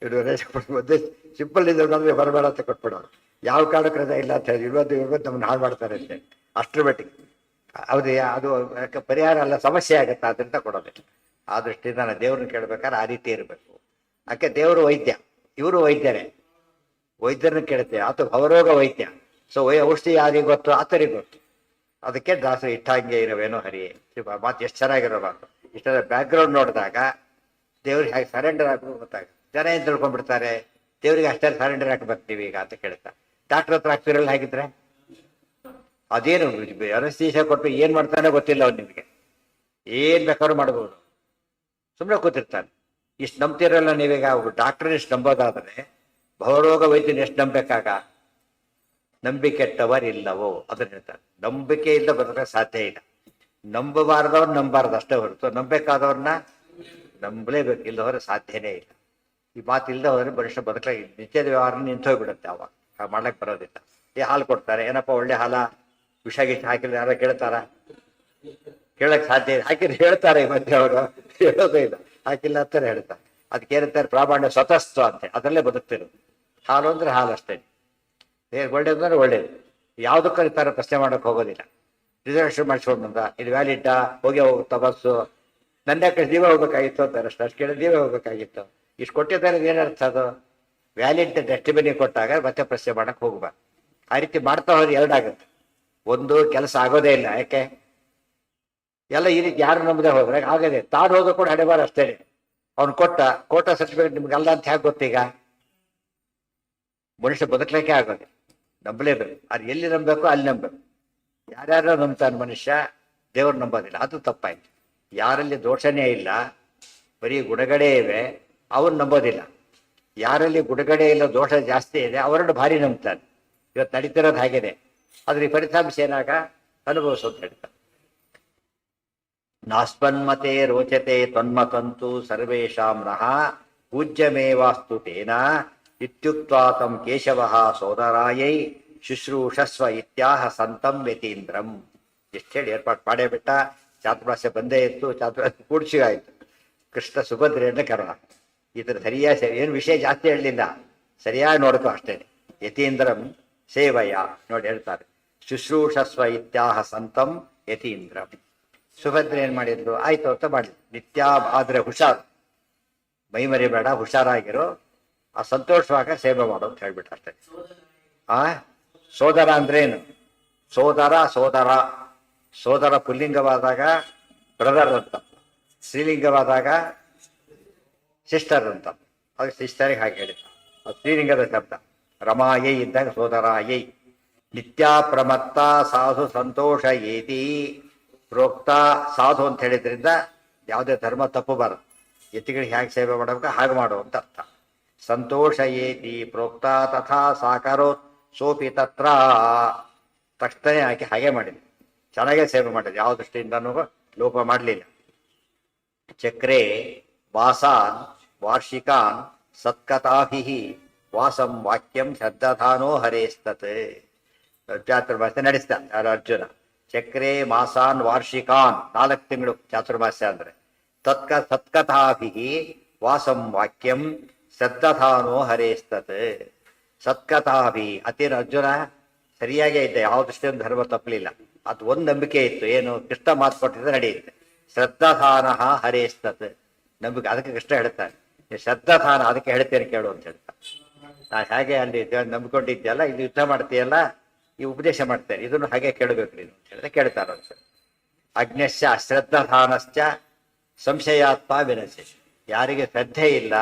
ಇವರು ರಜೆ ಕೊಡ್ಬೋದು. ಸಿಂಪಲ್ ಇದ್ರೆ ಬಂದ್ರೆ ಬರಬೇಡ ಅಂತ ಕೊಟ್ಬಿಡೋರು. ಯಾವ ಕಾರಣಕ್ಕೆ ರಜೆ ಇಲ್ಲ ಅಂತ ಹೇಳಿ ಇವತ್ತು ನಮ್ಮನ್ನ ಹಾಳು ಮಾಡ್ತಾರೆ ಅಂತೆ. ಅಷ್ಟರ ಮಟ್ಟಿಗೆ ಹೌದು. ಅದು ಯಾಕೆ ಪರಿಹಾರ ಅಲ್ಲ, ಸಮಸ್ಯೆ ಆಗತ್ತೆ, ಅದರಿಂದ ಕೊಡೋದಿಲ್ಲ. ಆ ದೃಷ್ಟಿಯಿಂದ ನಾನು ದೇವ್ರನ್ನ ಕೇಳ್ಬೇಕಾದ್ರೆ ಆ ರೀತಿ ಇರಬೇಕು. ಯಾಕೆ? ದೇವರು ವೈದ್ಯ, ಇವರು ವೈದ್ಯರೇ. ವೈದ್ಯರನ್ನ ಕೇಳ್ತೇವೆ, ಆತ ಭವರೋಗ ವೈದ್ಯ. ಸೊ ಔಷಧಿ ಯಾರಿಗೆ ಗೊತ್ತು? ಆತರಿಗೆ ಗೊತ್ತು. ಅದಕ್ಕೆ ದಾಸರು ಇಟ್ಟಂಗೆ ಇರುವೇನೋ ಹರಿಯೇ. ಮಾತು ಎಷ್ಟು ಚೆನ್ನಾಗಿರಬಾರ್ದು. ಇಷ್ಟೆಲ್ಲ ಬ್ಯಾಕ್ಗ್ರೌಂಡ್ ನೋಡಿದಾಗ ದೇವ್ರಿಗೆ ಹೇಗೆ ಸರೆಂಡರ್ ಆಗಬೇಕು ಗೊತ್ತಾಗ. ಜನ ಏನ್ ತಿಳ್ಕೊಂಡ್ಬಿಡ್ತಾರೆ, ದೇವ್ರಿಗೆ ಅಷ್ಟೇ ಸರೆಂಡರ್ ಹಾಕಬೇಕು ಈಗ ಅಂತ ಕೇಳ್ತಾರೆ. ಡಾಕ್ಟರ್ ಹತ್ರ ಹಾಕ್ತಿರಲ್ಲ ಹಾಗಿದ್ರೆ ಅದೇನು ಅನಸ್ತೇಷ ಕೊಟ್ಟು ಏನ್ ಮಾಡ್ತಾನೆ ಗೊತ್ತಿಲ್ಲ ಅವ್ನು. ನಿಮಗೆ ಏನ್ ಬೇಕಾದ್ರೂ ಮಾಡ್ಬೋದು, ಸುಮ್ಮನೆ ಕೂತಿರ್ತಾನೆ. ಇಷ್ಟು ನಂಬ್ತಿರಲ್ಲ ನೀವೀಗ. ಡಾಕ್ಟರ್ ಎಷ್ಟು ನಂಬೋದಾದ್ರೆ ಭವರೋಗ ವೈದ್ಯನ ಎಷ್ಟು ನಂಬೇಕಾಗ? ನಂಬಿಕೆಟ್ಟವರಿಲ್ಲವೋ ಅದನ್ನ ಹೇಳ್ತಾರೆ. ನಂಬಿಕೆ ಇಲ್ಲ ಬದುಕ ಸಾಧ್ಯ ಇಲ್ಲ. ನಂಬಬಾರ್ದವ್ರು ನಂಬಾರ್ದು ಅಷ್ಟೇ ಹೊರತು ನಂಬೇಕಾದವ್ರನ್ನ ನಂಬಲೇಬೇಕು. ಇಲ್ಲದವ್ರೆ ಸಾಧ್ಯನೇ ಇಲ್ಲ. ಈ ಮಾತು ಇಲ್ಲದೆ ಹೋದ್ರೆ ಮನುಷ್ಯ ಬದುಕಲಾಗಿ ನಿತ್ಯದ ವ್ಯವಹಾರ ನಿಂತೋಗ್ಬಿಡುತ್ತೆ. ಅವಾಗ ಮಾಡ್ಲಕ್ಕೆ ಬರೋದಿಲ್ಲ. ಹಾಲು ಕೊಡ್ತಾರೆ, ಏನಪ್ಪ ಒಳ್ಳೆ ಹಾಲ, ವಿಷ ಗೀಷ ಹಾಕಿದ್ರೆ ಯಾರೋ ಕೇಳ್ತಾರ? ಕೇಳಕ್ ಸಾಧ್ಯ ಇಲ್ಲ. ಹಾಕಿದ್ರೆ ಹೇಳ್ತಾರೆ ಈ ಮಧ್ಯೆ ಅವರು, ಹೇಳೋದೇ ಇಲ್ಲ. ಹಾಕಿಲ್ಲ ಅಂತಾರೆ ಹೇಳ್ತಾರೆ. ಅದಕ್ಕೆ ಏನಂತಾರೆ? ಪ್ರಾಮಾಣ್ಯ ಸ್ವತಸ್ಥ ಅಂತೆ. ಅದರಲ್ಲೇ ಬದುಕ್ತಿರೋದು. ಹಾಲು ಅಂದ್ರೆ ಹಾಲು ಅಷ್ಟೇ. ಒಳ್ಳೇದು ಅಂದ್ರೆ ಒಳ್ಳೇದು. ಯಾವುದಕ್ಕೂ ಈ ಥರ ಪ್ರಶ್ನೆ ಮಾಡೋಕೆ ಹೋಗೋದಿಲ್ಲ. ರಿಸರ್ವೇಷನ್ ಮಾಡಿಸ್ಕೊಂಡ ಇದು ವ್ಯಾಲಿಡ್ಡಾ, ಹೋಗುತ್ತಾ ಬಸ್ಸು, ನನ್ನ ಕಡೆ ನೀವೇ ಹೋಗ್ಬೇಕಾಗಿತ್ತು ಅಂತಾರೆ. ಅಷ್ಟು ಕೇಳಿದ್ರೆ ನೀವೇ ಹೋಗ್ಬೇಕಾಗಿತ್ತು. ಇಷ್ಟು ಕೊಟ್ಟಿದ್ದಾರೆ ಏನರ್ಥ? ಅದು ವ್ಯಾಲಿಡ್ ಡಸ್ಟ್ಬಿನ್ ಕೊಟ್ಟಾಗ ಮತ್ತೆ ಪ್ರಶ್ನೆ ಮಾಡಕ್ ಹೋಗ್ಬಾರ್ದು. ಆ ರೀತಿ ಮಾಡ್ತಾ ಹೋದ್ರೆ ಎರಡಾಗುತ್ತೆ. ಒಂದು, ಕೆಲಸ ಆಗೋದೇ ಇಲ್ಲ. ಯಾಕೆ? ಎಲ್ಲ ಈ ರೀತಿ ಯಾರು ನಂಬದೆ ಹೋದ್ರೆ ಆಗದೆ. ತಾನು ಹೋದ ಕೂಡ ಹಣೆಬಾರ ಅಷ್ಟೇ. ಅವ್ನು ಕೋಟ ಸರ್ಟಿಫಿಕೇಟ್ ನಿಮ್ಗಲ್ಲ ಅಂತ ಹೇಗೆ ಗೊತ್ತೀಗ? ಮನುಷ್ಯ ಬದುಕಲಿಕ್ಕೆ ಆಗೋದೆ. ನಂಬಲೇಬೇಕು. ಅದು ಎಲ್ಲಿ ನಂಬಬೇಕು ಅಲ್ಲಿ ನಂಬಬೇಕು. ಯಾರ್ಯಾರೋ ನಂಬ್ತಾನೆ ಮನುಷ್ಯ. ದೇವ್ರು ನಂಬೋದಿಲ್ಲ, ಅದು ತಪ್ಪಾಯ್ತು. ಯಾರಲ್ಲಿ ದೋಷನೇ ಇಲ್ಲ, ಬರೀ ಗುಣಗಳೇ ಇವೆ, ಅವನು ನಂಬೋದಿಲ್ಲ. ಯಾರಲ್ಲಿ ಗುಣಗಡೆ ಇಲ್ಲ, ದೋಷ ಜಾಸ್ತಿ ಇದೆ, ಅವರನ್ನು ಭಾರಿ ನಂಬ್ತಾನೆ. ಇವತ್ತು ನಡೀತಿರೋದು ಹಾಗೇನೆ. ಆದ್ರೆ ಈ ಫಲಿತಾಂಶ ಏನಾಗ ಅನುಭವಿಸೋ ಅಂತ ಹೇಳ್ತಾರೆ. ನಾಸ್ಪನ್ಮತೆ ರೋಚತೆ ತನ್ಮತಂತು ಸರ್ವೇಷಾಂ ನಃ ಪೂಜ್ಯಮೇವಾಸ್ತು ತೇನ ಇತ್ಯುಕ್ತ್ವಾ ತಂ ಕೇಶವಃ ಸೋದರಾಯೈ ಶುಶ್ರೂಷಸ್ವ ಇತ್ಯಾಹ ಸಂತಂ ಯತೀಂದ್ರಂ. ಎಷ್ಟು ಹೇಳಿ ಏರ್ಪಾಡು ಮಾಡೇ ಬಿಟ್ಟ. ಚಾತುರ್ಮಾಸ್ಯ ಬಂದೇ ಇತ್ತು, ಚಾತುರ್ಮಾಸ್ಯ ಕೂಡ್ಸಿಗಾಯ್ತು. ಕೃಷ್ಣ ಸುಭದ್ರೆಯನ್ನ ಕರ್ಣ. ಈ ಥರ ಸರಿಯಾಗಿ ಏನು ವಿಷಯ ಜಾಸ್ತಿ ಹೇಳಲಿಲ್ಲ, ಸರಿಯಾಗಿ ನೋಡ್ಕೋ ಅಷ್ಟೇ. ಯತೀಂದ್ರಂ ಸೇವಯ ನೋಡಿ ಹೇಳ್ತಾರೆ, ಶುಶ್ರೂಷಸ್ವ ಇತ್ಯಾಹ ಸಂತಂ ಯತೀಂದ್ರಂ. ಸುಭದ್ರೆ ಏನ್ ಮಾಡಿದ್ರು, ಆಯ್ತು ಅಂತ ಮಾಡಿದ್ರು. ನಿತ್ಯ ಆದ್ರೆ ಹುಷಾರು, ಮೈ ಮರಿಬೇಡ, ಹುಷಾರಾಗಿರೋ, ಆ ಸಂತೋಷವಾಗ ಸೇವೆ ಮಾಡು ಅಂತ ಹೇಳ್ಬಿಟ್ಟು ಅಷ್ಟೇ. ಆ ಸೋದರ ಅಂದ್ರೆ ಏನು? ಸೋದರ ಸೋದರ ಸೋದರ ಪುಲ್ಲಿಂಗವಾದಾಗ ಬ್ರದರ್ ಅಂತ, ಸ್ತ್ರೀಲಿಂಗವಾದಾಗ ಸಿಸ್ಟರ್ ಅಂತ. ಅದು ಸಿಸ್ಟರಿಗೆ ಹಾಗೆ ಹೇಳಿದ, ಅದು ಸ್ತ್ರೀಲಿಂಗದ ಶಬ್ದ. ರಮಾಯೈ ಇದ್ದಾಗ ಸೋದರಾಯೈ. ನಿತ್ಯ ಪ್ರಮತ್ತ ಸಾಧು ಸಂತೋಷ ಏತಿ ಪ್ರೋಕ್ತ. ಸಾಧು ಅಂತ ಹೇಳಿದ್ರಿಂದ ಯಾವುದೇ ಧರ್ಮ ತಪ್ಪಬಾರದು. ಯತಿಗಳಿಗೆ ಹೇಗೆ ಸೇವೆ ಮಾಡಬೇಕು ಹಾಗೆ ಮಾಡು ಅಂತ ಅರ್ಥ. ಸಂತೋಷ ಏತಿ ಪ್ರೋಕ್ತ ತಥಾ ಸಾಕರೋತ್ ಸೋಪಿ ತತ್ರ. ತಕ್ಷಣ ಹಾಕಿ ಹಾಗೆ ಮಾಡಿದೆ, ಚೆನ್ನಾಗೇ ಸೇವೆ ಮಾಡಿದೆ, ಯಾವ ದೃಷ್ಟಿಯಿಂದನೂ ಲೋಪ ಮಾಡಲಿಲ್ಲ. ಚಕ್ರೆ ವಾಸಾನ್ ವಾರ್ಷಿಕಾನ್ ಸತ್ಕಥಾಭಿ ವಾಸಂ ವಾಕ್ಯಂ ಶ್ರದ್ಧಾನೋ ಹರೇಸ್ತತ್. ಚಾತುರ್ಮಾಸ್ಯ ನಡೆಸ್ತಾ ಯಾರು ಅರ್ಜುನ. ಚಕ್ರೆ ಮಾಸಾನ್ ವಾರ್ಷಿಕಾನ್ 4 ತಿಂಗಳು ಚಾತುರ್ಮಾಸ್ಯ ಅಂದ್ರೆ. ಸತ್ಕಥಾಭಿ ವಾಸಂ ವಾಕ್ಯಂ ಶ್ರದ್ಧಾನೋ ಹರೇಸ್ತತ್. ಸತ್ಕಥಾಭಿ ಅತಿನ ಅರ್ಜುನ ಸರಿಯಾಗೇ ಇದ್ದ, ಯಾವ ದೃಷ್ಟಿಯಿಂದ ಧರ್ಮ ತಪ್ಪಲಿಲ್ಲ. ಅದು ಒಂದು ನಂಬಿಕೆ ಇತ್ತು, ಏನು? ಕೃಷ್ಣ ಮಾತು ಕೊಟ್ಟಿದ್ರೆ ನಡೆಯುತ್ತೆ. ಶ್ರದ್ಧಾನ ಹರೇಸ್ತತ್ ನಂಬಿಕೆ. ಅದಕ್ಕೆ ಕೃಷ್ಣ ಹೇಳ್ತಾನೆ, ಶ್ರದ್ಧಾನ ಅದಕ್ಕೆ ಹೇಳ್ತೇನೆ ಕೇಳು ಅಂತ ಹೇಳ್ತಾನೆ. ನಾನು ಹಾಗೆ ಅಲ್ಲಿ ನಂಬಿಕೊಂಡಿದ್ದೆಲ್ಲ, ಇಲ್ಲಿ ಯುದ್ಧ ಮಾಡ್ತೀಯಲ್ಲ, ಈ ಉಪದೇಶ ಮಾಡ್ತೇನೆ, ಇದನ್ನು ಹಾಗೆ ಕೇಳಬೇಕು ನೀನು ಅಂತ ಹೇಳಿದ್ರೆ ಕೇಳ್ತಾರ. ಅಜ್ಞಶ್ಚ ಅಶ್ರದ್ಧಾನಶ್ಚ ಸಂಶಯಾತ್ಮ ವಿನಶ್ಯ. ಯಾರಿಗೆ ಶ್ರದ್ಧೆ ಇಲ್ಲ,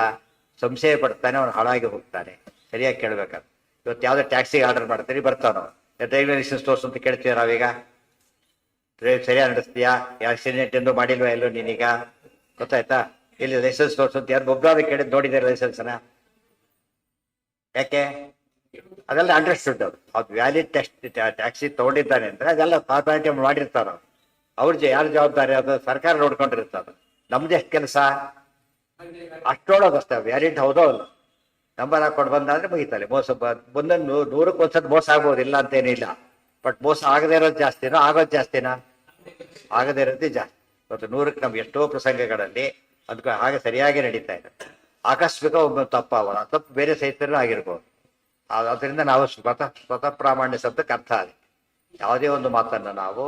ಸಂಶಯ ಪಡ್ತಾನೆ, ಅವನು ಹಾಳಾಗಿ ಹೋಗ್ತಾನೆ. ಸರಿಯಾಗಿ ಕೇಳ್ಬೇಕಾದ್ರೆ. ಇವತ್ತು ಯಾವುದೇ ಟ್ಯಾಕ್ಸಿಗೆ ಆರ್ಡರ್ ಮಾಡ್ತೀರಿ, ಬರ್ತಾನೋ ಡ್ರೈವಿಂಗ್ ಲೈಸೆನ್ಸ್ ತೋರಿಸು ಅಂತ ಕೇಳ್ತೀವಿ ನಾವೀಗ. ಡ್ರೈವ್ ಸರಿಯಾಗಿ ನಡೆಸ್ತೀಯಾ, ಆಕ್ಸಿಡೆಂಟ್ ಎಂದು ಮಾಡಿಲ್ವಾ ಎಲ್ಲೋ ನೀನೀಗ, ಗೊತ್ತಾಯ್ತಾ? ಇಲ್ಲಿ ಲೈಸೆನ್ಸ್ ತೋರಿಸು ಅಂತ ಯಾರು ಒಬ್ಬರಾದ್ರೆ ಕೇಳಿದ್ ನೋಡಿದ್ದಾರೆ ಲೈಸೆನ್ಸ್ನ? ಯಾಕೆ? ಅದೆಲ್ಲ ಅಂಡರ್ಸ್ಟುಡ್. ಅದು ವ್ಯಾಲಿಡ್ ಟ್ಯಾಕ್ಸಿ ತಗೊಂಡಿದ್ದಾನೆ ಅಂದ್ರೆ ಅದೆಲ್ಲ ಫಾರ್ಮಾಲಿಟಿ ಮಾಡಿರ್ತಾರ. ಅವ್ರ ಯಾರು ಜವಾಬ್ದಾರಿ? ಅದು ಸರ್ಕಾರ ನೋಡ್ಕೊಂಡಿರ್ತಾರ. ನಮ್ದು ಎಷ್ಟು ಕೆಲಸ ಅಷ್ಟೊಳಗಷ್ಟೇ. ವ್ಯಾಲಿಡ್ ಹೌದೋ ಅಲ್ಲ, ನಂಬರ್ ಹಾಕೊಂಡು ಬಂದಾದ್ರೆ ಮುಗಿತಾರೆ. ಮೋಸ ಒಂದೊಂದು 100ಕ್ಕೆ ಒಂದ್ಸತಿ ಮೋಸ ಆಗ್ಬೋದು, ಇಲ್ಲ ಅಂತೇನಿಲ್ಲ. ಬಟ್ ಮೋಸ ಆಗದೇ ಇರೋದು ಜಾಸ್ತಿನೋ ಆಗೋದು ಜಾಸ್ತಿನಾ? ಆಗದೇ ಇರೋದೇ ಜಾಸ್ತಿ. ಇವತ್ತು 100ಕ್ಕೆ ನಮ್ಗೆ ಎಷ್ಟೋ ಪ್ರಸಂಗಗಳಲ್ಲಿ ಅದಕ್ಕೆ ಹಾಗೆ ಸರಿಯಾಗಿ ನಡೀತಾ ಇದೆ. ಆಕಸ್ಮಿಕ ಒಬ್ಬ ತಪ್ಪಾವಲ್ಲ, ತಪ್ಪು ಬೇರೆ ಸಹಿತರೂ ಆಗಿರ್ಬೋದು. ಅದರಿಂದ ನಾವು ಸ್ವತಃ ಪ್ರಾಮಾಣ್ಯ ಶಬ್ದಕ್ಕೆ ಅರ್ಥ ಆಗಿ ಯಾವುದೇ ಒಂದು ಮಾತನ್ನ ನಾವು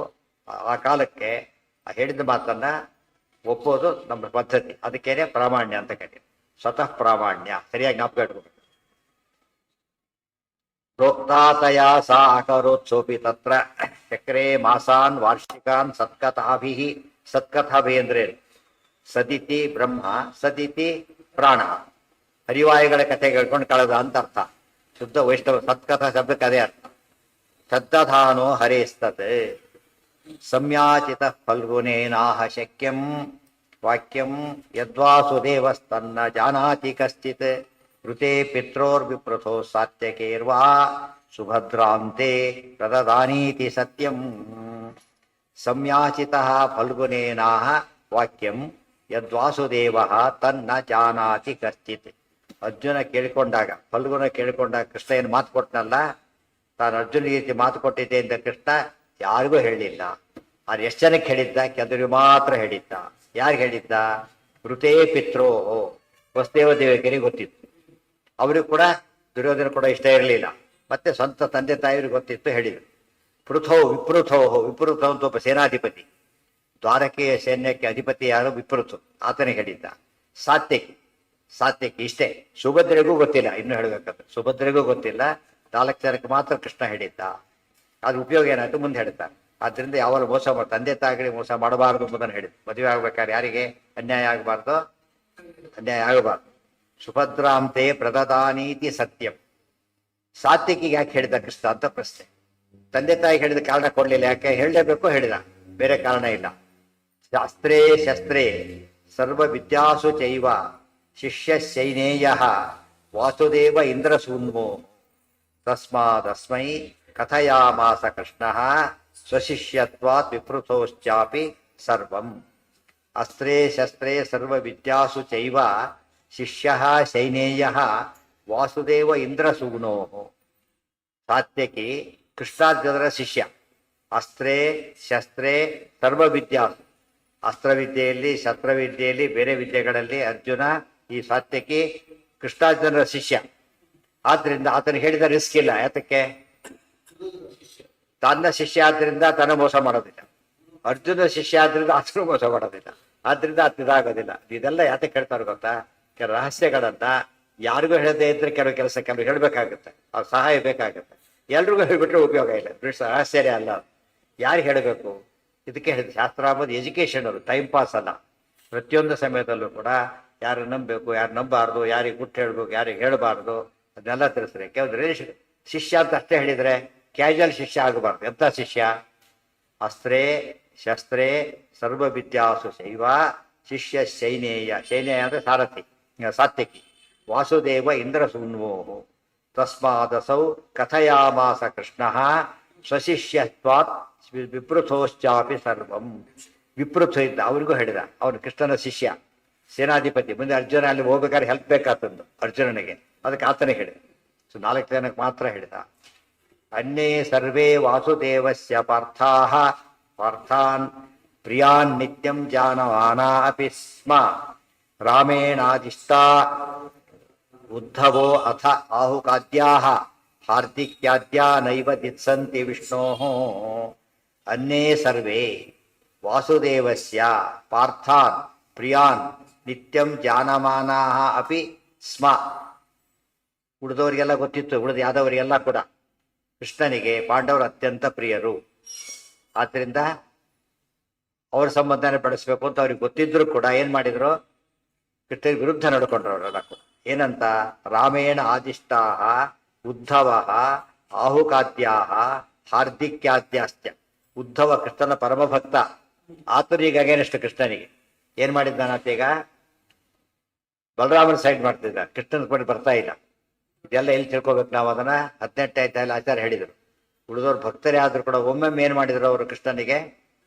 ಆ ಕಾಲಕ್ಕೆ ಹೇಳಿದ ಮಾತನ್ನ ಒಪ್ಪೋದು ನಮ್ಮ ಪದ್ಧತಿ. ಅದಕ್ಕೇನೆ ಪ್ರಾಮಾಣ್ಯ ಅಂತ ಕರೀತೀವಿ. ಸ್ವತಃ ಪ್ರಾಮಾಣ್ಯ ಸರಿಯಾಗಿ ಜ್ಞಾಪಕ ಇಟ್ಕೋಬೇಕು. ಪ್ರೋಕ್ತಾತಯ ಸಾ ಅಕರೋತ್ಸೋಪಿ ತತ್ರ ಚಕ್ರೆ ಮಾಸಾನ್ ವಾರ್ಷಿಕಾನ್ ಸತ್ಕಥಾಭಿ. ಸತ್ಕಥಾಭಿ ಅಂದ್ರೆ ಸದಿತಿ ಬ್ರಹ್ಮ, ಸದಿತಿ ಪ್ರಾಣ. ಹರಿವಾಯುಗಳ ಕಥೆ ಹೇಳ್ಕೊಂಡು ಕಳೆದ ಅಂತ ಅರ್ಥ. ಶುದ್ಧ ವೈಷ್ಣವ ಸತ್ಕಥಾ ಶಬ್ದಕ್ಕೆ ಅದೇ ಅರ್ಥ. ಶ್ರದ್ಧಾನೋ ಹರೇಸ್ತತ್. ಸಂಯಾಚಿತ ಫಲ್ಗುನೇನಾಹ ಶಕ್ಯಂ ವಾಕ್ಯಂ ಯದ್ವಾಸುದೇವಸ್ತನ್ನ ಜಾನಾತಿ ಕಶ್ಚಿತ್ ಋತೆ ಪಿತ್ರೋರ್ವಿಪ್ರಥೋ ಸಾತ್ಯಕೇರ್ವಾ ಸುಭದ್ರಾಂತೆ ಪ್ರದದಾನೀತಿ ಸತ್ಯಂ. ಸಂಯಾಚಿತ ಫಲ್ಗುನೇನಾಹ ವಾಕ್ಯಂ ಯದ್ವಾಸುದೇವ ತನ್ನ ಜಾನಾತಿ ಕಶ್ಚಿತ್. ಅರ್ಜುನ ಕೇಳಿಕೊಂಡಾಗ, ಫಲ್ಗುನ ಕೇಳಿಕೊಂಡಾಗ ಕೃಷ್ಣ ಏನು ಮಾತು ಕೊಟ್ಟನಲ್ಲ, ತಾನು ಅರ್ಜುನಿಗೆ ರೀತಿ ಮಾತು ಕೊಟ್ಟಿದ್ದೆ ಅಂತ ಕೃಷ್ಣ ಯಾರಿಗೂ ಹೇಳಿಲ್ಲ. ಅದು ಎಷ್ಟು ಜನಕ್ಕೆ ಹೇಳಿದ್ದ? ಕೆಲವರಿಗೆ ಮಾತ್ರ ಹೇಳಿದ್ದ. ಯಾರಿಗೆ ಹೇಳಿದ್ದ? ಋತೇ ಪಿತ್ರೋ, ವಸುದೇವ ದೇವಕಿಯರಿಗೆ ಗೊತ್ತಿತ್ತು. ಅವ್ರಿಗೆ ಕೂಡ ದುರ್ಯೋಧನ ಕೂಡ ಇಷ್ಟ ಇರಲಿಲ್ಲ. ಮತ್ತೆ ಸ್ವಂತ ತಂದೆ ತಾಯಿಯವ್ರಿಗೆ ಗೊತ್ತಿತ್ತು, ಹೇಳಿದರು. ವಿಪೃಥೋ ಅಂತ ಒಬ್ಬ ಸೇನಾಧಿಪತಿ, ದ್ವಾರಕೆಯ ಸೈನ್ಯಕ್ಕೆ ಅಧಿಪತಿ ಯಾರು? ವಿಪೃಥು, ಆತನಿಗೆ ಹೇಳಿದ್ದ. ಸಾತ್ಯಕ್ಕೆ ಇಷ್ಟೇ. ಸುಭದ್ರೆಗೂ ಗೊತ್ತಿಲ್ಲ, ಇನ್ನು ಹೇಳ್ಬೇಕಾದ್ರೆ ಸುಭದ್ರೆಗೂ ಗೊತ್ತಿಲ್ಲ. 4 ಜನಕ್ಕೆ ಮಾತ್ರ ಕೃಷ್ಣ ಹೇಳಿದ್ದ. ಅದ್ರ ಉಪಯೋಗ ಏನಾಯ್ತು ಮುಂದೆ ಹೇಳ್ತಾರೆ. ಆದ್ರಿಂದ ಯಾವಾಗ ಮೋಸ ತಂದೆ ತಾಯಿಗಳಿಗೆ ಮೋಸ ಮಾಡಬಾರ್ದು ಎಂಬುದನ್ನು ಹೇಳಿದ್ರು. ಮದುವೆ ಆಗ್ಬೇಕಾದ್ರೆ ಯಾರಿಗೆ ಅನ್ಯಾಯ ಆಗಬಾರ್ದು, ಅನ್ಯಾಯ ಆಗಬಾರ್ದು. ಸುಭದ್ರಾಂತೆ ಪ್ರದದಾನೀತಿ ಸತ್ಯಂ. ಸಾತ್ವಿಕಿಗೆ ಯಾಕೆ ಹೇಳಿದ ಕೃಷ್ಣ ಅಂತ ಪ್ರಶ್ನೆ. ತಂದೆ ತಾಯಿಗೆ ಹೇಳಿದ ಕಾರಣ ಕೊಡ್ಲಿಲ್ಲ, ಯಾಕೆ? ಹೇಳಲೇಬೇಕು, ಹೇಳಿದ. ಬೇರೆ ಕಾರಣ ಇಲ್ಲ. ಶಾಸ್ತ್ರೇ ಶಸ್ತ್ರೇ ಸರ್ವ ವಿದ್ಯಾಸು ಚೈವ ಶಿಷ್ಯ ಶೈನೇಯ ವಾಸುದೇವ ಇಂದ್ರಸೂನ್ಮೋ ತಸ್ಮಾದಸ್ಮೈ ಕಥಯಾಮಾಸ ಕೃಷ್ಣ ಸ್ವಶಿಷ್ಯತ್ವಾತ್ ವಿಪೃತೋಶ್ಚಾಪಿ ಸರ್ವಂ. ಅಸ್ತ್ರೇ ಶಸ್ತ್ರೇ ಸರ್ವ ವಿದ್ಯಾಸು ಚೈವ ಶಿಷ್ಯ ಶೈನೇಯ ವಾಸುದೇವ ಇಂದ್ರಸೂನೋ. ಸಾತ್ಯಕಿ ಕೃಷ್ಣಾರ್ಜುನರ ಶಿಷ್ಯ. ಅಸ್ತ್ರೇ ಶಸ್ತ್ರೇ ಸರ್ವ ವಿದ್ಯಾಸು, ಅಸ್ತ್ರವಿದ್ಯೆಯಲ್ಲಿ ಶಸ್ತ್ರವಿದ್ಯೆಯಲ್ಲಿ ಬೇರೆ ವಿದ್ಯೆಗಳಲ್ಲಿ ಅರ್ಜುನ ಈ ಸಾತ್ಯಕಿ ಕೃಷ್ಣಾರ್ಜುನರ ಶಿಷ್ಯ. ಆದ್ರಿಂದ ಆತನಿಗೆ ಹೇಳಿದ ರಿಸ್ಕ್ ಇಲ್ಲ. ಯಾತಕ್ಕೆ? ತನ್ನ ಶಿಷ್ಯ ಆದ್ರಿಂದ ತನ್ನ ಮೋಸ ಮಾಡೋದಿಲ್ಲ, ಅರ್ಜುನ ಶಿಷ್ಯ ಆದ್ರಿಂದ ಆತನು ಮೋಸ ಮಾಡೋದಿಲ್ಲ, ಆದ್ರಿಂದ ಇದಾಗೋದಿಲ್ಲ. ಇದೆಲ್ಲ ಯಾತಕ್ಕೆ ಹೇಳ್ತಾರೆ ಗೊತ್ತಾ? ಕೆಲವು ರಹಸ್ಯಗಳನ್ನ ಯಾರಿಗೂ ಹೇಳದೇ ಇದ್ರೆ ಕೆಲವು ಹೇಳ್ಬೇಕಾಗುತ್ತೆ, ಅವ್ರ ಸಹಾಯ ಬೇಕಾಗುತ್ತೆ. ಎಲ್ರಿಗೂ ಹೇಳ್ಬಿಟ್ರೆ ಉಪಯೋಗ ಇಲ್ಲ, ರಹಸ್ಯನೇ ಅಲ್ಲ. ಯಾರು ಹೇಳಬೇಕು? ಇದಕ್ಕೆ ಹೇಳಿದ ಶಾಸ್ತ್ರ ಅಂಬೋದು ಎಜುಕೇಶನ್, ಅದು ಟೈಮ್ ಪಾಸ್ ಅಲ್ಲ. ಪ್ರತಿಯೊಂದು ಸಮಯದಲ್ಲೂ ಕೂಡ ಯಾರು ನಂಬಬೇಕು, ಯಾರು ನಂಬಾರ್ದು, ಯಾರಿಗೆ ಗುಟ್ಟು ಹೇಳ್ಬೇಕು, ಯಾರಿಗೆ ಹೇಳಬಾರ್ದು, ಅದನ್ನೆಲ್ಲ ತಿಳಿಸ್ರಿ. ಕೆಲವು ಶಿಷ್ಯ ಅಂತ ಅಷ್ಟೇ ಹೇಳಿದ್ರೆ ಕ್ಯಾಜುವಲ್ ಶಿಷ್ಯ ಆಗಬಾರ್ದು. ಎಂಥ ಶಿಷ್ಯ? ಅಸ್ತ್ರೇ ಶಸ್ತ್ರೇ ಸರ್ವ ವಿದ್ಯಾಸು ಶೈವ ಶಿಷ್ಯ ಶೈನೇಯ. ಶೈನೇಯ ಅಂದ್ರೆ ಸಾರಥಿ, ಸಾತ್ಯಕಿ. ವಾಸುದೇವ ಇಂದ್ರಸೂನ್ವೋ ತಸ್ಮಾದಸೌ ಕಥಯಾಮಾಸ ಕೃಷ್ಣ ಸ್ವಶಿಷ್ಯತ್ವಾತ್ ವಿಪೃಥೋಶ್ಚಾಪಿ ಸರ್ವಂ. ವಿಪೃಥ ಇದ್ದ, ಅವರಿಗೂ ಹೇಳಿದ. ಅವನು ಕೃಷ್ಣನ ಶಿಷ್ಯ, ಸೇನಾಧಿಪತಿ. ಮುಂದೆ ಅರ್ಜುನ ಅಲ್ಲಿ ಹೋಗ್ಬೇಕಾದ್ರೆ ಹೆಲ್ಪ್ ಬೇಕಾತಂದು ಅರ್ಜುನನಿಗೆ, ಅದಕ್ಕೆ ಆತನೇ ಹೇಳಿದ. 4 ಜನಕ್ಕೆ ಮಾತ್ರ ಹೇಳಿದ. ಅನ್ಯೇ ಸರ್ವೇ ವಾಸುದೇವಸ್ಯ ಪಾರ್ಥಾನ್ ಪ್ರಿಯಾನ್ ನಿತ್ಯಂ ಜಾನವಾನಾ ಅಪಿ ಸ್ಮ ರಾಮೇಣಾದಿಷ್ಟಾ ಉದ್ಧವೋ ಅಥ ಆಹುಕಾದ್ಯಾಹ ಹಾರ್ದಿಕ್ಯಾದ್ಯಾ ನೈವ ದಿತ್ಸಂತಿ ವಿಷ್ಣೋಃ. ಅನ್ಯೇ ಸರ್ವೇ ವಾಸುದೇವಸ್ಯ ಪಾರ್ಥಾನ್ ಪ್ರಿಯಾನ್ ನಿತ್ಯಂ ಜಾನಮಾನಾಃ ಅಪಿ ಸ್ಮ. ಉಳಿದವರಿಗೆಲ್ಲ ಗೊತ್ತಿತ್ತು, ಉಳಿದ ಯಾದವರಿಗೆಲ್ಲ ಕೂಡ ಕೃಷ್ಣನಿಗೆ ಪಾಂಡವರು ಅತ್ಯಂತ ಪ್ರಿಯರು. ಆದ್ರಿಂದ ಅವ್ರ ಸಂಬಂಧನೇ ಬೆಳೆಸ್ಬೇಕು ಅಂತ ಅವ್ರಿಗೆ ಗೊತ್ತಿದ್ರು ಕೂಡ ಏನ್ ಮಾಡಿದ್ರು? ಕೃಷ್ಣನ ವಿರುದ್ಧ ನಡ್ಕೊಂಡ್ರು ಅವರೆಲ್ಲ ಕೂಡ. ಏನಂತ? ರಾಮೇಣ ಆದಿಷ್ಟಾಹ ಉದ್ಧವ ಆಹುಕಾದ್ಯಾಹ ಹಾರ್ದಿಕ್ಯಾದ್ಯಾಸ್ತ್ಯ. ಉದ್ಧವ ಕೃಷ್ಣನ ಪರಮಭಕ್ತ, ಆತನಿಗೆ ಅಗೇನಷ್ಟು ಕೃಷ್ಣನಿಗೆ ಏನ್ ಮಾಡಿದ್ದಾನಂತ? ಈಗ ಬಲರಾಮನ ಸೈಡ್ ಮಾಡ್ತಿದ್ದ, ಕೃಷ್ಣನ ಕಡೆ ಬರ್ತಾ ಇಲ್ಲ. ಇದೆಲ್ಲ ಎಲ್ಲಿ ತಿಳ್ಕೊಬೇಕು ನಾವು? ಅದನ್ನ 18 ಆಯ್ತಾಯಿಲ್ಲ ಆಚಾರ್ಯ ಹೇಳಿದರು. ಉಳಿದವ್ರು ಭಕ್ತರೇ ಆದ್ರೂ ಕೂಡ ಒಮ್ಮೊಮ್ಮೆ ಏನ್ ಮಾಡಿದ್ರು? ಅವರು ಕೃಷ್ಣನಿಗೆ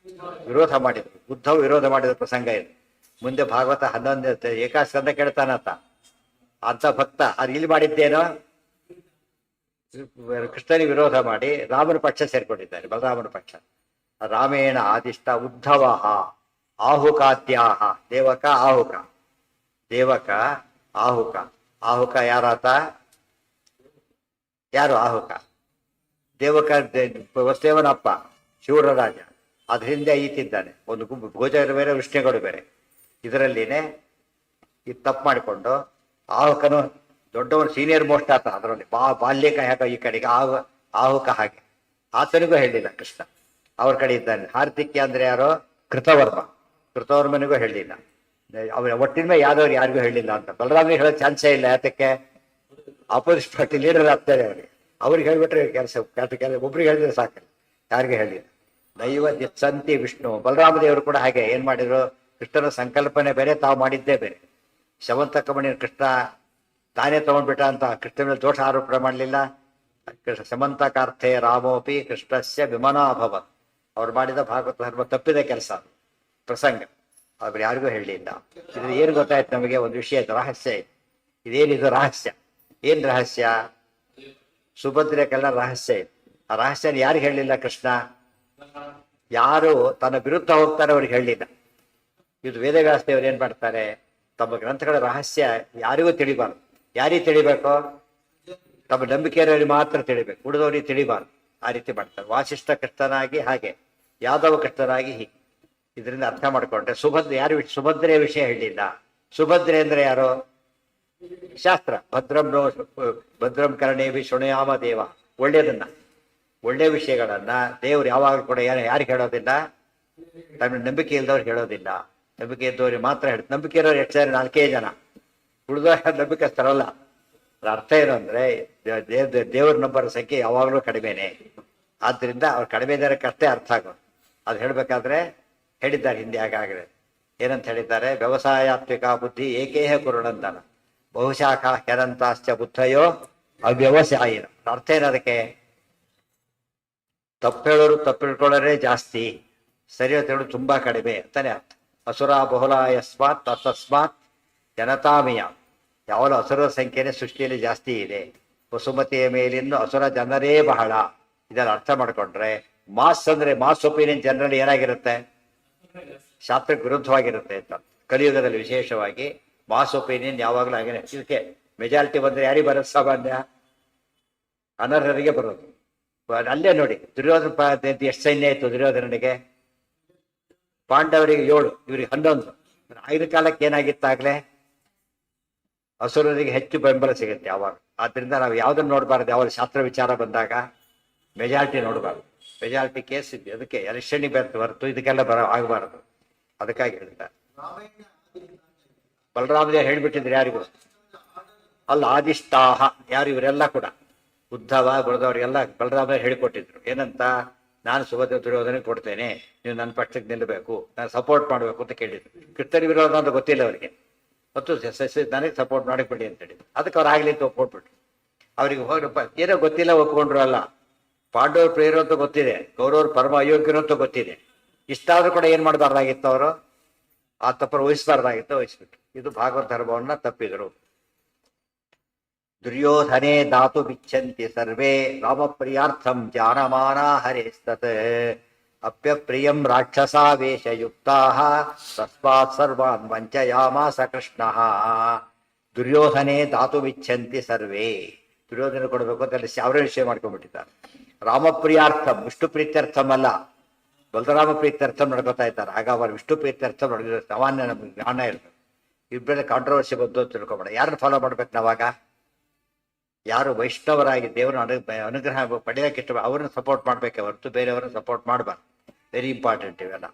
ವಿರೋಧ ಮಾಡಿದ್ರು. ಉದ್ಧವ ವಿರೋಧ ಮಾಡಿದ ಪ್ರಸಂಗ ಇದು. ಮುಂದೆ ಭಾಗವತ 11 ಏಕಾಸ್ಕಂದ ಕೇಳ್ತಾನಂತ ಅಂತ ಭಕ್ತ. ಅದು ಇಲ್ಲಿ ಮಾಡಿದ್ದೇನೋ? ಕೃಷ್ಣನಿಗೆ ವಿರೋಧ ಮಾಡಿ ರಾಮನ ಪಕ್ಷ ಸೇರ್ಕೊಂಡಿದ್ದಾರೆ, ಬಲರಾಮನ ಪಕ್ಷ. ರಾಮೇಣ ಆದಿಷ್ಟ ಉದ್ಧವ ಆಹುಕಾದ್ಯಾಹ. ದೇವಕ ಆಹುಕ, ದೇವಕ ಆಹುಕ. ಆಹುಕ ಯಾರಾತ? ಯಾರು ಆಹುಕ? ದೇವಕ ವಸುದೇವನಪ್ಪ, ಶಿವರ ರಾಜ. ಅದ್ರ ಹಿಂದೆ ಈತಿದ್ದಾನೆ. ಒಂದು ಗುಂಪು, ಭೋಜರು ಬೇರೆ, ವಿಷ್ಣುಗಳು ಬೇರೆ. ಇದರಲ್ಲಿನೇ ಇದು ತಪ್ಪು ಮಾಡಿಕೊಂಡು ಆಹುಕನು ದೊಡ್ಡವನು, ಸೀನಿಯರ್ ಮೋಸ್ಟ್ ಆತ. ಅದರಲ್ಲಿ ಬಾಲ್ಯಕ ಯಾಕ ಈ ಕಡೆಗೆ ಆಹುಕ ಹಾಗೆ. ಆತನಿಗೂ ಹೇಳಿಲ್ಲ ಕೃಷ್ಣ, ಅವ್ರ ಕಡೆ ಇದ್ದಾನೆ. ಹಾರ್ದಿಕ್ಯ ಅಂದ್ರೆ ಯಾರೋ? ಕೃತವರ್ಮ. ಕೃತವರ್ಮನಿಗೂ ಹೇಳಿಲ್ಲ. ಅವರ ಒಟ್ಟಿನ ಮೇಲೆ ಯಾವ್ದವ್ರು ಯಾರಿಗೂ ಹೇಳಿಲ್ಲ ಅಂತ. ಬಲರಾಮನಿಗೆ ಹೇಳೋ ಚಾನ್ಸೇ ಇಲ್ಲ. ಯಾತಕ್ಕೆ? ಅಪೋಸಿಟ್ ಪಾರ್ಟಿ ಲೀಡರ್ ಆಗ್ತಾರೆ ಅವ್ರಿಗೆ ಹೇಳ್ಬಿಟ್ರೆ ಕೆಲಸ ಒಬ್ರಿಗೆ ಹೇಳಿದ್ರೆ ಸಾಕಲ್ಲ, ಯಾರಿಗೆ ಹೇಳಿಲ್ಲ. ದೈವ ದಿತ್ಸಂತಿ ವಿಷ್ಣು. ಬಲರಾಮ ದೇವರು ಕೂಡ ಹಾಗೆ ಏನ್ ಮಾಡಿದ್ರು? ಕೃಷ್ಣನ ಸಂಕಲ್ಪನೆ ಬೇರೆ, ತಾವು ಮಾಡಿದ್ದೇ ಬೇರೆ. ಶಮಂತಕಮಣಿ ಕೃಷ್ಣ ತಾನೇ ತಗೊಂಡ್ಬಿಟ್ಟ ಅಂತ ಕೃಷ್ಣ ಮೇಲೆ ದೋಷ ಆರೋಪ ಮಾಡಲಿಲ್ಲ. ಶಮಂತಕಾರ್ಥೆ ರಾಮೋಪಿ ಕೃಷ್ಣಸ್ಯ ವಿಮನಾಭವತ್. ಅವ್ರು ಮಾಡಿದ ಭಾಗವತ ಧರ್ಮ ತಪ್ಪಿದ ಕೆಲಸ ಪ್ರಸಂಗ, ಅವ್ರು ಯಾರಿಗೂ ಹೇಳಲಿಲ್ಲ. ಇದ್ರ ಏನು ಗೊತ್ತಾಯ್ತು ನಮಗೆ? ಒಂದು ವಿಷಯ, ರಹಸ್ಯ ಇದೆ. ಇದೇನಿದು ರಹಸ್ಯ? ಏನ್ ರಹಸ್ಯ? ಸುಭದ್ರೆಗೆಲ್ಲ ರಹಸ್ಯ ಇದೆ. ಆ ರಹಸ್ಯನ ಯಾರಿಗೆ ಹೇಳಲಿಲ್ಲ ಕೃಷ್ಣ? ಯಾರು ತನ್ನ ವಿರುದ್ಧ ಹೋಗ್ತಾರೆ ಅವ್ರಿಗೆ ಹೇಳಲಿಲ್ಲ. ಇದು ವೇದವ್ಯಾಸ ದೇವರು ಏನ್ ಮಾಡ್ತಾರೆ? ತಮ್ಮ ಗ್ರಂಥಗಳ ರಹಸ್ಯ ಯಾರಿಗೂ ತಿಳಿಬಾರ್ದು. ಯಾರಿಗೆ ತಿಳಿಬೇಕು? ತಮ್ಮ ನಂಬಿಕೆಯವರಿಗೆ ಮಾತ್ರ ತಿಳಿಬೇಕು, ಉಳಿದವರಿಗೆ ತಿಳಿಬಾರ್ದು. ಆ ರೀತಿ ಮಾಡ್ತಾರೆ. ವಾಸಿಷ್ಠ ಕೃಷ್ಣನಾಗಿ ಹಾಗೆ, ಯಾದವ ಕೃಷ್ಣನಾಗಿ ಹೀಗೆ. ಇದರಿಂದ ಅರ್ಥ ಮಾಡ್ಕೊಂಡ್ರೆ ಸುಭದ್ರೆ ಯಾರು? ಸುಭದ್ರೆಯ ವಿಷಯ ಹೇಳಿಲ್ಲ. ಸುಭದ್ರೆ ಅಂದ್ರೆ ಯಾರು? ಶಾಸ್ತ್ರ. ಭದ್ರಂ ಕರ್ಣೇಭಿ ಶೃಣಯಾಮ ದೇವ. ಒಳ್ಳೆಯದನ್ನ, ಒಳ್ಳೆ ವಿಷಯಗಳನ್ನ ದೇವ್ರು ಯಾವಾಗಲೂ ಕೂಡ ಯಾರಿಗೆ ಹೇಳೋದಿಲ್ಲ? ತಮ್ಮ ನಂಬಿಕೆ ಇಲ್ದವ್ರಿಗೆ ಹೇಳೋದಿಲ್ಲ. ನಂಬಿಕೆ ಇದ್ದವ್ರಿಗೆ ಮಾತ್ರ ಹೇಳ್ತಾರೆ. ನಂಬಿಕೆ ಇರೋರು ಎಷ್ಟು ಜನ? 4 ಜನ. ಉಳಿದವ್ರ ನಂಬಿಕಸ್ಥರಲ್ಲ. ಅದ್ರ ಅರ್ಥ ಏನು ಅಂದ್ರೆ ದೇವ್ರ ನಂಬರ್ ಸಂಖ್ಯೆ ಯಾವಾಗಲೂ ಕಡಿಮೆನೆ. ಆದ್ರಿಂದ ಅವ್ರು ಕಡಿಮೆ ಇದ್ದಕ್ಕೆ ಅಷ್ಟೇ ಅರ್ಥ ಆಗೋದು. ಅದು ಹೇಳಬೇಕಾದ್ರೆ ಹೇಳಿದ್ದಾರೆ ಹಿಂದೆ ಆಗಾಗಲೇ. ಏನಂತ ಹೇಳಿದ್ದಾರೆ? ವ್ಯವಸಾಯಾತ್ಮಿಕ ಬುದ್ಧಿ ಏಕೇಹ ಕುರುಡಂತನ ಬಹುಶಾಖ ಹೆರಂತಾಶ್ಚ ಬುದ್ಧಯೋ ಅವ್ಯವಸಾಯಿನ. ಅರ್ಥ ಏನದಕ್ಕೆ? ತಪ್ಪು ಹೇಳೋರು ತಪ್ಪು ಹೇಳ್ಕೊಳ್ಳೋರೇ ಜಾಸ್ತಿ, ಸರಿಯಾದ ಹೇಳೋದು ತುಂಬಾ ಕಡಿಮೆ ಅಂತಾನೆ ಅರ್ಥ. ಅಸುರ ಬಹುಲ ಯಸ್ಮಾತ್ ತಸ್ಮಾತ್ ಜನತಾಮಿಯ. ಯಾವಾಗಲೂ ಅಸುರ ಸಂಖ್ಯೆನೇ ಸೃಷ್ಟಿಯಲ್ಲಿ ಜಾಸ್ತಿ ಇದೆ. ವಸುಮತಿಯ ಮೇಲಿನ್ನು ಅಸುರ ಜನರೇ ಬಹಳ. ಇದೆಲ್ಲ ಅರ್ಥ ಮಾಡ್ಕೊಂಡ್ರೆ ಮಾಸ್ ಅಂದ್ರೆ ಮಾಸ್ ಒಪಿನಿಯನ್ ಜನರಲ್ಲಿ ಏನಾಗಿರುತ್ತೆ? ಶಾಸ್ತ್ರಕ್ಕೆ ವಿರುದ್ಧವಾಗಿರುತ್ತೆ ಅಂತ. ಕಲಿಯುಗದಲ್ಲಿ ವಿಶೇಷವಾಗಿ ಮಾಸ್ ಒಪಿನಿಯನ್ ಯಾವಾಗಲೂ ಹಾಗೇನೆ. ಇದಕ್ಕೆ ಮೆಜಾರಿಟಿ ಬಂದ್ರೆ ಯಾರಿಗೆ ಬರೋದು? ಸಾಮಾನ್ಯ ಅನರ್ಹರಿಗೆ ಬರೋದು. ಅಲ್ಲೇ ನೋಡಿ, ದುರ್ಯೋಧನ ಎಷ್ಟು ಸೈನ್ಯ ಆಯ್ತು ದುರ್ಯೋಧನನಿಗೆ? ಪಾಂಡವರಿಗೆ 7, ಇವರಿಗೆ 11. 5 ಕಾಲಕ್ಕೆ ಏನಾಗಿತ್ತಾಗ್ಲೇ? ಅಸುರರಿಗೆ ಹೆಚ್ಚು ಬೆಂಬಲ ಸಿಗುತ್ತೆ ಯಾವಾಗ. ಆದ್ರಿಂದ ನಾವು ಯಾವ್ದನ್ನ ನೋಡಬಾರ್ದು, ಯಾವಾಗ ಶಾಸ್ತ್ರ ವಿಚಾರ ಬಂದಾಗ ಮೆಜಾರಿಟಿ ನೋಡಬಾರ್ದು. ಮೆಜಾರಿಟಿ ಕೇಸ್ ಇದೆ, ಅದಕ್ಕೆ ಎಲೆಕ್ಷನ್ಗೆ ಹೊರತು ಇದಕ್ಕೆಲ್ಲ ಆಗಬಾರದು. ಅದಕ್ಕಾಗಿ ಹೇಳ್ತಾರೆ. ಬಲರಾಮದೇವ್ ಹೇಳ್ಬಿಟ್ಟಿದ್ರು ಯಾರಿಗೂ ಅಲ್ಲ, ಆದಿಷ್ಟಾಹ ಯಾರು ಇವರೆಲ್ಲ ಕೂಡ ಉದ್ಧವ ಬರೆದವ್ರಿಗೆಲ್ಲ ಬಲರಾಮದೇವ್ ಹೇಳಿಕೊಟ್ಟಿದ್ರು. ಏನಂತ? ನಾನು ಸುಭದ್ರ ದುರ್ಯೋಧನೆ ಕೊಡ್ತೇನೆ, ನೀವು ನನ್ನ ಪಕ್ಷಕ್ಕೆ ನಿಲ್ಲಬೇಕು, ನಾನು ಸಪೋರ್ಟ್ ಮಾಡಬೇಕು ಅಂತ ಕೇಳಿದ್ರು. ಕೃಷ್ಣನ ವಿರೋಧ ಅಂತ ಗೊತ್ತಿಲ್ಲ ಅವರಿಗೆ, ಮತ್ತು ನನಗೆ ಸಪೋರ್ಟ್ ಮಾಡಿಕೊಡಿ ಅಂತ ಹೇಳಿದ್ರು. ಅದಕ್ಕೆ ಅವ್ರು ಆಗ್ಲಿ ಅಂತ ಒಪ್ಕೊಟ್ಬಿಟ್ರು. ಅವ್ರಿಗೆ ಹೋಗ್ರಪ್ಪ ಏನೋ ಗೊತ್ತಿಲ್ಲ ಒಪ್ಕೊಂಡ್ರು ಅಲ್ಲ. ಪಾಂಡವರು ಪ್ರಿಯರು ಅಂತ ಗೊತ್ತಿದೆ, ಕೌರವರು ಪರಮ ಅಯೋಗ್ಯರು ಅಂತ ಗೊತ್ತಿದೆ. ಇಷ್ಟಾದ್ರೂ ಕೂಡ ಏನ್ ಮಾಡಬಾರ್ದಾಗಿತ್ತು ಅವರು? ಆ ತಪ್ಪರು ವಹಿಸಬಾರ್ದಾಗಿತ್ತು, ವಹಿಸ್ಬಿಟ್ಟು. ಇದು ಭಾಗವತ ಧರ್ಮವನ್ನ ತಪ್ಪಿದ್ರು. ದುರ್ಯೋಧನೆ ದಾತು ಬಿಚ್ಚಂತಿ ಸರ್ವೇ ರಾಮಪ್ರಿಯಾರ್ಥಂ ಜಾನಮಾನ ಹರೇಸ್ತತ್ ಅಪ್ಯಪ್ರಿಯಂ ರಾಕ್ಷಸಾವೇಶಯುಕ್ತಾ ತಸ್ಮಾತ್ ಸರ್ವಾನ್ ವಂಚಯಾಮಾಸ ಕೃಷ್ಣಃ. ದುರ್ಯೋಧನೆ ದಾತು ಬಿಚ್ಚಂತಿ ಸರ್ವೇ. ದುರ್ಯೋಧನ ಕೊಡಬೇಕು ಅಂತ ಅಲ್ಲಿ ಅವರೇ ವಿಷಯ ಮಾಡ್ಕೊಂಡ್ಬಿಟ್ಟಿದ್ದಾರೆ. ರಾಮಪ್ರಿಯಾರ್ಥಂ, ವಿಷ್ಣು ಪ್ರೀತ್ಯರ್ಥಂ ಅಲ್ಲ, ಬಲರಾಮ ಪ್ರೀತ್ಯರ್ಥಂ ನಡ್ಕೋತಾ ಇದ್ದಾರೆ. ಆಗ ಅವರು ವಿಷ್ಣು ಪ್ರೀತ್ಯರ್ಥಂ ನಡೆದಿರೋ ಸಾಮಾನ್ಯ ನಮ್ಗೆ ಜ್ಞಾನ ಇರ್ತದೆ. ಇಬ್ಬರಲ್ಲಿ ಕಾಂಟ್ರವರ್ಸಿ ಬಂದು ಅಂತ ತಿಳ್ಕೊಬೇಡ. ಯಾರನ್ನ ಫಾಲೋ ಮಾಡ್ಬೇಕು ನಾವಾಗ? ಯಾರು ವೈಷ್ಣವರಾಗಿ ದೇವರ ಅನುಗ್ರಹ ಪಡೆಯೋಕೆ ಇಷ್ಟ ಅವ್ರನ್ನ ಸಪೋರ್ಟ್ ಮಾಡ್ಬೇಕೆ ಹೊರತು ಬೇರೆಯವ್ರನ್ನ ಸಪೋರ್ಟ್ ಮಾಡಬಾರ್ದು. ವೆರಿ ಇಂಪಾರ್ಟೆಂಟ್ ಇವೆಲ್ಲ.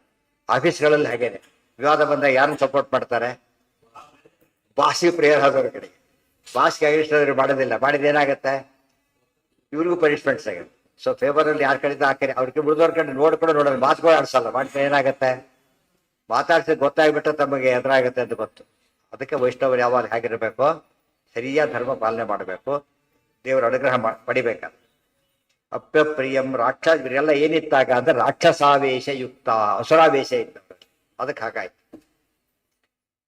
ಆಫೀಸ್ಗಳಲ್ಲಿ ಹಾಗೇನೆ ವಿವಾದ ಬಂದಾಗ ಯಾರನ್ನ ಸಪೋರ್ಟ್ ಮಾಡ್ತಾರೆ? ಬಾಸಿಗೆ ಪ್ರಿಯರಾದವ್ರ ಕಡೆಗೆ. ಬಾಸ್ಗೆ ಇಷ್ಟರು ಮಾಡೋದಿಲ್ಲ, ಮಾಡಿದೇನಾಗತ್ತೆ? ಇವ್ರಿಗೂ ಪನಿಷ್ಮೆಂಟ್ಸ್ ಆಗುತ್ತೆ. ಸೊ ಫೇವರ್ ಅಲ್ಲಿ ಯಾರ ಕಡೆ ಆ ಕಡೆ ಅವ್ರಿಗೆ ಉಳಿದವ್ರ ಕಡೆ ನೋಡ್ಕೊಂಡು ನೋಡೋದು, ಮಾತುಗಳು ಆಡ್ಸಲ್ಲ. ಮಾಡಿದ್ರೆ ಏನಾಗತ್ತೆ? ಮಾತಾಡ್ಸಿದ್ ಗೊತ್ತಾಗ್ಬಿಟ್ರೆ ತಮಗೆ ಎದುರಾಗತ್ತೆ ಅಂತ ಗೊತ್ತು. ಅದಕ್ಕೆ ವೈಷ್ಣವರು ಯಾವಾಗ ಹೇಗಿರ್ಬೇಕು? ಸರಿಯಾದ ಧರ್ಮ ಪಾಲನೆ ಮಾಡಬೇಕು, ದೇವರ ಅನುಗ್ರಹ ಪಡಿಬೇಕಾದ. ಅಪ್ಯಪ್ರಿಯಂ ರಾಕ್ಷಸ ಇವರೆಲ್ಲ ಏನಿತ್ತಾಗ ಅಂದ್ರೆ ರಾಕ್ಷಸಾವೇಶ ಯುಕ್ತ, ಅಸುರಾವೇಶ ಇದ್ದ. ಅದಕ್ಕೆ ಹಾಗಾಯ್ತು.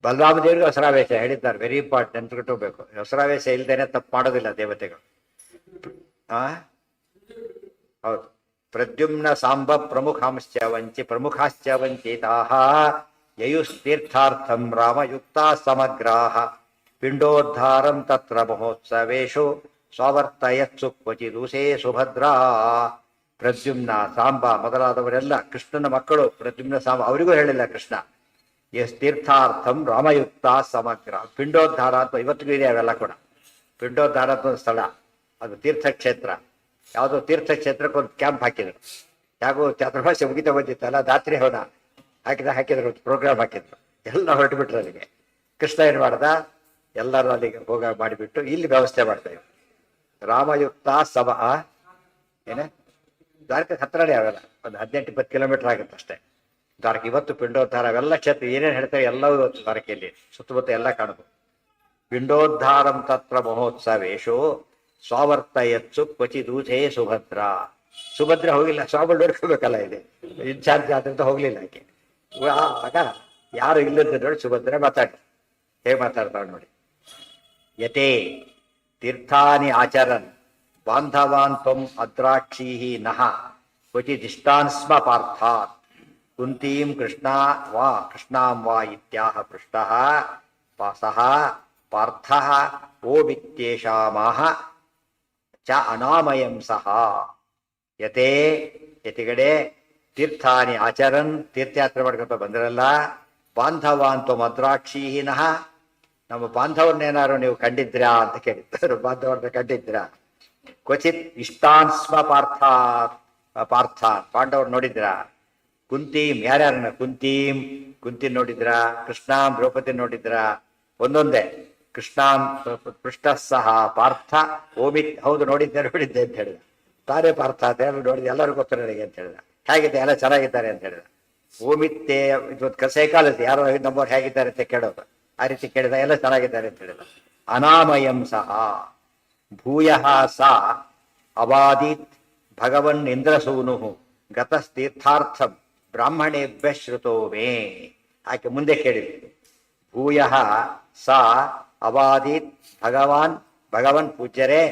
ಬಲರಾಮದೇವರಿಗೂ ಅಸುರಾವೇಶ ಹೇಳಿದ್ದಾರೆ. Very important, ನೆನ್ಪಿಟ್ಕೋಬೇಕು. ಅಸುರಾವೇಶ ಇಲ್ದೇನೆ ತಪ್ಪು ಮಾಡೋದಿಲ್ಲ ದೇವತೆಗಳು. ಹೌದು. ಪ್ರದ್ಯುಮ್ನ ಸಾಂಬ ಪ್ರಮುಖಾಶ್ಚ ವಂಚಿತಾಃ ಯಯುಸ್ತೀರ್ಥಾರ್ಥಂ ರಾಮಯುಕ್ತಾ ಸಮಗ್ರಾಃ ಪಿಂಡೋದ್ಧಾರಂ ತತ್ರ ಮಹೋತ್ಸವೇಶು ಸ್ವಾವರ್ತಯತ್ಸು ಕ್ವಚಿದೂಸೇ ಸುಭದ್ರಾ. ಪ್ರದ್ಯುಮ್ನ ಸಾಂಬ ಮೊದಲಾದವರೆಲ್ಲ ಕೃಷ್ಣನ ಮಕ್ಕಳು. ಪ್ರದ್ಯುಮ್ನ ಸಾಂಬ ಅವರಿಗೂ ಹೇಳಿಲ್ಲ ಕೃಷ್ಣ. ಎಸ್ ತೀರ್ಥಾರ್ಥಂ ರಾಮಯುಕ್ತ ಸಮಗ್ರ. ಪಿಂಡೋದ್ಧಾರ ಅಂತ ಇವತ್ತಿಗೂ ಇದೆ ಅವೆಲ್ಲ ಕೂಡ. ಪಿಂಡೋದ್ಧಾರ ಅಂತ ಒಂದು ಸ್ಥಳ, ಅದು ತೀರ್ಥಕ್ಷೇತ್ರ. ಯಾವುದೋ ತೀರ್ಥಕ್ಷೇತ್ರಕ್ಕೆ ಒಂದು ಕ್ಯಾಂಪ್ ಹಾಕಿದ್ರು. ಯಾಕೋ ಚಾತುರ್ಮಾಸ್ಯ ಮುಗಿತಾ ಬಂದಿತ್ತಲ್ಲ, ದಾತ್ರಿ ಹೋದ ಹಾಕಿದ್ರು, ಪ್ರೋಗ್ರಾಮ್ ಹಾಕಿದ್ರು. ಎಲ್ಲ ಹೊರಟುಬಿಟ್ರು ಅಲ್ಲಿಗೆ. ಕೃಷ್ಣ ಏನ್ ಮಾಡ್ದ? ಎಲ್ಲರೂ ಅಲ್ಲಿಗೆ ಹೋಗ ಮಾಡಿಬಿಟ್ಟು ಇಲ್ಲಿ ವ್ಯವಸ್ಥೆ ಮಾಡ್ತಾ ಇದ್ರು. ರಾಮಯುಕ್ತ ಸಭ ಏನೇ ದ್ವಾರಕೆ ಹತ್ರನೇ ಅವೆಲ್ಲ, ಒಂದು 18-20 ಕಿಲೋಮೀಟರ್ ಆಗುತ್ತೆ ಅಷ್ಟೇ ದ್ವಾರಕೆ. ಇವತ್ತು ಪಿಂಡೋದ್ಧಾರ ಅವೆಲ್ಲ ಕ್ಷೇತ್ರ ಏನೇನು ಹೇಳ್ತಾರೆ ಎಲ್ಲವೂ ಇವತ್ತು ದ್ವಾರಕೆಯಲ್ಲಿ ಸುತ್ತಮುತ್ತ ಎಲ್ಲ ಕಾಣಬಹುದು. ಪಿಂಡೋದ್ಧಾರಂ ತತ್ರ ಮಹೋತ್ಸವೇಶು ಸ್ವಾವರ್ತಯತ್ಸು ಕ್ವಚಿದೂಸೇ ಸುಭದ್ರ. ಸುಭದ್ರ ಹೋಗಿಲ್ಲ, ಸ್ವಾಮಿಗಳು ನೋಡ್ಕೋಬೇಕಲ್ಲ, ಇದೆ ಇನ್ಚಾರ್ಜ್ ಆದ್ರಿಂದ ಹೋಗ್ಲಿಲ್ಲ ಆಕೆ. ಆಗ ಯಾರು ಇಲ್ಲದ ನೋಡಿ ಸುಭದ್ರ ಮಾತಾಡಿ ಹೇಗೆ ಮಾತಾಡ್ತಾಳೆ ನೋಡಿ. ಯತೆ ತೀರ್ಥಾನಿ ಆಚರನ್ ಬಾಂಧವಾನ್ ತ್ವಂ ಅದ್ರಾಕ್ಷೀ ನಃ ಕ್ವಚಿದಿಷ್ಟಾನ್ ಸ್ಮ ಪಾರ್ಥಾತ್ ಕುಂತೀಂ ಕೃಷ್ಣಾಂ ವಾ ಇತ್ಯಾಹ ಪೃಷ್ಟಃ ಸಹ ಪಾರ್ಥಃ ಓಮಿತ್ಯೇಷಾಮಾಹ ಚ ಅನಾಮಯಂ ಸಹ. ಯತಿಗಡೆ ತೀರ್ಥಾನಿ ಆಚರನ್, ತೀರ್ಥಯಾತ್ರೆ ಮಾಡ್ಕೊಂತ ಬಂದಿರಲ್ಲ. ಬಾಂಧವಾನ್ ತ್ವಂ ಅದ್ರಾಕ್ಷೀಹಿನಃ, ನಮ್ಮ ಬಾಂಧವನ್ನೇನಾರು ನೀವು ಕಂಡಿದ್ರಾ ಅಂತ ಕೇಳಿದ್ರು. ಬಾಂಧವರನ್ನ ಕಂಡಿದ್ರಾ? ಕ್ವಚಿತ್ ಇಷ್ಟಾನ್ ಸ್ಮ ಪಾರ್ಥ ಪಾಂಡವ್ರು ನೋಡಿದ್ರಾ? ಕುಂತೀಂ ಯಾರ್ಯಾರನ್ನ? ಕುಂತಿ ನೋಡಿದ್ರಾ? ಕೃಷ್ಣಾಂ ದ್ರೌಪದಿ ನೋಡಿದ್ರಾ? ಒಂದೊಂದೇ. ಕೃಷ್ಣಾಂ ಪೃಷ್ಟ ಸಹ ಪಾರ್ಥ ಓಮಿತ್, ಹೌದು ನೋಡಿದ್ದೆ ಅಂತ ಹೇಳಿದ. ತಾನೇ ಪಾರ್ಥ ಅಂತ ಹೇಳಿ ನೋಡಿದ್ದೆ, ಎಲ್ಲರೂ ಗೊತ್ತು ನನಗೆ ಅಂತ ಹೇಳಿದ. ಹೇಗಿದೆ ಎಲ್ಲ ಚೆನ್ನಾಗಿದ್ದಾರೆ ಅಂತ ಹೇಳಿದ. ಓಮಿತ್ತೇ ಇವತ್ತು ಸೈಕಾಲಜಿ ಯಾರೋ ನಮ್ಮವ್ರು ಹೇಗಿದ್ದಾರೆ ಅಂತ ಕೇಳೋದು, ಆ ರೀತಿ ಕೇಳಿದ ಎಲ್ಲ ಚೆನ್ನಾಗಿದ್ದಾರೆ ಅಂತ ಹೇಳಿದ. ಅನಾಮಯಂ ಸಹ ಭೂಯ ಸಾ ಅವಾದೀತ್ ಭಗವನ್ ಇಂದ್ರಸೂನು ಗತಸ್ತೀರ್ಥಾರ್ಥಂ ಬ್ರಾಹ್ಮಣೇಭ್ಯ ಶ್ರುತೋ ಮೇ. ಆಕೆ ಮುಂದೆ ಕೇಳಿದ್ರು, ಭೂಯ ಸಾ ಅವಾದೀತ್ ಭಗವನ್ ಪೂಜ್ಯರೇ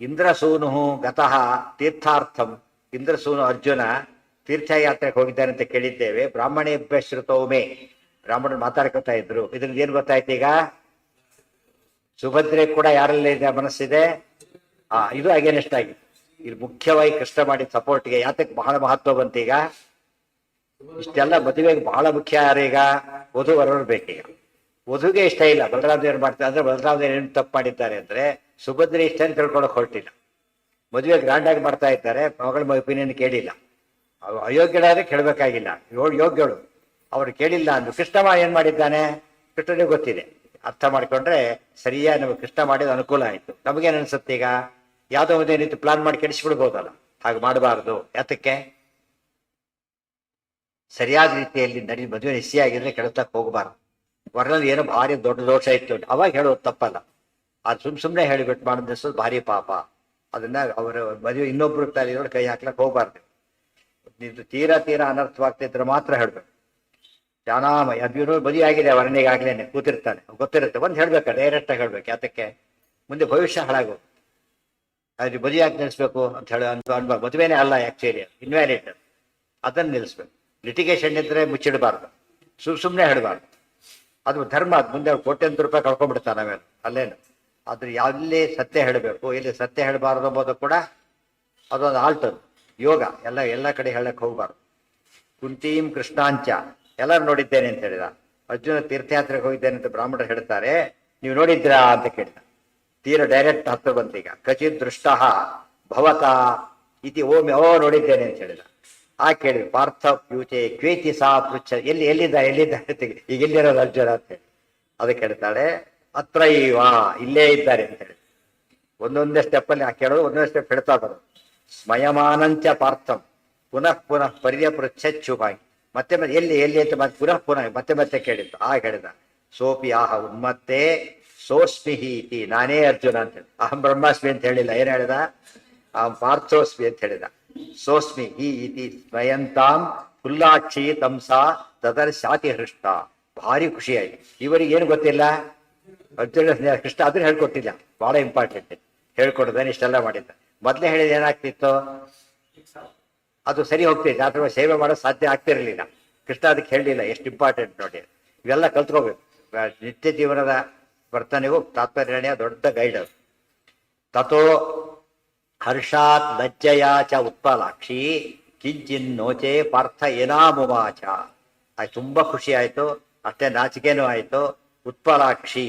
ಇಂದ್ರಸೂನು ಗತಃ ತೀರ್ಥಾರ್ಥಂ. ಇಂದ್ರಸೂನು ಅರ್ಜುನ ತೀರ್ಥಯಾತ್ರೆಗೆ ಹೋಗಿದ್ದಾರೆ ಅಂತ ಕೇಳಿದ್ದೇವೆ. ಬ್ರಾಹ್ಮಣೇಭ್ಯ ಶ್ರುತೋ ಮೇ. ಬ್ರಾಹ್ಮಣರು ಮಾತಾಡ್ಕೊತಾ ಇದ್ರು. ಇದರಿಂದ ಏನ್ ಗೊತ್ತಾಯ್ತು ಈಗ? ಸುಭದ್ರೆ ಕೂಡ ಯಾರಲ್ಲಿ ಮನಸ್ಸಿದೆ, ಇದು ಅಗೇನೆಸ್ಟ್ ಆಗಿ. ಇಲ್ಲಿ ಮುಖ್ಯವಾಗಿ ಕೃಷ್ಣ ಮಾಡಿದ ಸಪೋರ್ಟ್ಗೆ ಯಾತಕ್ಕೆ ಬಹಳ ಮಹತ್ವ ಬಂತೀಗ? ಇಷ್ಟೆಲ್ಲ ಮದುವೆಗೆ ಬಹಳ ಮುಖ್ಯ ಯಾರೀಗ? ವಧು ವರರು ಬೇಕೀಗ. ವಧುಗೆ ಇಷ್ಟ ಇಲ್ಲ ಬಲರಾಮದೇವರು ಮಾಡ್ತಾರೆ ಅಂದ್ರೆ ಬಲರಾಮದೇವರು ಏನು ತಪ್ಪು ಮಾಡಿದ್ದಾರೆ ಅಂದ್ರೆ ಸುಭದ್ರೆ ಇಷ್ಟ ಅಂತ ತಿಳ್ಕೊಳಕ್ ಹೊರಟಿಲ್ಲ. ಮದುವೆ ಗ್ರ್ಯಾಂಡ್ ಆಗಿ ಮಾಡ್ತಾ ಇದ್ದಾರೆ, ಮಗಳ ಒಪಿನಿಯನ್ ಕೇಳಿಲ್ಲ. ಅಯೋಗ್ಯರಾದ್ರೆ ಕೇಳಬೇಕಾಗಿಲ್ಲ, ಯೋಗ್ಯಳು ಅವ್ರು ಕೇಳಿಲ್ಲ ಅಂದ್ರು. ಕೃಷ್ಣ ಏನ್ ಮಾಡಿದ್ದಾನೆ ಕೃಷ್ಣನಿಗೆ ಗೊತ್ತಿದೆ. ಅರ್ಥ ಮಾಡ್ಕೊಂಡ್ರೆ ಸರಿಯಾಗಿ ನಮಗೆ ಕೃಷ್ಣ ಮಾಡಿದ ಅನುಕೂಲ ಆಯ್ತು. ನಮಗೇನು ಅನ್ಸುತ್ತೆ ಈಗ? ಯಾವ್ದೋ ಒಂದೇ ರೀತಿ ಪ್ಲಾನ್ ಮಾಡಿ ಕೆಡಿಸ್ಬಿಡ್ಬೋದಲ್ಲ, ಹಾಗೆ ಮಾಡಬಾರ್ದು. ಯಾತಕ್ಕೆ? ಸರಿಯಾದ ರೀತಿಯಲ್ಲಿ ಮದುವೆ ಆಗಿದ್ರೆ ಕೆಡತಕ್ಕೆ ಹೋಗಬಾರ್ದು. ವರ್ಣಲ್ಲಿ ಏನೋ ಭಾರಿ ದೊಡ್ಡ ದೋಷ ಇತ್ತು ಅವಾಗ ಹೇಳೋದು ತಪ್ಪಲ್ಲ. ಅದು ಸುಮ್ಮನೆ ಹೇಳಿಬಿಟ್ಟು ಮಾಡೋದು ಭಾರಿ ಪಾಪ. ಅದನ್ನ ಅವರ ಮದುವೆ ಇನ್ನೊಬ್ರು ನೋಡಿ ಕೈ ಹಾಕ್ಲಕ್ಕೆ ಹೋಗ್ಬಾರ್ದು. ಇದು ತೀರಾ ಅನರ್ಥವಾಗ್ತಿದ್ರೆ ಮಾತ್ರ ಹೇಳ್ಬೇಕು. ಜಾನಾಮಯ ಅದು ಮದುವೆ ಆಗಿದೆ ವರ್ಣಿಗಾಗ್ಲೇನೆ ಕೂತಿರ್ತಾನೆ, ಗೊತ್ತಿರುತ್ತೆ. ಒಂದು ಹೇಳ್ಬೇಕು, ಡೈರೆಕ್ಟ್ ಆಗಿ ಹೇಳ್ಬೇಕು. ಯಾತಕ್ಕೆ? ಮುಂದೆ ಭವಿಷ್ಯ ಹಾಳಾಗು. ಅದು ಮದುವೆ ಯಾಕೆ ನಿಲ್ಲಿಸ್ಬೇಕು ಅಂತ ಹೇಳಿ ಅನ್ಬಾರ್ದು. ಮದುವೆನೇ ಅಲ್ಲ ಆಕ್ಚುಲಿ, ಇನ್ವ್ಯಾಲಿಡ್. ಅದನ್ನು ನಿಲ್ಲಿಸ್ಬೇಕು. ಲಿಟಿಗೇಷನ್ ಇದ್ರೆ ಮುಚ್ಚಿಡಬಾರ್ದು, ಸುಮ್ಮನೆ ಹೇಳಬಾರ್ದು. ಅದು ಧರ್ಮ. ಅದು ಮುಂದೆ ಕೋಟ್ಯಂತರ ರೂಪಾಯಿ ಕಳ್ಕೊಂಡ್ಬಿಡ್ತಾನೆ ಆಮೇಲೆ ಅಲ್ಲೇನು. ಆದ್ರೆ ಎಲ್ಲಿ ಸತ್ಯ ಹೇಳಬೇಕು, ಎಲ್ಲಿ ಸತ್ಯ ಹೇಳಬಾರ್ದು ಎಂಬುದು ಕೂಡ ಅದೊಂದು ಆಲ್ಟದು ಯೋಗ. ಎಲ್ಲ ಕಡೆ ಹೇಳಕ್ ಹೋಗ್ಬಾರ್ದು. ಕುಂತೀಂ ಕೃಷ್ಣಾಂಚ ಎಲ್ಲರೂ ನೋಡಿದ್ದೇನೆ ಅಂತ ಹೇಳಿದ. ಅರ್ಜುನ ತೀರ್ಥಯಾತ್ರೆಗೆ ಹೋಗಿದ್ದೇನೆ ಅಂತ ಬ್ರಾಹ್ಮಣರು ಹೇಳ್ತಾರೆ, ನೀವು ನೋಡಿದ್ರಾ ಅಂತ ಕೇಳಿದ. ತೀರ ಡೈರೆಕ್ಟ್ ಹತ್ರ ಬಂತೀಗ. ಕಚಿತ್ ದೃಷ್ಟ ಭವತ ಇತಿ ಓಮಿ ನೋಡಿದ್ದೇನೆ ಅಂತ ಹೇಳಿದ. ಆ ಕೇಳಿದ್ರು ಪಾರ್ಥ ಪ್ಯೂಚೆ ಕ್ವೇತಿ ಸಾ ಪೃಚ್ಛ ಎಲ್ಲಿದ್ದ ಈಗ ಎಲ್ಲಿರೋದು ಅರ್ಜುನ ಅಂತ ಹೇಳಿ. ಅದಕ್ಕೆ ಹೇಳ್ತಾಳೆ ಅತ್ರ ಇಲ್ಲೇ ಇದ್ದಾರೆ ಅಂತ ಹೇಳಿ. ಒಂದೊಂದೇ ಸ್ಟೆಪ್ ಅಲ್ಲಿ ಕೇಳೋದು, ಒಂದೊಂದೇ ಸ್ಟೆಪ್ ಹೇಳ್ತಾ ಬರೋದು. ಸ್ಮಯಮಾನಂಚ ಪಾರ್ಥಂ ಪುನಃ ಪರ್ಯಪೃಚ್ಛುಭಾಗಿ ಮತ್ತೆ ಎಲ್ಲಿ ಅಂತ ಪುನಃ ಮತ್ತೆ ಕೇಳಿದ್ದು. ಹೇಳಿದ ಸೋಪಿ ಉನ್ಮತ್ತೆ ಸೋಸ್ಮಿಹಿ ಇತಿ, ನಾನೇ ಅರ್ಜುನ ಅಂತ ಹೇಳಿ. ಅಹಂ ಬ್ರಹ್ಮಾಸ್ಮಿ ಅಂತ ಹೇಳಿಲ್ಲ. ಏನ್ ಹೇಳಿದ? ಅಹಂ ಪಾರ್ಥೋಸ್ಮಿ ಅಂತ ಹೇಳಿದ. ಸೋಸ್ಮಿ ಹಿ ಇತಿ ಸ್ವಯಂತಾಂ ಫುಲ್ಲಾಕ್ಷಿ ತಂಸಾ ತದರ್ಶಾತಿ ಹೃಷ್ಟ. ಭಾರಿ ಖುಷಿ ಆಯ್ತು. ಇವರಿಗೆ ಏನು ಗೊತ್ತಿಲ್ಲ, ಅರ್ಜುನ ಕೃಷ್ಣ ಅದನ್ನ ಹೇಳ್ಕೊಟ್ಟಿಲ್ಲ. ಬಹಳ ಇಂಪಾರ್ಟೆಂಟ್ ಹೇಳ್ಕೊಡ್ದಾನೆ. ಇಷ್ಟೆಲ್ಲ ಮಾಡಿದ್ದ. ಮೊದ್ಲೇ ಹೇಳಿದ ಏನಾಗ್ತಿತ್ತು, ಅದು ಸರಿ ಹೋಗ್ತಿತ್ತು. ಅಥವಾ ಸೇವೆ ಮಾಡೋದು ಸಾಧ್ಯ ಆಗ್ತಿರ್ಲಿಲ್ಲ. ಕೃಷ್ಣ ಅದಕ್ಕೆ ಹೇಳಲಿಲ್ಲ. ಎಷ್ಟು ಇಂಪಾರ್ಟೆಂಟ್ ನೋಡಿ. ಇವೆಲ್ಲ ಕಲ್ತ್ಕೋಬೇಕು. ನಿತ್ಯ ಜೀವನದ ವರ್ತನೆಗೂ ತಾತ್ಪರ್ಯ ದೊಡ್ಡ ಗೈಡ್ ಅದು. ತಥೋ ಹರ್ಷಾತ್ ಲಜ್ಜಯ ಚ ಉತ್ಪಲಾಕ್ಷಿ ಕಿಂಚಿನ್ ನೋಚೆ ಪಾರ್ಥ ಏನಾಮುವಾಚ. ತುಂಬಾ ಖುಷಿ ಆಯ್ತು, ಅಷ್ಟೇ ನಾಚಿಕೆನೂ ಆಯ್ತು. ಉತ್ಪಲಾಕ್ಷಿ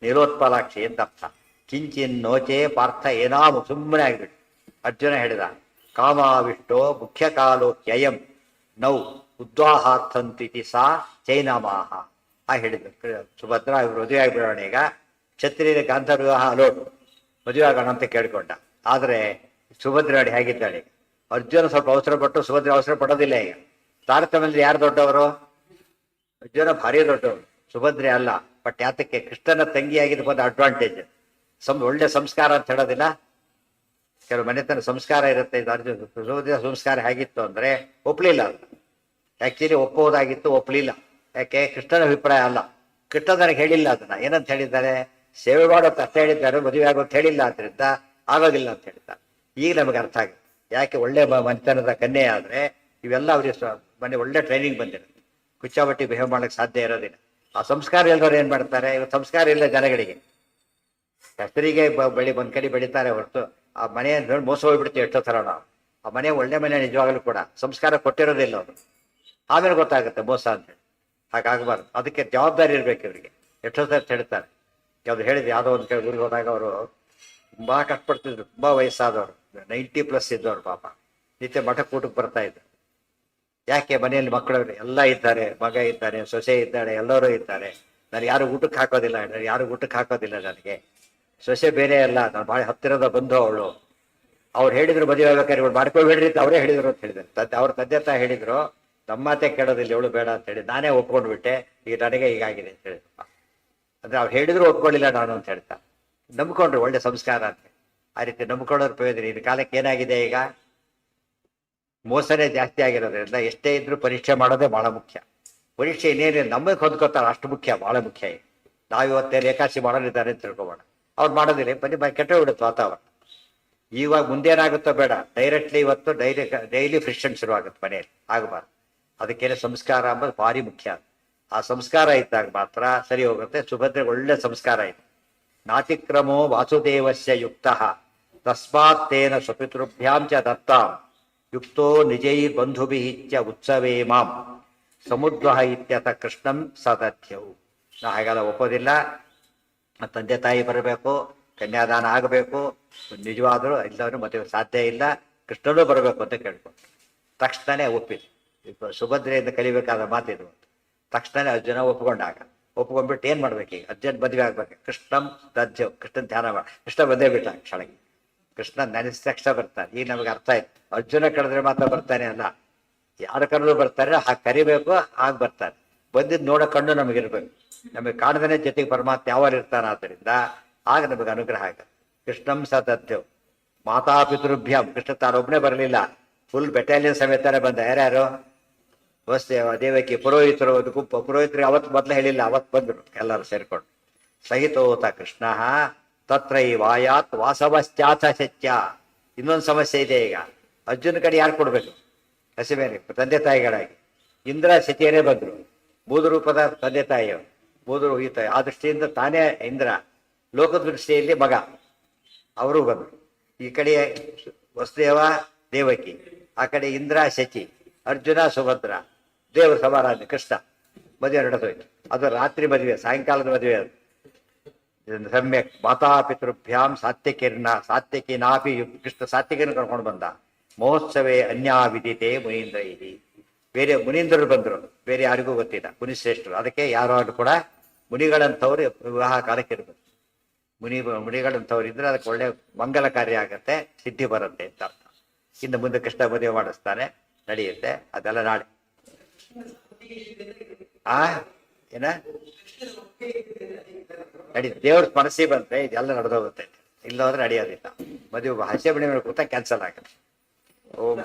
ನಿರೋತ್ಪಲಾಕ್ಷಿ ಅಂತ ಅರ್ಥ. ಕಿಂಚಿನ್ ನೋಚೆ ಪಾರ್ಥ ಏನಾಮು, ಸುಮ್ಮನೆ ಆಗ್ಬಿಟ್ಟು. ಅರ್ಜುನ ಹೇಳಿದ ಕಾಮಾವಿಷ್ಟೋ ಮುಖ್ಯ ಕಾಲೋಕ್ಯಯಂ ನೌ ಉದ್ವಾಹಾರ್ಥಂತಿತಿ ಸಾ ಚೈನಾಮಾಹ. ಹೇಳಿದ್ರು ಸುಭದ್ರ ಇವ್ರು ಮದುವೆ ಆಗಿಬಿಡೋಣ. ಈಗ ಕ್ಷತ್ರಿಯ ಗಾಂಧರ್ವ ವಿವಾಹ ಅಲೋಟು, ಮದುವೆ ಆಗೋಣ ಅಂತ ಕೇಳ್ಕೊಂಡ. ಆದ್ರೆ ಸುಭದ್ರಾಡಿ ಹೇಗಿದ್ದಾಳೆ? ಅರ್ಜುನ ಸ್ವಲ್ಪ ಅವಸರ ಪಟ್ಟು, ಸುಭದ್ರ ಅವಸರ ಪಡೋದಿಲ್ಲ. ಈಗ ತಾರತಮ್ಯದಲ್ಲಿ ಯಾರು ದೊಡ್ಡವರು? ಅರ್ಜುನ ಭಾರಿ ದೊಡ್ಡವರು, ಸುಭದ್ರೆ ಅಲ್ಲ. ಬಟ್ ಯಾತಕ್ಕೆ? ಕೃಷ್ಣನ ತಂಗಿಯಾಗಿದ್ದು ಬಂದ ಅಡ್ವಾಂಟೇಜ್. ಒಳ್ಳೆ ಸಂಸ್ಕಾರ ಅಂತ ಹೇಳೋದಿಲ್ಲ. ಕೆಲವು ಮನೆತನ ಸಂಸ್ಕಾರ ಇರುತ್ತೆ. ಇದು ಅರ್ಜುನ ಸುಭದ್ರ ಸಂಸ್ಕಾರ ಹೇಗಿತ್ತು ಅಂದ್ರೆ ಒಪ್ಲಿಲ್ಲ. ಆಕ್ಚುಲಿ ಒಪ್ಪೋದಾಗಿತ್ತು, ಒಪ್ಲಿಲ್ಲ. ಯಾಕೆ? ಕೃಷ್ಣನ ಅಭಿಪ್ರಾಯ ಅಲ್ಲ. ಕೃಷ್ಣ ನನಗೆ ಹೇಳಿಲ್ಲ ಅದನ್ನ. ಏನಂತ ಹೇಳಿದ್ದಾರೆ? ಸೇವೆ ಮಾಡೋದು ಅರ್ಥ ಹೇಳಿದ್ದಾರೆ, ಮದುವೆ ಆಗೋದು ಹೇಳಿಲ್ಲ. ಅಂದ್ರಿಂದ ಆಗೋದಿಲ್ಲ ಅಂತ ಹೇಳ್ತಾರೆ. ಈಗ ನಮಗೆ ಅರ್ಥ ಆಗುತ್ತೆ ಯಾಕೆ. ಒಳ್ಳೆ ಮನೆತನದ ಕನ್ಯೆ ಆದ್ರೆ ಇವೆಲ್ಲ ಅವ್ರಿಗೆ ಮನೆ ಒಳ್ಳೆ ಟ್ರೈನಿಂಗ್ ಬಂದಿರುತ್ತೆ. ಕುಚ್ಚಾಬಟ್ಟಿ ಬಿಹೇವ್ ಮಾಡಕ್ಕೆ ಸಾಧ್ಯ ಇರೋದಿಲ್ಲ. ಆ ಸಂಸ್ಕಾರ ಇಲ್ದವ್ರು ಏನ್ ಮಾಡ್ತಾರೆ? ಇವತ್ತು ಸಂಸ್ಕಾರ ಇಲ್ಲ ಜನಗಳಿಗೆ. ಹೆಸರಿಗೆ ಒಂದ್ ಕಡೆ ಬೆಳಿತಾರೆ ಹೊರತು ಆ ಮನೆ ನೋಡಿ ಮೋಸ ಹೋಗ್ಬಿಡ್ತೀವಿ ಎಷ್ಟೋ ಥರ ನಾವು. ಆ ಮನೆ ಒಳ್ಳೆ ಮನೆ ನಿಜವಾಗಲೂ ಕೂಡ ಸಂಸ್ಕಾರ ಕೊಟ್ಟಿರೋದಿಲ್ಲ ಅವರು. ಆಮೇಲೆ ಗೊತ್ತಾಗುತ್ತೆ ಮೋಸ ಅಂತೇಳಿ. ಹಾಗಾಗಬಾರ್ದು. ಅದಕ್ಕೆ ಜವಾಬ್ದಾರಿ ಇರ್ಬೇಕು ಇವರಿಗೆ. ಎಷ್ಟೋ ಸರ್ ಹೇಳ್ತಾರೆ. ಯಾವ್ದು ಹೇಳಿದೆ, ಯಾವುದೋ ಒಂದು ಕಡೆ ಊರಿಗೆ ಹೋದಾಗ ಅವರು ತುಂಬಾ ಕಷ್ಟಪಡ್ತಿದ್ರು. ತುಂಬಾ ವಯಸ್ಸಾದವರು, 90+ ಇದ್ದವ್ರು ಪಾಪ. ನಿತ್ಯ ಮಠಕ್ಕೆ ಊಟಕ್ಕೆ ಬರ್ತಾ ಇದ್ರು. ಯಾಕೆ? ಮನೆಯಲ್ಲಿ ಮಕ್ಕಳು ಎಲ್ಲ ಇದ್ದಾರೆ, ಮಗ ಇದ್ದಾನೆ, ಸೊಸೆ ಇದ್ದಾಳೆ, ಎಲ್ಲರೂ ಇದ್ದಾರೆ. ನಾನು ಯಾರು ಊಟಕ್ಕೆ ಹಾಕೋದಿಲ್ಲ ನನಗೆ. ಸೊಸೆ ಬೇರೆ ಅಲ್ಲ, ನಾನು ಭಾಳ ಹತ್ತಿರದ ಬಂಧು ಅವಳು. ಅವ್ರು ಹೇಳಿದ್ರು ಮದುವೆ ಆಗ್ಬೇಕಾದ್ರೆ ಇವ್ರು ಮಾಡ್ಕೊಬೇಡ್ರಿ ಅಂತ ಅವರೇ ಹೇಳಿದ್ರು ಅಂತ ಹೇಳಿದ್ರು. ಅವ್ರ ತಂದೆ ತಾಯಿ ಹೇಳಿದ್ರು ನಮ್ಮ ಮಾತೆ ಕೇಳೋದಿಲ್ಲ ಇವಳು ಬೇಡ ಅಂತ ಹೇಳಿ ನಾನೇ ಒಪ್ಕೊಂಡ್ಬಿಟ್ಟೆ, ಈಗ ನನಗೆ ಹೀಗಾಗಿದೆ ಅಂತ ಹೇಳಿದ್ರು. ಅಂದ್ರೆ ಅವ್ರು ಹೇಳಿದ್ರು ಒಪ್ಕೊಳ್ಳಿಲ್ಲ ನಾನು ಅಂತ ಹೇಳ್ತಾ ನಂಬ್ಕೊಂಡ್ರು ಒಳ್ಳೆ ಸಂಸ್ಕಾರ ಅಂತ. ಆ ರೀತಿ ನಂಬ್ಕೊಳ್ಳೋರು ಪ್ರಯೋಜನ. ಇನ್ನು ಕಾಲಕ್ಕೆ ಏನಾಗಿದೆ ಈಗ ಮೋಸನೇ ಜಾಸ್ತಿ ಆಗಿರೋದ್ರಿಂದ ಎಷ್ಟೇ ಇದ್ರೂ ಪರೀಕ್ಷೆ ಮಾಡೋದೇ ಬಹಳ ಮುಖ್ಯ. ಪರೀಕ್ಷೆ ಇನ್ನೇನು ನಮಗೆ ಹೊಂದ್ಕೋತಾರೆ ಅಷ್ಟು ಮುಖ್ಯ, ಬಹಳ ಮುಖ್ಯ. ನಾವಿವತ್ತೇ ಏಕಾಶಿ ಮಾಡೋರಿದ್ದಾರೆ ಅಂತ ತಿಳ್ಕೊಬೋಣ, ಅವ್ರು ಮಾಡೋದಿಲ್ಲ ಬನ್ನಿ ಕೆಟ್ಟ ಬಿಡುತ್ತೆ ವಾತಾವರಣ. ಇವಾಗ ಮುಂದೇನಾಗುತ್ತೋ ಬೇಡ, ಡೈರೆಕ್ಟ್ಲಿ ಇವತ್ತು ಡೈಲಿ ಫ್ರಿಕ್ಷನ್ ಶುರುವಾಗುತ್ತೆ ಮನೆಯಲ್ಲಿ, ಆಗಬಾರ್ದು. ಅದಕ್ಕೇನೆ ಸಂಸ್ಕಾರ ಅಂಬೋದು ಭಾರಿ ಮುಖ್ಯ. ಆ ಸಂಸ್ಕಾರ ಇದ್ದಾಗ ಮಾತ್ರ ಸರಿ ಹೋಗುತ್ತೆ. ಸುಭದ್ರೆ ಒಳ್ಳೆ ಸಂಸ್ಕಾರ ಇದೆ. ನಾತಿಕ್ರಮೋ ವಾಸುದೇವಸ್ಯ ಯುಕ್ತ ತಸ್ಮಾತ್ ತೇನ ಸ್ವಪಿತೃಭ್ಯಾಂ ಚ ದತ್ತಾಂ ಯುಕ್ತೋ ನಿಜೈ ಬಂಧುಭಿಶ್ಚ ಉತ್ಸವೇ ಮಾಂ ಸಮುದ್ವಹ ಇತ್ಯಥ ಕೃಷ್ಣಂ ಸದಧ್ಯವು. ನಾ ಹಾಗೆಲ್ಲ ಒಪ್ಪೋದಿಲ್ಲ. ತಂದೆ ತಾಯಿ ಬರಬೇಕು, ಕನ್ಯಾದಾನ ಆಗಬೇಕು, ನಿಜವಾದರೂ ಇಲ್ಲವರು ಮದುವೆ ಸಾಧ್ಯ ಇಲ್ಲ, ಕೃಷ್ಣನೂ ಬರಬೇಕು ಅಂತ ಕೇಳ್ಕೊಂಡು ತಕ್ಷಣನೇ ಒಪ್ಪಿದ್ರು. ಸುಭದ್ರೆಯಿಂದ ಕಲಿಬೇಕಾದ ಮಾತಿದು. ತಕ್ಷಣನೇ ಅರ್ಜುನ ಒಪ್ಕೊಂಡ್ಬಿಟ್ಟು ಏನ್ ಮಾಡ್ಬೇಕು ಈಗ ಅರ್ಜುನ್ ಮದುವೆ ಆಗ್ಬೇಕು. ಕೃಷ್ಣಂ ದಧ್ಯವು, ಕೃಷ್ಣನ್ ಧ್ಯಾನ ಮಾಡಿ ಕೃಷ್ಣ ಬಂದೇ ಬಿಟ್ಟ ಕ್ಷಣಕ್ಕೆ. ಕೃಷ್ಣ ನೆನೆಸ ತಕ್ಷಣ ಬರ್ತಾನೆ. ಈಗ ನಮಗೆ ಅರ್ಥ ಆಯ್ತು, ಅರ್ಜುನ ಕರೆದ್ರೆ ಮಾತ್ರ ಬರ್ತಾನೆ ಅಲ್ಲ, ಯಾರು ಕರೆದ್ರು ಬರ್ತಾರೆ, ಹಾಗೆ ಕರಿಬೇಕು, ಹಾಗೆ ಬರ್ತಾರೆ. ಬಂದಿದ್ದು ನೋಡೋ ಕಣ್ಣು ನಮಗಿರ್ಬೇಕು. ನಮಗೆ ಕಾಣದನೇ ಜೊತೆಗೆ ಪರಮಾತ್ಮ ಯಾವಾಗ ಇರ್ತಾನ. ಆದ್ದರಿಂದ ಆಗ ನಮಗೆ ಅನುಗ್ರಹ ಆಗ. ಕೃಷ್ಣಂ ಸದಧ್ಯವು ಮಾತಾಪಿತೃಭ್ಯಂ. ಕೃಷ್ಣ ತಾನೊಬ್ಬನೇ ಬರಲಿಲ್ಲ, ಫುಲ್ ಬೆಟಾಲಿಯನ್ ಸಮೇತನೇ ಬಂದ. ಯಾರ್ಯಾರು? ವಸುದೇವ, ದೇವಕಿ, ಪುರೋಹಿತರು, ಒಂದು ಗುಂಪು ಪುರೋಹಿತರಿಗೆ ಅವತ್ತು ಮೊದಲು ಹೇಳಿಲ್ಲ, ಅವತ್ತು ಬಂದರು ಎಲ್ಲರೂ ಸೇರ್ಕೊಂಡು. ಸಹಿತೋತ ಕೃಷ್ಣ ತತ್ರ ಈ ವಾಯಾತ್ ವಾಸವಶ್ಚಾಥ ಶಚ್ಯ. ಇನ್ನೊಂದು ಸಮಸ್ಯೆ ಇದೆ ಈಗ. ಅರ್ಜುನ ಕಡೆ ಯಾರು ಕೊಡ್ಬೇಕು? ಹಸಿಬೇನೆ ತಂದೆ ತಾಯಿಗಳಾಗಿ ಇಂದ್ರ ಶಚಿಯರೇ ಬಂದರು. ಬೂದು ರೂಪದ ತಂದೆ ತಾಯಿಯವರು, ಬೂದು ಈತ. ಆ ದೃಷ್ಟಿಯಿಂದ ತಾನೇ ಇಂದ್ರ, ಲೋಕದ ದೃಷ್ಟಿಯಲ್ಲಿ ಮಗ, ಅವರು ಬಂದರು. ಈ ಕಡೆ ವಸುದೇವ ದೇವಕಿ, ಆ ಕಡೆ ಇಂದ್ರ ಶಚಿ, ಅರ್ಜುನ ಸುಭದ್ರ, ದೇವರು ಸಮಾರಾಧನೆ ಕೃಷ್ಣ. ಮದುವೆ ನಡೆದೋಯ್ತು. ಅದು ರಾತ್ರಿ ಮದುವೆ, ಸಾಯಂಕಾಲದ ಮದುವೆ. ಅದು ಸಮ್ಯಕ್ ಮಾತಾಪಿತೃಭ್ಯಾಂ ಸಾತ್ಯಕಿ ನಾಪಿ. ಕೃಷ್ಣ ಸಾತ್ಯಕಿನ ಕರ್ಕೊಂಡು ಬಂದ. ಮಹೋತ್ಸವೇ ಅನ್ಯಾ ವಿದಿತೆ ಮುನೀಂದ್ರ ಇದಿ. ಬೇರೆ ಮುನೀಂದ್ರರು ಬಂದರು, ಬೇರೆ ಯಾರಿಗೂ ಗೊತ್ತಿಲ್ಲ, ಮುನಿಶ್ರೇಷ್ಠರು. ಅದಕ್ಕೆ ಯಾರು ಕೂಡ ಮುನಿಗಳಂಥವ್ರು ವಿವಾಹ ಕಾಲಕ್ಕೆ ಇರ್ಬೇಕು. ಮುನಿಗಳಂಥವ್ರು ಇದ್ರೆ ಅದಕ್ಕೆ ಒಳ್ಳೆ ಮಂಗಲ ಕಾರ್ಯ ಆಗತ್ತೆ, ಸಿದ್ಧಿ ಬರುತ್ತೆ ಅಂತ ಅರ್ಥ. ಇನ್ನು ಮುಂದೆ ಕೃಷ್ಣ ಮದುವೆ ಮಾಡಿಸ್ತಾನೆ, ನಡೆಯುತ್ತೆ. ಅದೆಲ್ಲ ನಾಳೆ ಏನ ನಡಿ ದೇವ್ರ ಮನಸ್ಸಿಗೆ ಬಂದ್ರೆ ಇದೆಲ್ಲ ನಡೆದೋಗುತ್ತೆ. ಇಲ್ಲೋದ್ರೆ ನಡೆಯೋದಿಲ್ಲ. ಮದುವೆ ಹಸೆ ಬಿಡಿ ಮೇಲೆ ಕೂತ ಕ್ಯಾನ್ಸಲ್ ಆಗುತ್ತೆ. ಓಂ